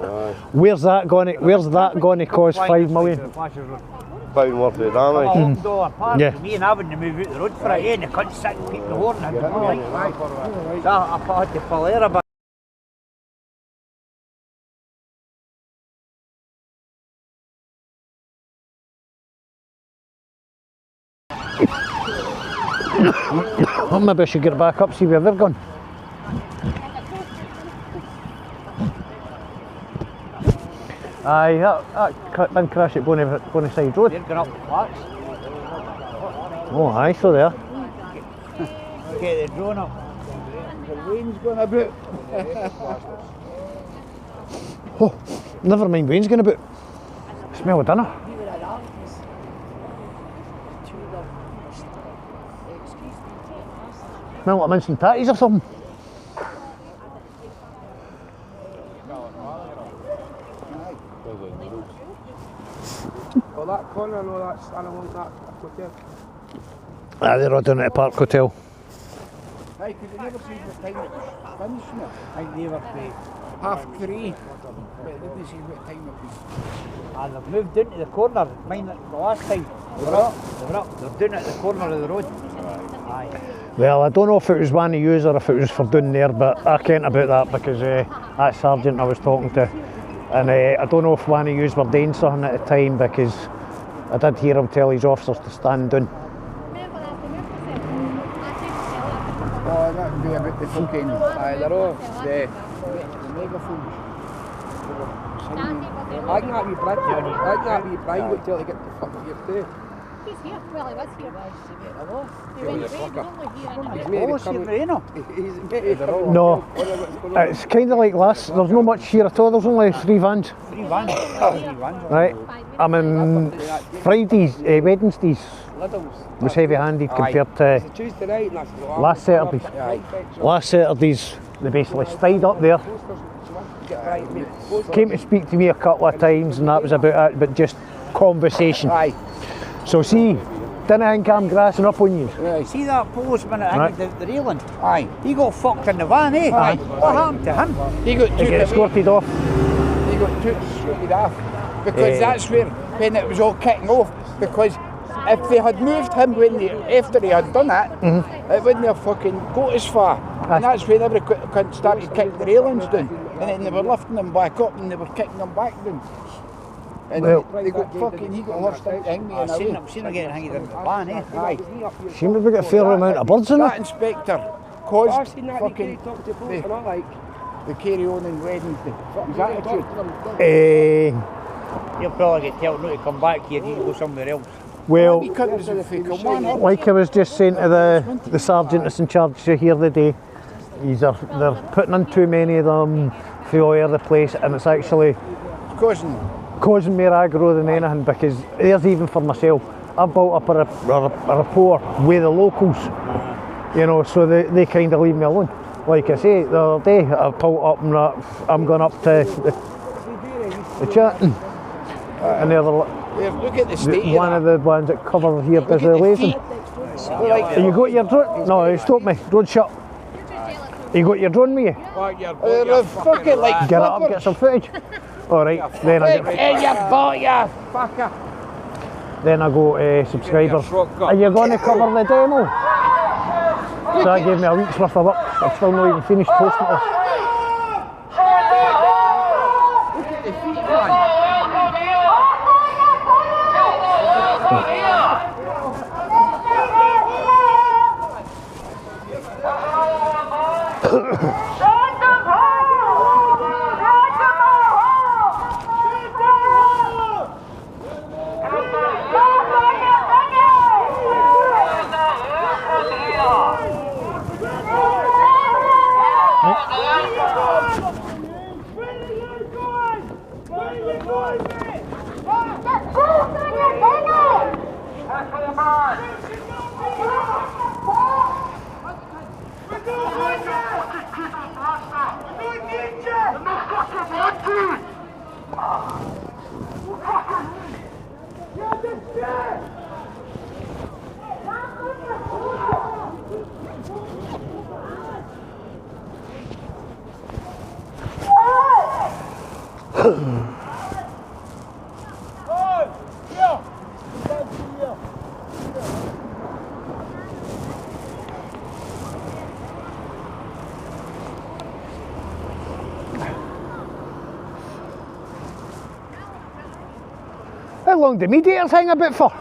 where's that going to cost £5 million? £5 worth of damage. Yeah. Me and I wouldn't move out the road for it, and they couldn't sit and peep the horn. So I had to pull air a bit. Well, maybe I should get back up, see where they're gone. Aye, that didn't crash at Bonyside Road. They're going up the flats. Oh, aye, so there. Get the drone up. The rain's going about. Oh, never mind, Wayne's going about. Smell of dinner. Smell like mince and tatties or something. Oh, that corner, no, that's along that hotel. Ah, they're all down at the Park Hotel. Aye, because they never see what time it's finished now. I never pay. 3:30. But they didn't see what time it was. And they've moved down to the corner. Mine, the last time, they were up. They're down at the corner of the road. Aye. Well, I don't know if it was one of yous or if it was for down there, but I can't about that because that sergeant I was talking to, and I don't know if one of yous were doing something at the time because I did hear him tell his officers to stand down. Oh, that would be about the fucking, they're all the megaphones. I can have you blind. I can have you blind until I get the fuck here too. He's here. Well, he was here. He went away. He was only here. No, it's kind of like last. There's not much here at all. There's only 3 vans. 3 vans. Right. I mean, Fridays, Wednesdays was heavy-handed compared to Tuesday night, and that's last Saturdays. Last Saturdays, they basically stayed up there. Came to speak to me a couple of times, and that was about it, but just conversation. Aye. So see, didn't I think I'm grassing up on you? See that postman at Right. the railing? Aye. He got fucked in the van, eh? Aye. What happened to him? He got He got escorted off. He got escorted off because that's when it was all kicking off. Because if they had moved him after he had done it, it wouldn't have fucking got as far. And that's when every cunt started kicking the railings down, and then they were lifting them back up, and they were kicking them back down. And Well, they got fucking, he got horsed out to hang me in a way. I've seen him getting hanging in the van, eh? Aye. Seems to be got a fair amount of birds in That it. inspector caused fucking the carry on and Wednesday. His attitude. He'll probably get told not to come back here, he go somewhere else. Well, He couldn't do the fake one. like I was just saying to the sergeant that's in charge here the day, they're putting in too many of them for all over the place, and it's actually causing more aggro than anything, because there's even for myself, I've built up a rapport with the locals, you know, so they kind of leave me alone. Like I say, the other day I pulled up and I'm going up to the chatting, and the other look at the state one of the ones that cover here busy lazing. You got your drone? No, stop me, drone shut. You got your drone with you? Fucking like get it up, get some footage. Alright, then I fucker. Then I go subscribers. Are you going to cover the demo? So that gave me a week's worth of work. I've still not even finished posting it. How long do mediators hang about for?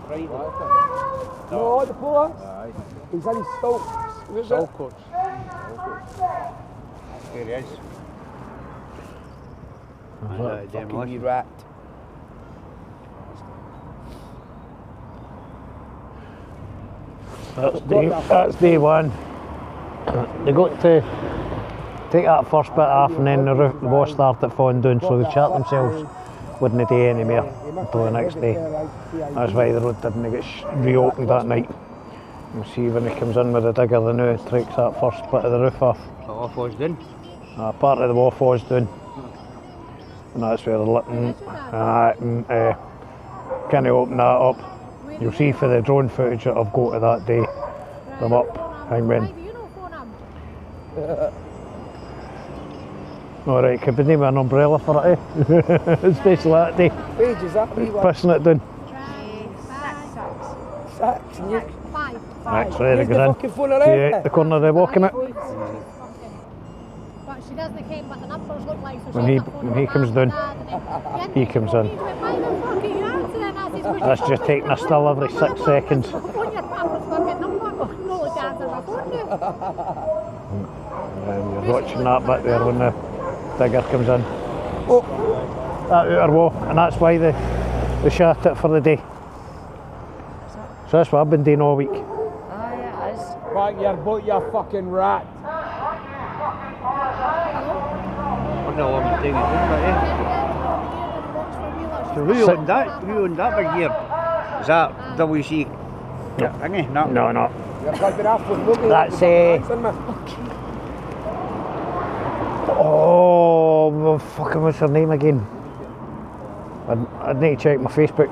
Friday. No, the poor. He's in Stokes. Falkirk. There he is. Fucking wee rat. That's day one. They got to take that first bit off and then the boss started falling down, so they shut themselves wouldn't day anymore until the next day. That's why the road didn't get reopened that night. You'll see when he comes in with the digger, the new takes that first bit of the roof off. The off was done? Part of the off was done. And that's where they're looking. Can you open that up? You'll see for the drone footage that I've got of that day. I'm up, hang when. Alright, could be name an umbrella for it, eh? Especially that day. Age is that wee one? Pushing it down. 6. And you? 5. Right, so there it the goes fucking phone in. around See the corner of the walking it? But she doesn't care what the numbers look like. So When he comes down, he comes in. That's just taking a still every 6 seconds. And you're watching that bit there when the digger comes in. Oh, that outer wall, and that's why they shut it for the day. So that's what I've been doing all week. Aye, it is. Back your boat, you fucking rat. I don't know what I'm doing, so who owned that? Who owned that big gear? Is that WC? No. Thingy? No. No. That's oh, fucking what's her name again? I'd need to check my Facebook.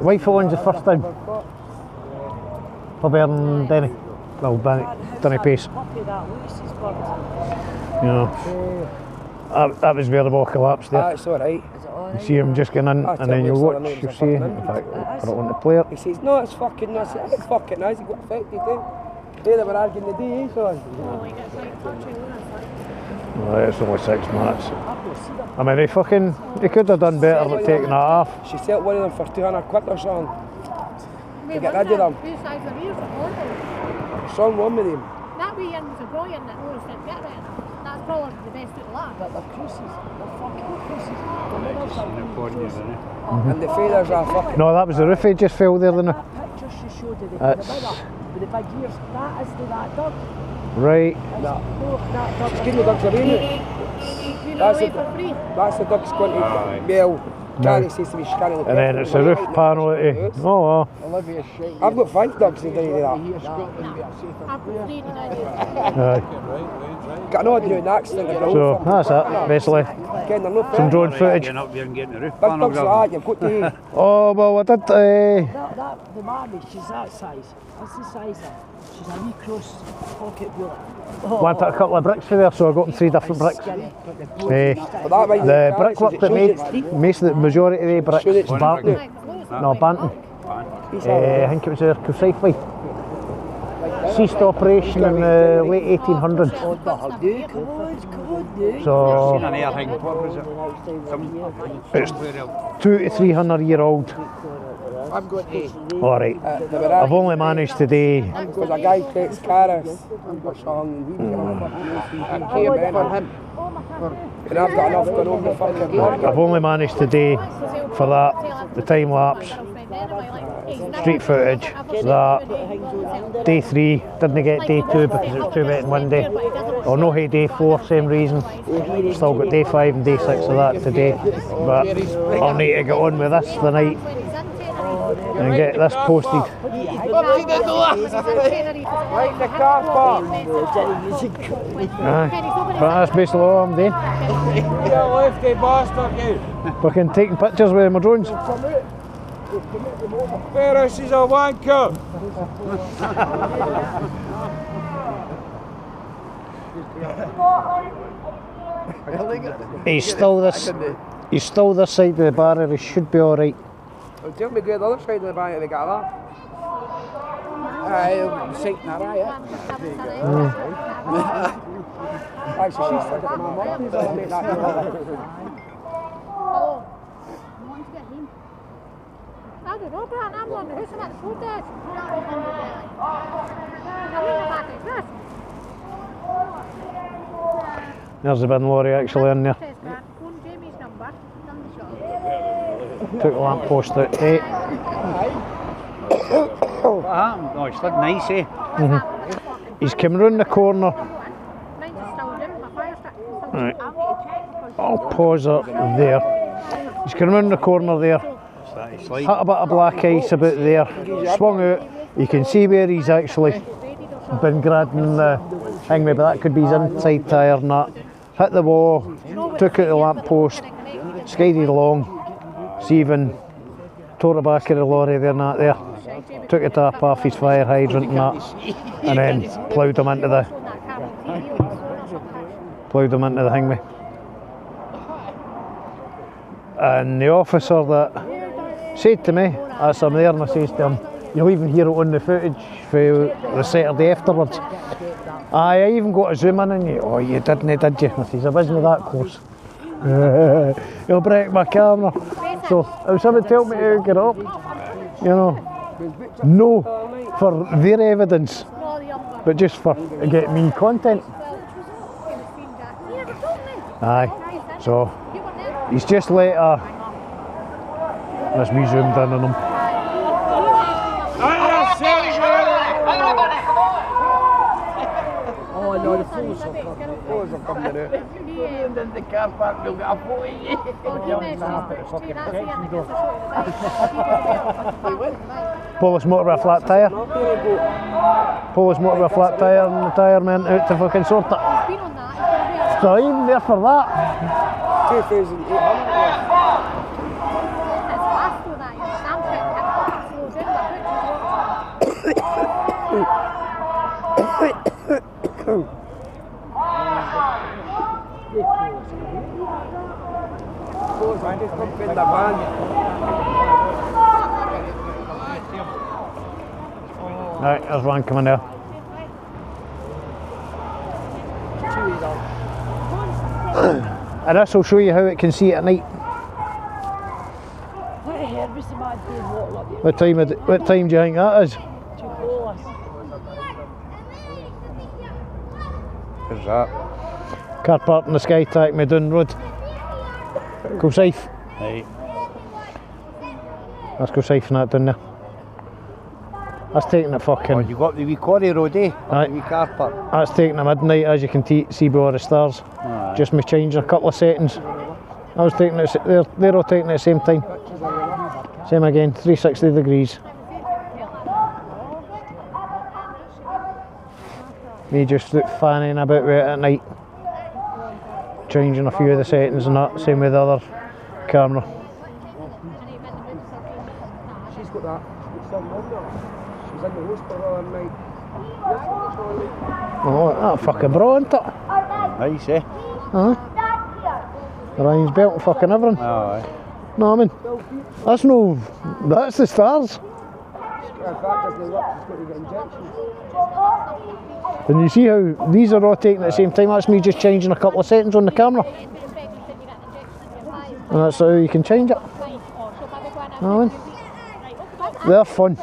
Wife owns the first time. Probably Denny. Well, Denny Pace. Yeah. That was where the ball collapsed there. That's alright. You see him just going in, and then you'll watch, you'll see. In fact, I don't want to play it. He says, no, it's fucking nuts. It's fucking nice. He got affected, eh? They were arguing the day, eh, son? Well, it's only 6 minutes. I mean, he could have done better at taking that off. She sold one of them for 200 quid or something. To get rid of them. Some one with him. That wee one was a brilliant that Laura said get rid of. That's probably the best of the lot. But the cruises, the fucking cruises. Mm-hmm. And the failures are fucking... No, that was the roof, he just fell there, didn't it? That picture she showed of the with the big ears, that is that dog. Right. That dog's getting the dogs away, mate. That's the dog's going to Bell. Carrie says to me, she's carrying the and then it's a roof panel. Oh, I've got 5 dogs that do that. Got no idea an accident. So that's it, basically. Some drone footage. Big dogs like that, you've got to... Oh, well, I did... The Barbie, she's that size. That's the size of her. She's a wee cross pocket bullet. Wanted a couple of bricks for there, so I got them 3 different bricks. The brickwork that made the majority of the bricks was Barton. No, Banton. I think it was their Kilsythely. Ceased operation in the late 1800s. So it's 200 to 300 year old. Alright, I've only managed today. Because a guy takes Caris for song and came in for him. And I've got enough to go over the fucking block. I've only managed today for that, the time lapse. street footage, that day 3, didn't get day 2 because it was too wet in one day, or no hey day 4, same reason, still got day 5 and day 6 of that today, but I'll need to get on with this tonight and get this posted. Right in the car park. Aye, but that's basically all I'm doing. You lefty bastard, you. Fucking taking pictures with my drones. Ferris is a wanker. He's still this side of the barrier, he should be alright. Tell me go to the other side of the barrier, we got that. I'm sighting that eye, Actually, she's stuck at my mum. I'll make that I don't know, Brian, I'm on the house, I'm at the protest. There's the bin lorry actually in there. Took the lamp post out. Hey. What happened? Oh, it's looking nice, eh? He's come round the corner. Right. I'll pause up there. He's come round the corner there. Hit a bit of black ice about there. Swung out. You can see where he's actually been grabbing the thing, maybe that could be his inside tyre and that. Hit the wall, took out the lamp post, skidded along, even tore the back of the lorry there and that there. Took the tap off his fire hydrant and that, and then ploughed him into the thing with. And the officer that said to me, as I'm there, and I says to him, you'll even hear it on the footage for the Saturday afterwards. Aye, I even got a zoom in on you. Oh, you didn't, did you? I says, I wasn't that close. You'll break my camera. So, if someone tell me to get up, you know, no for their evidence, but just for to get me content. Aye, so he's just let let's be zoomed in on him. Oh no, the fools are coming out. And then the car park will get a photo. Polish motor with a flat tyre. Polish motor with a flat tyre and the tyre man out to fucking sort it. So even there for that. 2,800. Right, there's one coming there. And this will show you how it can see at night. What time do you think that is? Where's that? Car park in the Sky Tack, Medun Road. Go safe. Right. Let's go safe and that down there. That's taking the fucking... Oh, you got the wee quarry road, eh? Aye. The wee car park. That's taking the midnight, as you can see by all the stars. Aye. Just me changing a couple of settings. I was taking it, they're all taking it at the same time. Same again, 360 degrees. Me just fanning about with it at night. Changing a few of the settings and that, same with the other camera. She's got that. She's in the hospital all night. Oh, that fucking bra, isn't it? Nice, eh? Ryan's belt and fucking everything. Oh, aye. No, I mean, that's the stars. And you see how these are all taking at the same time? That's me just changing a couple of settings on the camera. And that's how you can change it. No, I mean, they're fun.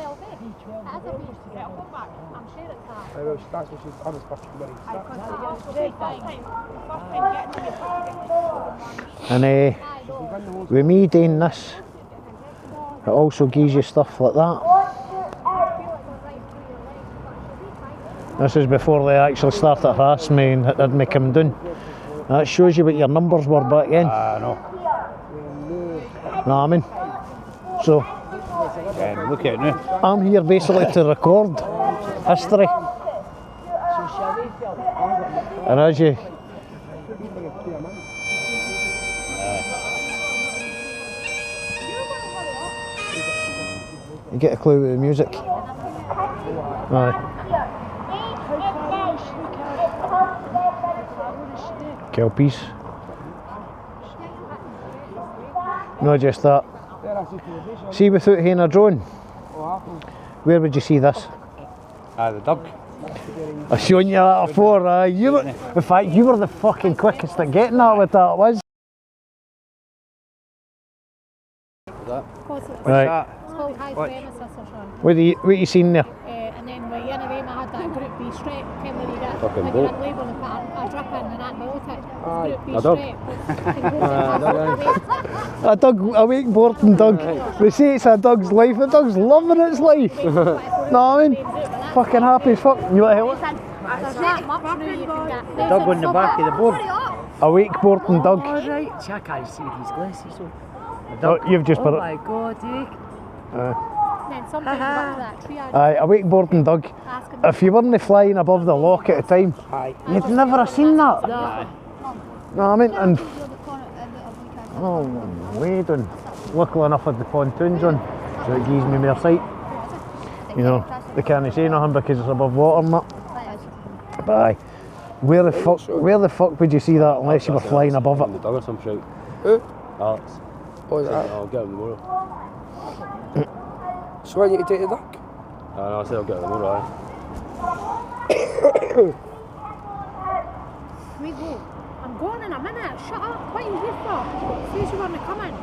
And with me doing this, it also gives you stuff like that. This is before they actually started harassing me and had me come down. That shows you what your numbers were back then. No. Know what I mean? So, look at it now. I'm here basically to record history. And as you... You get a clue with the music. Aye. Kelpies. Not just that. See, without having a drone, where would you see this? The dug. I've shown you that before. In fact, you were the fucking quickest at getting that with that, was. Right. What you seen there? And then we in a room, I had that group B straight, kind of you get Fucking when boat. you're in labour and put a drip in and antibiotic. Group B A dog. straight. A dog, a wakeboarding dog. They say it's a dog's life. The dog's loving its life. Know what I mean? Fucking happy as fuck. You want to help it? There's that much now you can get. Dog on the back of the board. A wakeboarding dog. Alright, see, I can't see with these glasses. So. Oh, you've just put Oh it. my god, Then sometimes you up to that triage. Aye, a wakeboarding dog. If you weren't flying above the lock at the time, you'd never have seen that. No. Know what I mean? And oh, way down. Luckily enough with the pontoons on, so it gives me more sight. You know, they can't say nothing because it's above water and that. But aye, where the fuck would you see that unless you were flying above it? The dog or some shit. Who? Alex. Oh, is that? I'll get him tomorrow. So I need to take the duck? No, I said I'll get him tomorrow, We go. I'm going in a minute. Shut up. What are you here for? Says you want to come in.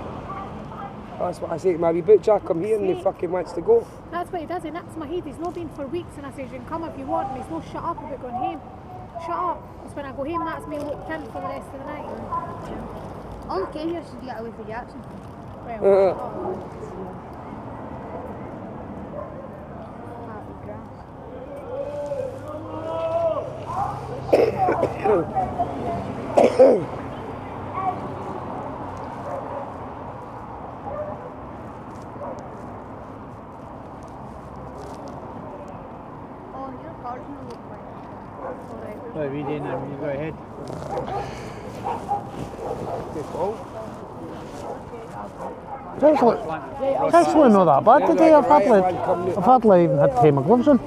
That's what I say to my wee boot Jack, come here and he fucking wants to go. That's what he does. He nips my head. He's not been for weeks and I say you can come if you want. And he's no shut up about going home. Shut up. Because when I go home, that's me locked in for the rest of the night. All came here to get away from Jackson. Well, What are we doing now? You go ahead. It's actually not that bad today. I've hardly even had to take my gloves on.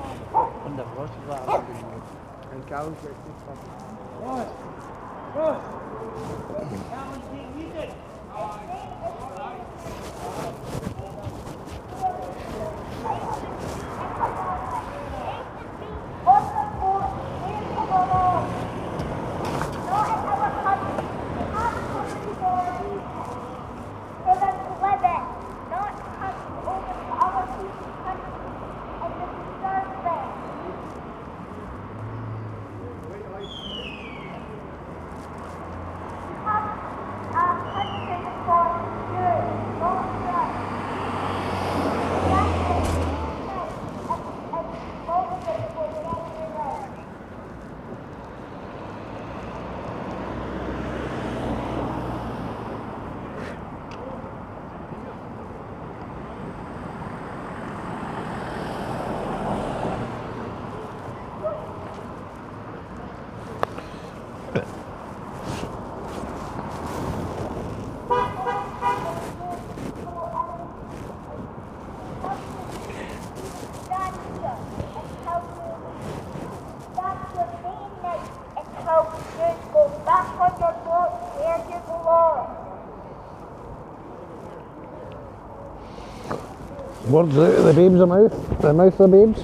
Words out of the babe's mouth, the mouth of the babes.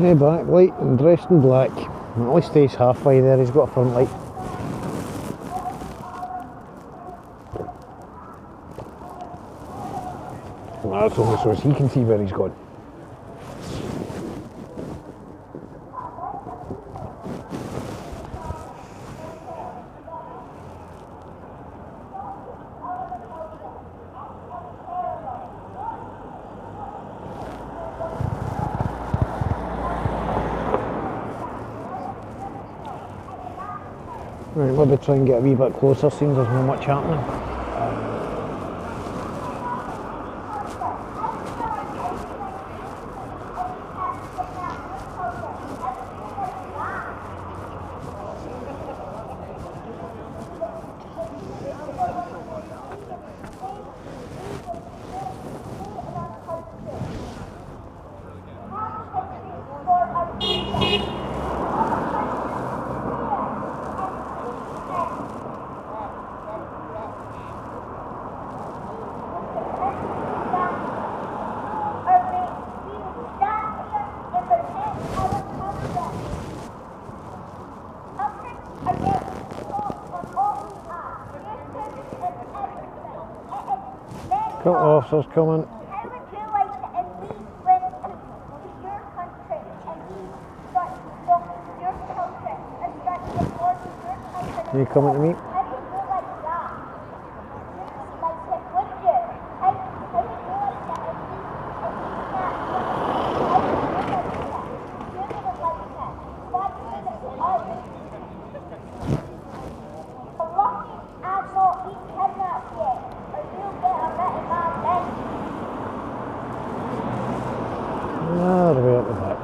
Yeah, back light and dressed in black. At least he's halfway there, he's got a front light. Well, that's only so as he can see where he's gone. Right, maybe try and get a wee bit closer, seems there's not much happening. Got officers coming. Are you coming to me? Ah, the way up the back.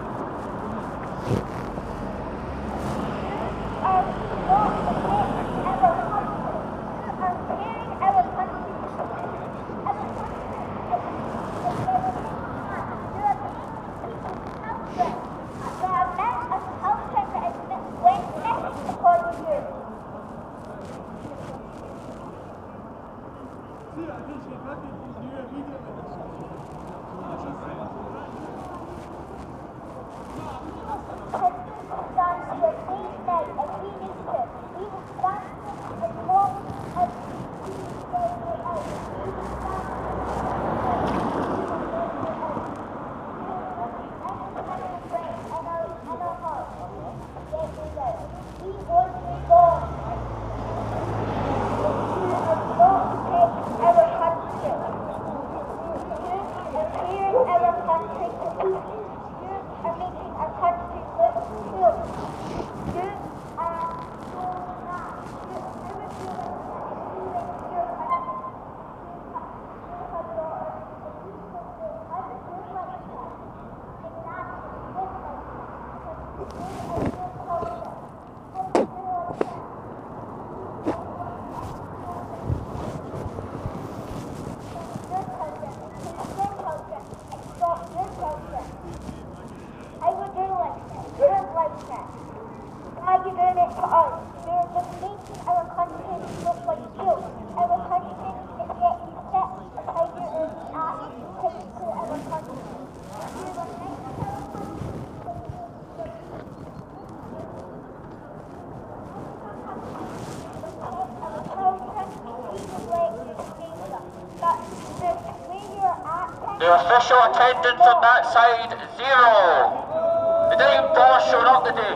The official attendance on that side, 0. They didn't even bother showing up today.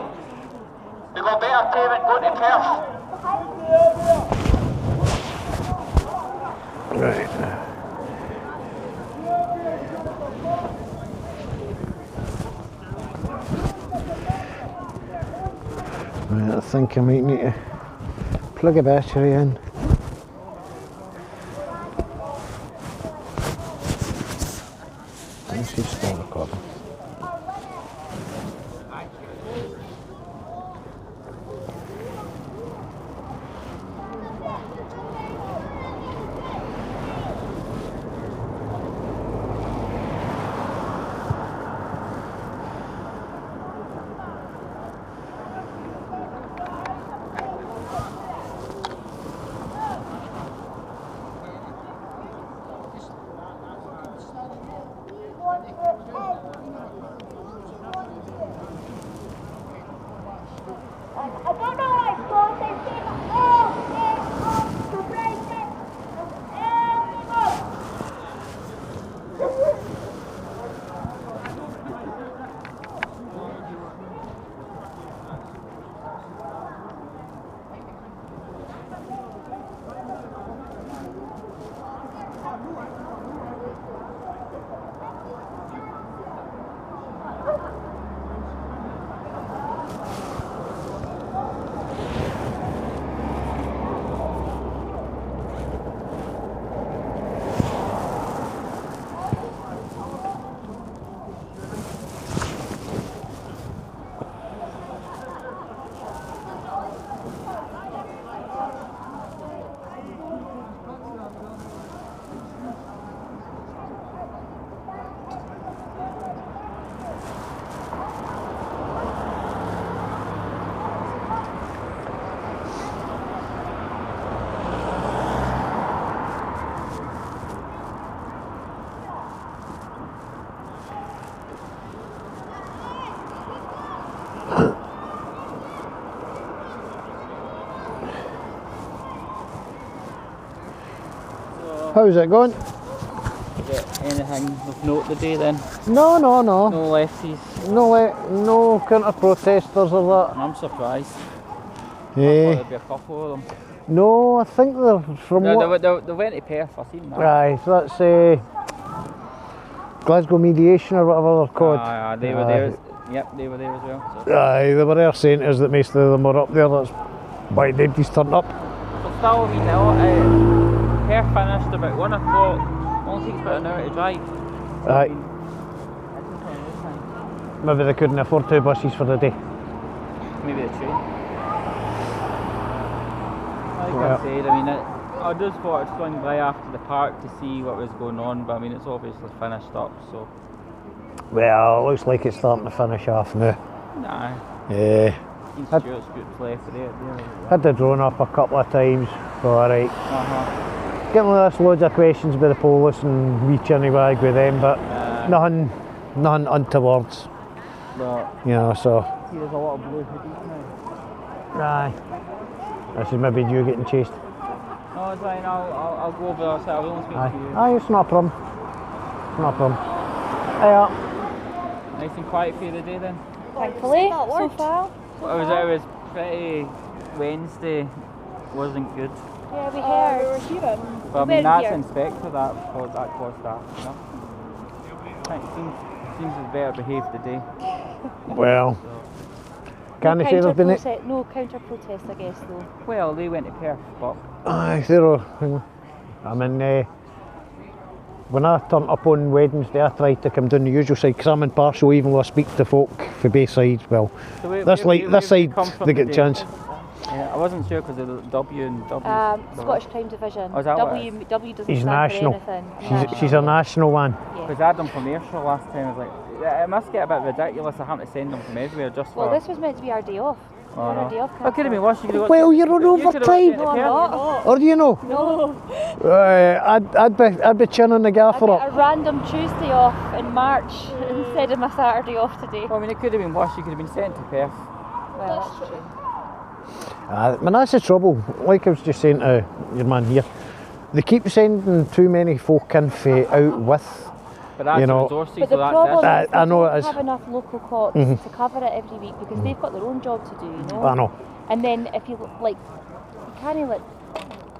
They got better payment going to Perth. Right. Right, I think I might need to plug a battery in. She's still recording. How's it going? Is there anything of note today then? No. No lefties? No counter-protesters or that. I'm surprised. I thought Yeah. there'd be a couple of them. No, I think they're from what... They went to Perth, I've seen that. Aye, that's Glasgow Mediation or whatever they're called. Aye, they were there. Yep, they were there as well. So. Aye, they were there saying to us that most of them were up there, that's why nobody's turned up. But still, I mean, Perth finished about 1 o'clock, only takes about an hour to drive. Aye. Maybe they couldn't afford 2 buses for the day. Maybe the train. Like Yeah. I said, I mean, I just thought I'd swing by after the park to see what was going on, but I mean, it's obviously finished up, so. Well, it looks like it's starting to finish off now. Nah. Yeah. Ian Stewart's group's left there. Had the drone up a couple of times, so alright. Getting us loads of questions by the police and wee chinny wag with them, but nothing untowards. But, you know, so. see, there's a lot of blue hoodies now. Aye. This is maybe you getting chased. No, it's fine, I'll go over there, so I will speak to you. Aye, it's not a problem. It's not a problem. Yeah. Nice and quiet for you today then? Thankfully, so far. It was pretty Wednesday, wasn't good. Yeah, we heard. We were hearing. But I mean, that's inspector that caused that, you know. It seems it's better behaved today. Well, can I say there's been it? No counter-protest, I guess, though. Well, they went to Perth, but... Aye, I mean, when I turned up on Wednesday, I tried to come down the usual side because I'm impartial even though I speak to folk for both sides. Well, so this side they get a chance. Yeah, I wasn't sure because of the W and W. Scottish Crime Division. Oh, is that W doesn't He's stand national. for anything. She's a national one. Because I had them from Ayrshire last time. I was like, yeah, it must get a bit ridiculous. I having to send them from everywhere just for. Well, this was meant to be our day off. Oh, Day off. What could have been worse? You could have Well, you're on overtime. No, I'm not. Or do you know? No. I'd be chinning the gaffer I get up. a random Tuesday off in March instead of my Saturday off today. Well, I mean, it could have been worse. You could have been sent to Perth. Well, that's true. I mean, that's the trouble. Like I was just saying to your man here, they keep sending too many folk in out with. But that's resources, but the so problem that's is I know it is. they don't have enough local cops to cover it every week because they've got their own job to do, you know. I know. And then if you you can't let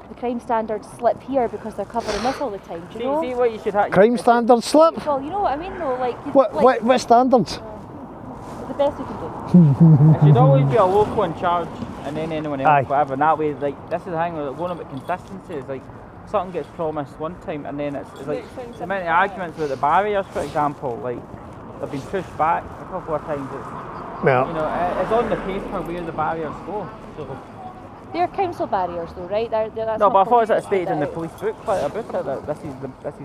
the crime standards slip here because they're covering this all the time. Do you know? See what you should have. Crime standards slip? Well, you know what I mean, though. What standards? The best we can do. It should always be a local in charge and then anyone else, Aye. whatever. And that way, this is the thing with going about consistency. Is like something gets promised one time and then it's like the amount of arguments with the barriers, for example, like they've been pushed back a couple of times. Well, you know, it's on the paper where the barriers go. So they're council barriers, though, right? That's no, but I thought police it stated in the out. police booklet about it that this is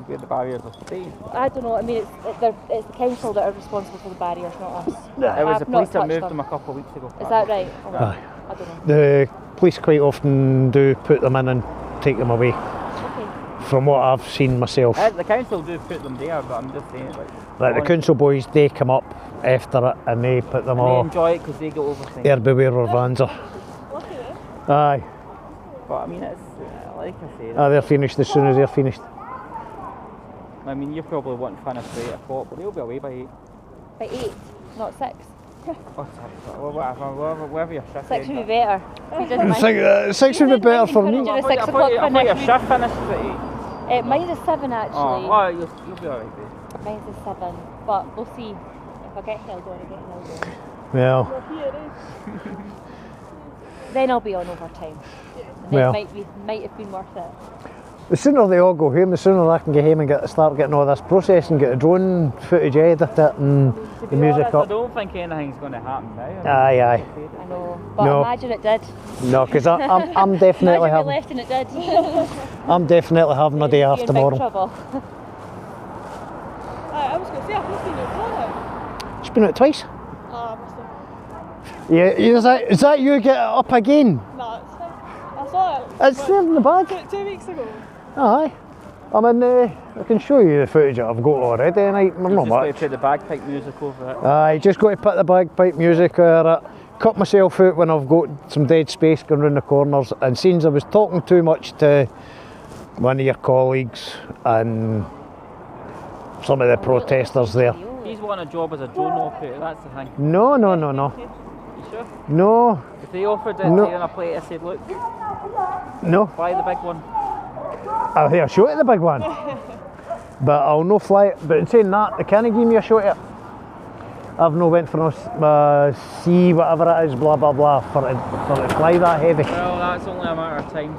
where the barriers are stayed. I don't know. I mean, it's the council that are responsible for the barriers, not us. It was the I've police not that moved touched them a couple of weeks ago. Is that right? Oh, Aye. I don't know. The police quite often do put them in and take them away. From what I've seen myself. The council do put them there, but I'm just saying Like the council boys, they come up after it and they put them and all. they enjoy it because they get overtime. Here beware our vans are. Aye. But I mean, it's like I said. They're finished as soon as they're finished. I mean, you probably won't finish by 8 o'clock, but they'll be away by 8. By 8, not 6. Well, whatever your shift 6 would be ends better. If you didn't mind. 6 would be better for me. Do a 6 I o'clock thought finish. your shift finishes at 8. Mine is 7 actually. Oh, well, you'll be alright, babe. Mine's is 7, but we'll see. If I get held on, I get held on. Well. Then I'll be on overtime. And Well. it might have been worth it. The sooner they all go home, the sooner I can get home and start getting all this processed and get the drone footage edited and the music honest, I up. don't think anything's going to happen now. Aye. I know, but No. imagine it did. No, because I'm definitely Imagine we having. left and it did. I'm definitely having a day off You're in big tomorrow. trouble. I was going to say, I've not seen it before. She's been out twice. Must have. Yeah, is that you get it up again? No, it's fine. I saw it. It's there in the bag. 2 weeks ago. Aye. I mean, I can show you the footage that I've got already tonight. We're not Just got to much. put the bagpipe music over it. Aye, just got to put the bagpipe music over it. Cut myself out when I've got some dead space going round the corners. And since I was talking too much to one of your colleagues and some of the protesters there. He's won a job as a drone operator, that's the thing. No. You sure? No. If they offered it No. to you on a plate, I said, look, No. fly the big one. I'll have a shot at the big one. But I'll no fly it. But in saying that, they can't give me a shot at it. I've no went for no C, whatever it is, blah blah blah, for to fly that heavy. Well, that's only a matter of time.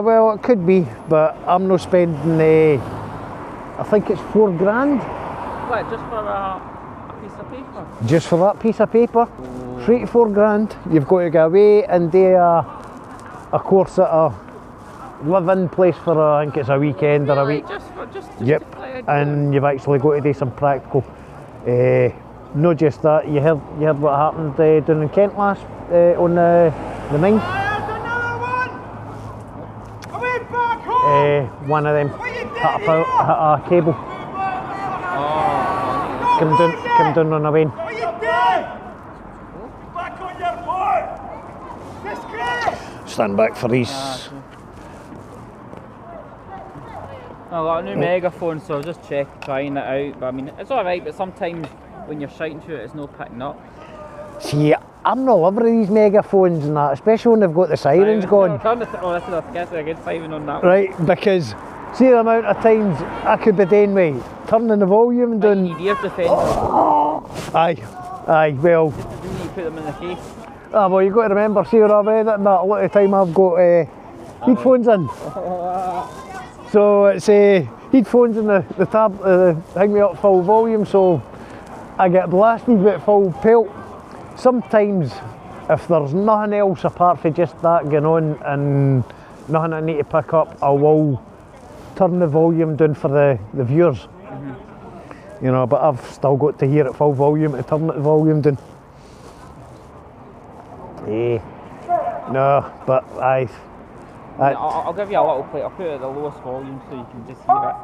Well, it could be, but I'm not spending, I think it's £4 What, just for a piece of paper? just for that piece of paper. 3 to 4 grand. You've got to go away and do a course at a live-in place for I think it's a weekend or a week. Just Yep, and you've actually got to do some practical. Not just that, you heard what happened down in Kent last on the mine. One of them hit a cable. Come down on a vein. Stand back for these. I got a new megaphone, so I was just trying it out. But I mean, it's alright, but sometimes when you're shouting to it, it's not picking up. See, I'm not loving these megaphones and that, especially when they've got the sirens going. That's a good siren on that one. Right, because see the amount of times I could be doing with turning the volume and doing. Ear defender. Aye, well. You put them in the case. Well, you've got to remember, see when I've read it and that, a lot of the time I've got headphones in. So it's headphones in the tab, hang me up full volume, so I get blasted with full pelt. Sometimes, if there's nothing else apart from just that going on and nothing I need to pick up, I will turn the volume down for the viewers. You know, but I've still got to hear it full volume to turn the volume down. No, but I'll give you a little plate. I'll put it at the lowest volume so you can just hear it.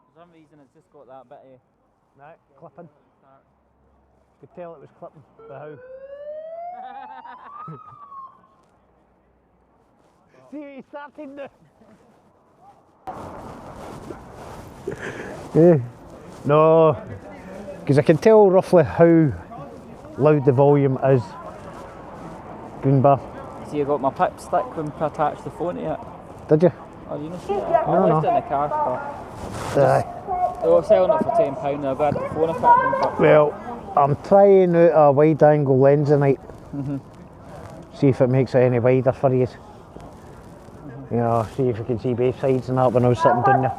For some reason it's just got that bit of... Right, clipping. Could tell it was clipping, the how. See, he started now. No, because I can tell roughly how loud the volume is. Green bar. See, you got my pip stick when I attached the phone to it. Did you? Oh, you not see it? I left it in the car, but they were selling it for £10 now, but I had the phone attached. Well, I'm trying out a wide angle lens tonight. See if it makes it any wider for you. You know, see if you can see both sides and that when I was sitting down there.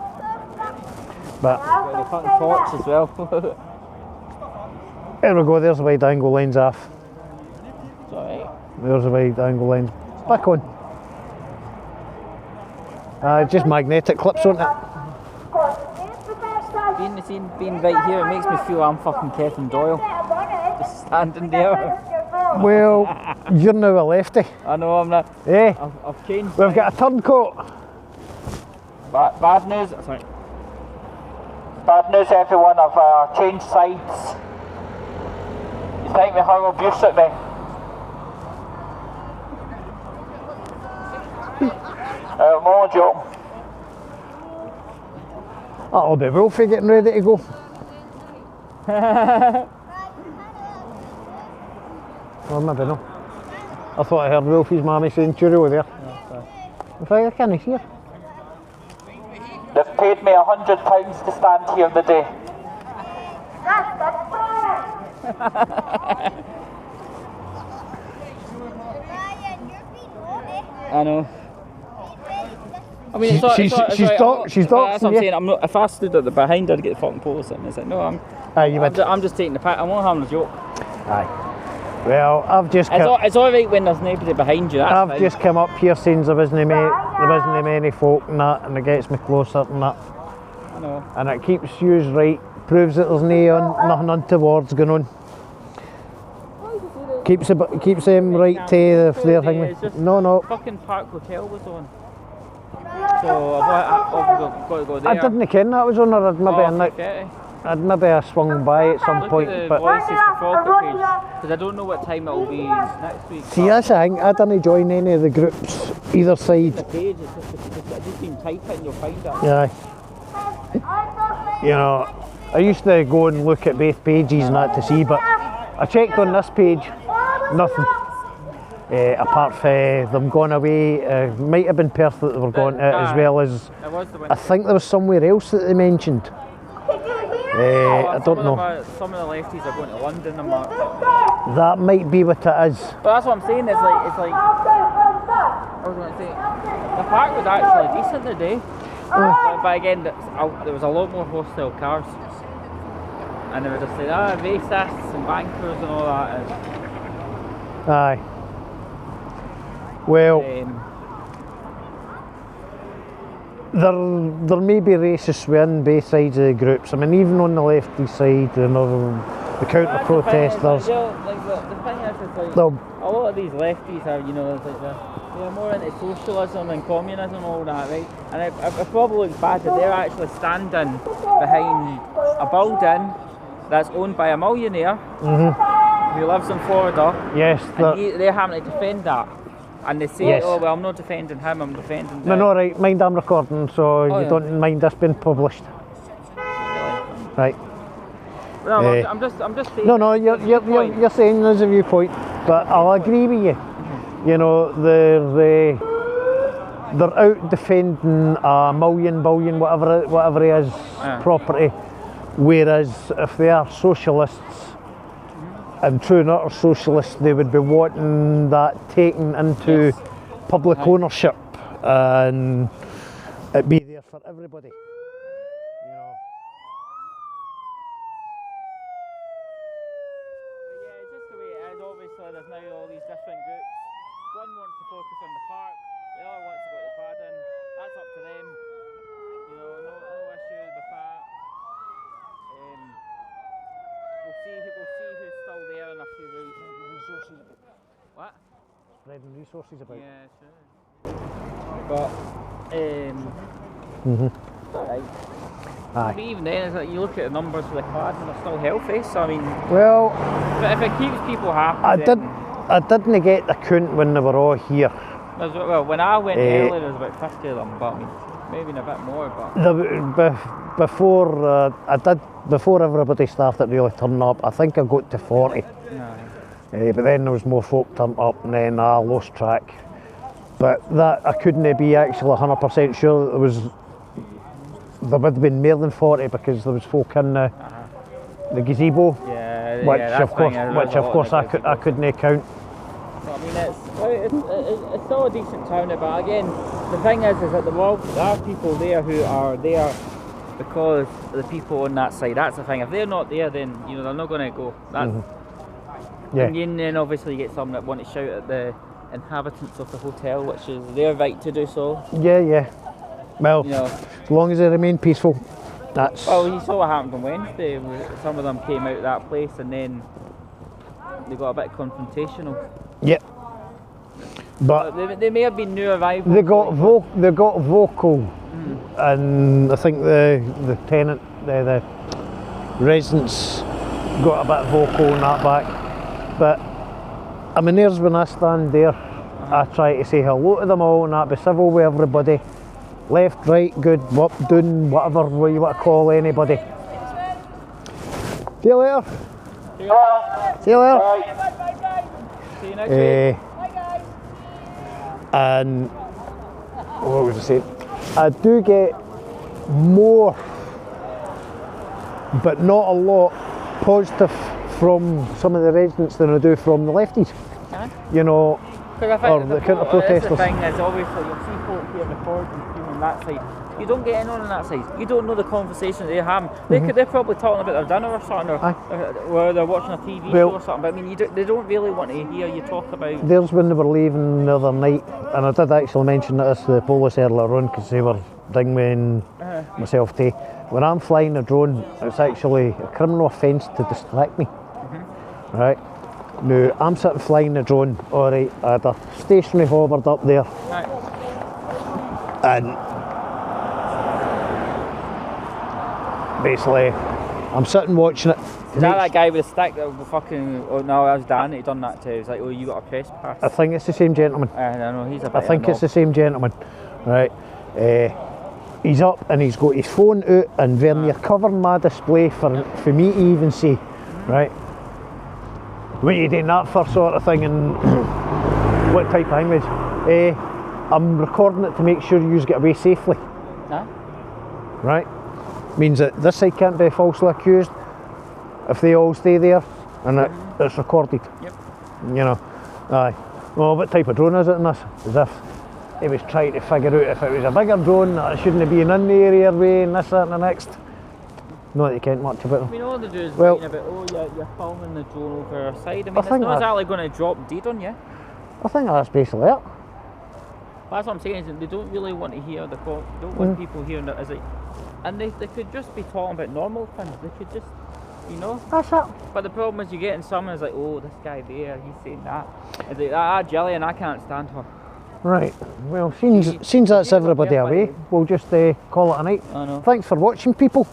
But got the fucking torch as well. There we go, there's a wide angle lens off. It's alright. There's a wide angle lens. Back on. Just magnetic clips on it. Being right here, it makes me feel I'm fucking Kevin Doyle. Just standing there. Well, you're now a lefty. I know, I'm not. Yeah. I've changed. We've got a turncoat. Bad news. Sorry. Bad news, everyone. I've changed sides. You think me how abuse at me? More joke. That'll be Wolfie getting ready to go. Well, maybe no. I thought I heard Wolfie's mammy saying cheerio there. In fact, I can't hear. They've paid me £100 to stand here today. I know. I mean, she's doxing that's what I'm saying. I'm not, if I stood at the behind, I'd get the fucking pole or something. It's like, no, I'm just taking the pic. I'm not having a joke. Aye. Well, I've just. It's all right when there's nobody behind you. I've fine. Just come up here saying there wasn't many folk and that, and it gets me closer and that. I know. And it keeps you right. Proves that there's nothing untoward's going on. Keeps them right to the flare thing. No. Fucking Park Hotel was on. So I've got to go there. I didn't ken that was on, or maybe a night. I'd maybe have swung by at some point, Look at the but voices for Falkirk page, because I don't know what time it'll be next week. see, that's the thing. I didn't join any of the groups either side. The page, it's just been type it and you'll find it. Yeah. You know, I used to go and look at both pages and that to see, but I checked on this page, nothing. Apart from them going away, might have been Perth that they were going to, as well as I think there was somewhere else that they mentioned. I don't know. Some of the lefties are going to London and that. That might be what it is. But that's what I'm saying. It's like I was going to say, the park was actually decent today. But again, there was a lot more hostile cars, and they were just saying, racists and bankers and all that. Aye. Well, there may be racists within both sides of the groups. I mean, even on the lefty side, the counter-protesters. The thing is, it's like, a lot of these lefties are, you know, it's like they're more into socialism and communism and all that, right? And it probably looks bad that they're actually standing behind a building that's owned by a millionaire who lives in Florida. Yes. And they're having to defend that. And they say, oh, well, I'm not defending him, I'm defending them. No, right, mind I'm recording, so you don't mind this being published. Right. No, I'm just saying. No, you're saying there's a viewpoint, but I'll agree with you. You know, they're out defending a million, billion, whatever it is, property, whereas if they are socialists, and true and utter socialists, they would be wanting that taken into public ownership and it be there for everybody. You know. Yeah, it's just the way it is. Obviously, there's now all these different groups. One wants to focus on the park, the other wants to go to Cladhan. That's up to them. You know, no issue with that. We'll see who's still there in a few weeks. What? Spreading resources about. Yeah, sure. But, right. Aye. But even then, it's like you look at the numbers for the Cladhan, they're still healthy, so I mean... Well... But if it keeps people happy, I didn't get the count when they were all here. Well, when I went earlier, there was about 50 of them, but I mean, maybe a bit more, but... Before everybody started really turning up, I think I got to 40. But then there was more folk turned up and then I lost track. But that I couldn't be actually 100% sure that there would have been more than 40 because there was folk in the gazebo, which of course I couldn't count. I mean, it's still a decent town, but again, the thing is that there are people there who are there because the people on that side. That's the thing. If they're not there, then you know they're not going to go. That's, and then obviously you get some that want to shout at the inhabitants of the hotel, which is their right to do so. Yeah. Well, you know, as long as they remain peaceful, that's... Well, you saw what happened on Wednesday. Some of them came out of that place and then they got a bit confrontational. Yeah. But they may have been new arrivals. They got vocal, and I think the tenant, the residents, got a bit vocal on that back. But I mean, there's when I stand there, I try to say hello to them all and that, be civil with everybody. Left, right, good, up, down, whatever you want to call anybody. See you later. See you later. See you next week. And what was I saying? I do get more, but not a lot, positive from some of the residents than I do from the lefties. You know, or the counter-protesters. The thing is, obviously, you'll see folk here recording on that side. You don't get in on that side. You don't know the conversation they're having. They're probably talking about their dinner or something, or they're watching a TV show or something. But I mean, they don't really want to hear you talk about. There's when they were leaving the other night, and I did actually mention this to the police earlier on because they were dinging myself too. When I'm flying a drone, it's actually a criminal offence to distract me. Right? Now, I'm sitting flying a drone, alright, I had a stationary hovered up there. And basically, I'm sitting watching it. Is that guy with the stick that was fucking... Oh no, that was Dan that he done that to. He was like, oh, you got a press pass. I think it's the same gentleman. I know, he's a bit I think it's the same gentleman. Right. He's up and he's got his phone out and very near covering my display for me to even see. Right. What are you doing that for, sort of thing, and what type of language? I'm recording it to make sure you get away safely. Huh? Right? Means that this side can't be falsely accused if they all stay there and it's recorded. Yep. You know. Aye. Well, what type of drone is it in this? As if he was trying to figure out if it was a bigger drone that it shouldn't have been in the area way and this, that and the next. Not that you can't much about them. I mean, all they do is writing about, oh yeah, you're filming the drone over our side. I mean, it's not exactly going to drop dead on you. I think that's basically it. That's what I'm saying, is they don't really want to hear the call. They don't want people hearing it, is it? And they could just be talking about normal things. They could just, you know. That's it. But the problem is you get in someone who's like, oh, this guy there, he's saying that. It's like, jelly, and I can't stand her. Right. Well, since that's everybody away, we'll just call it a night. I know. Thanks for watching, people.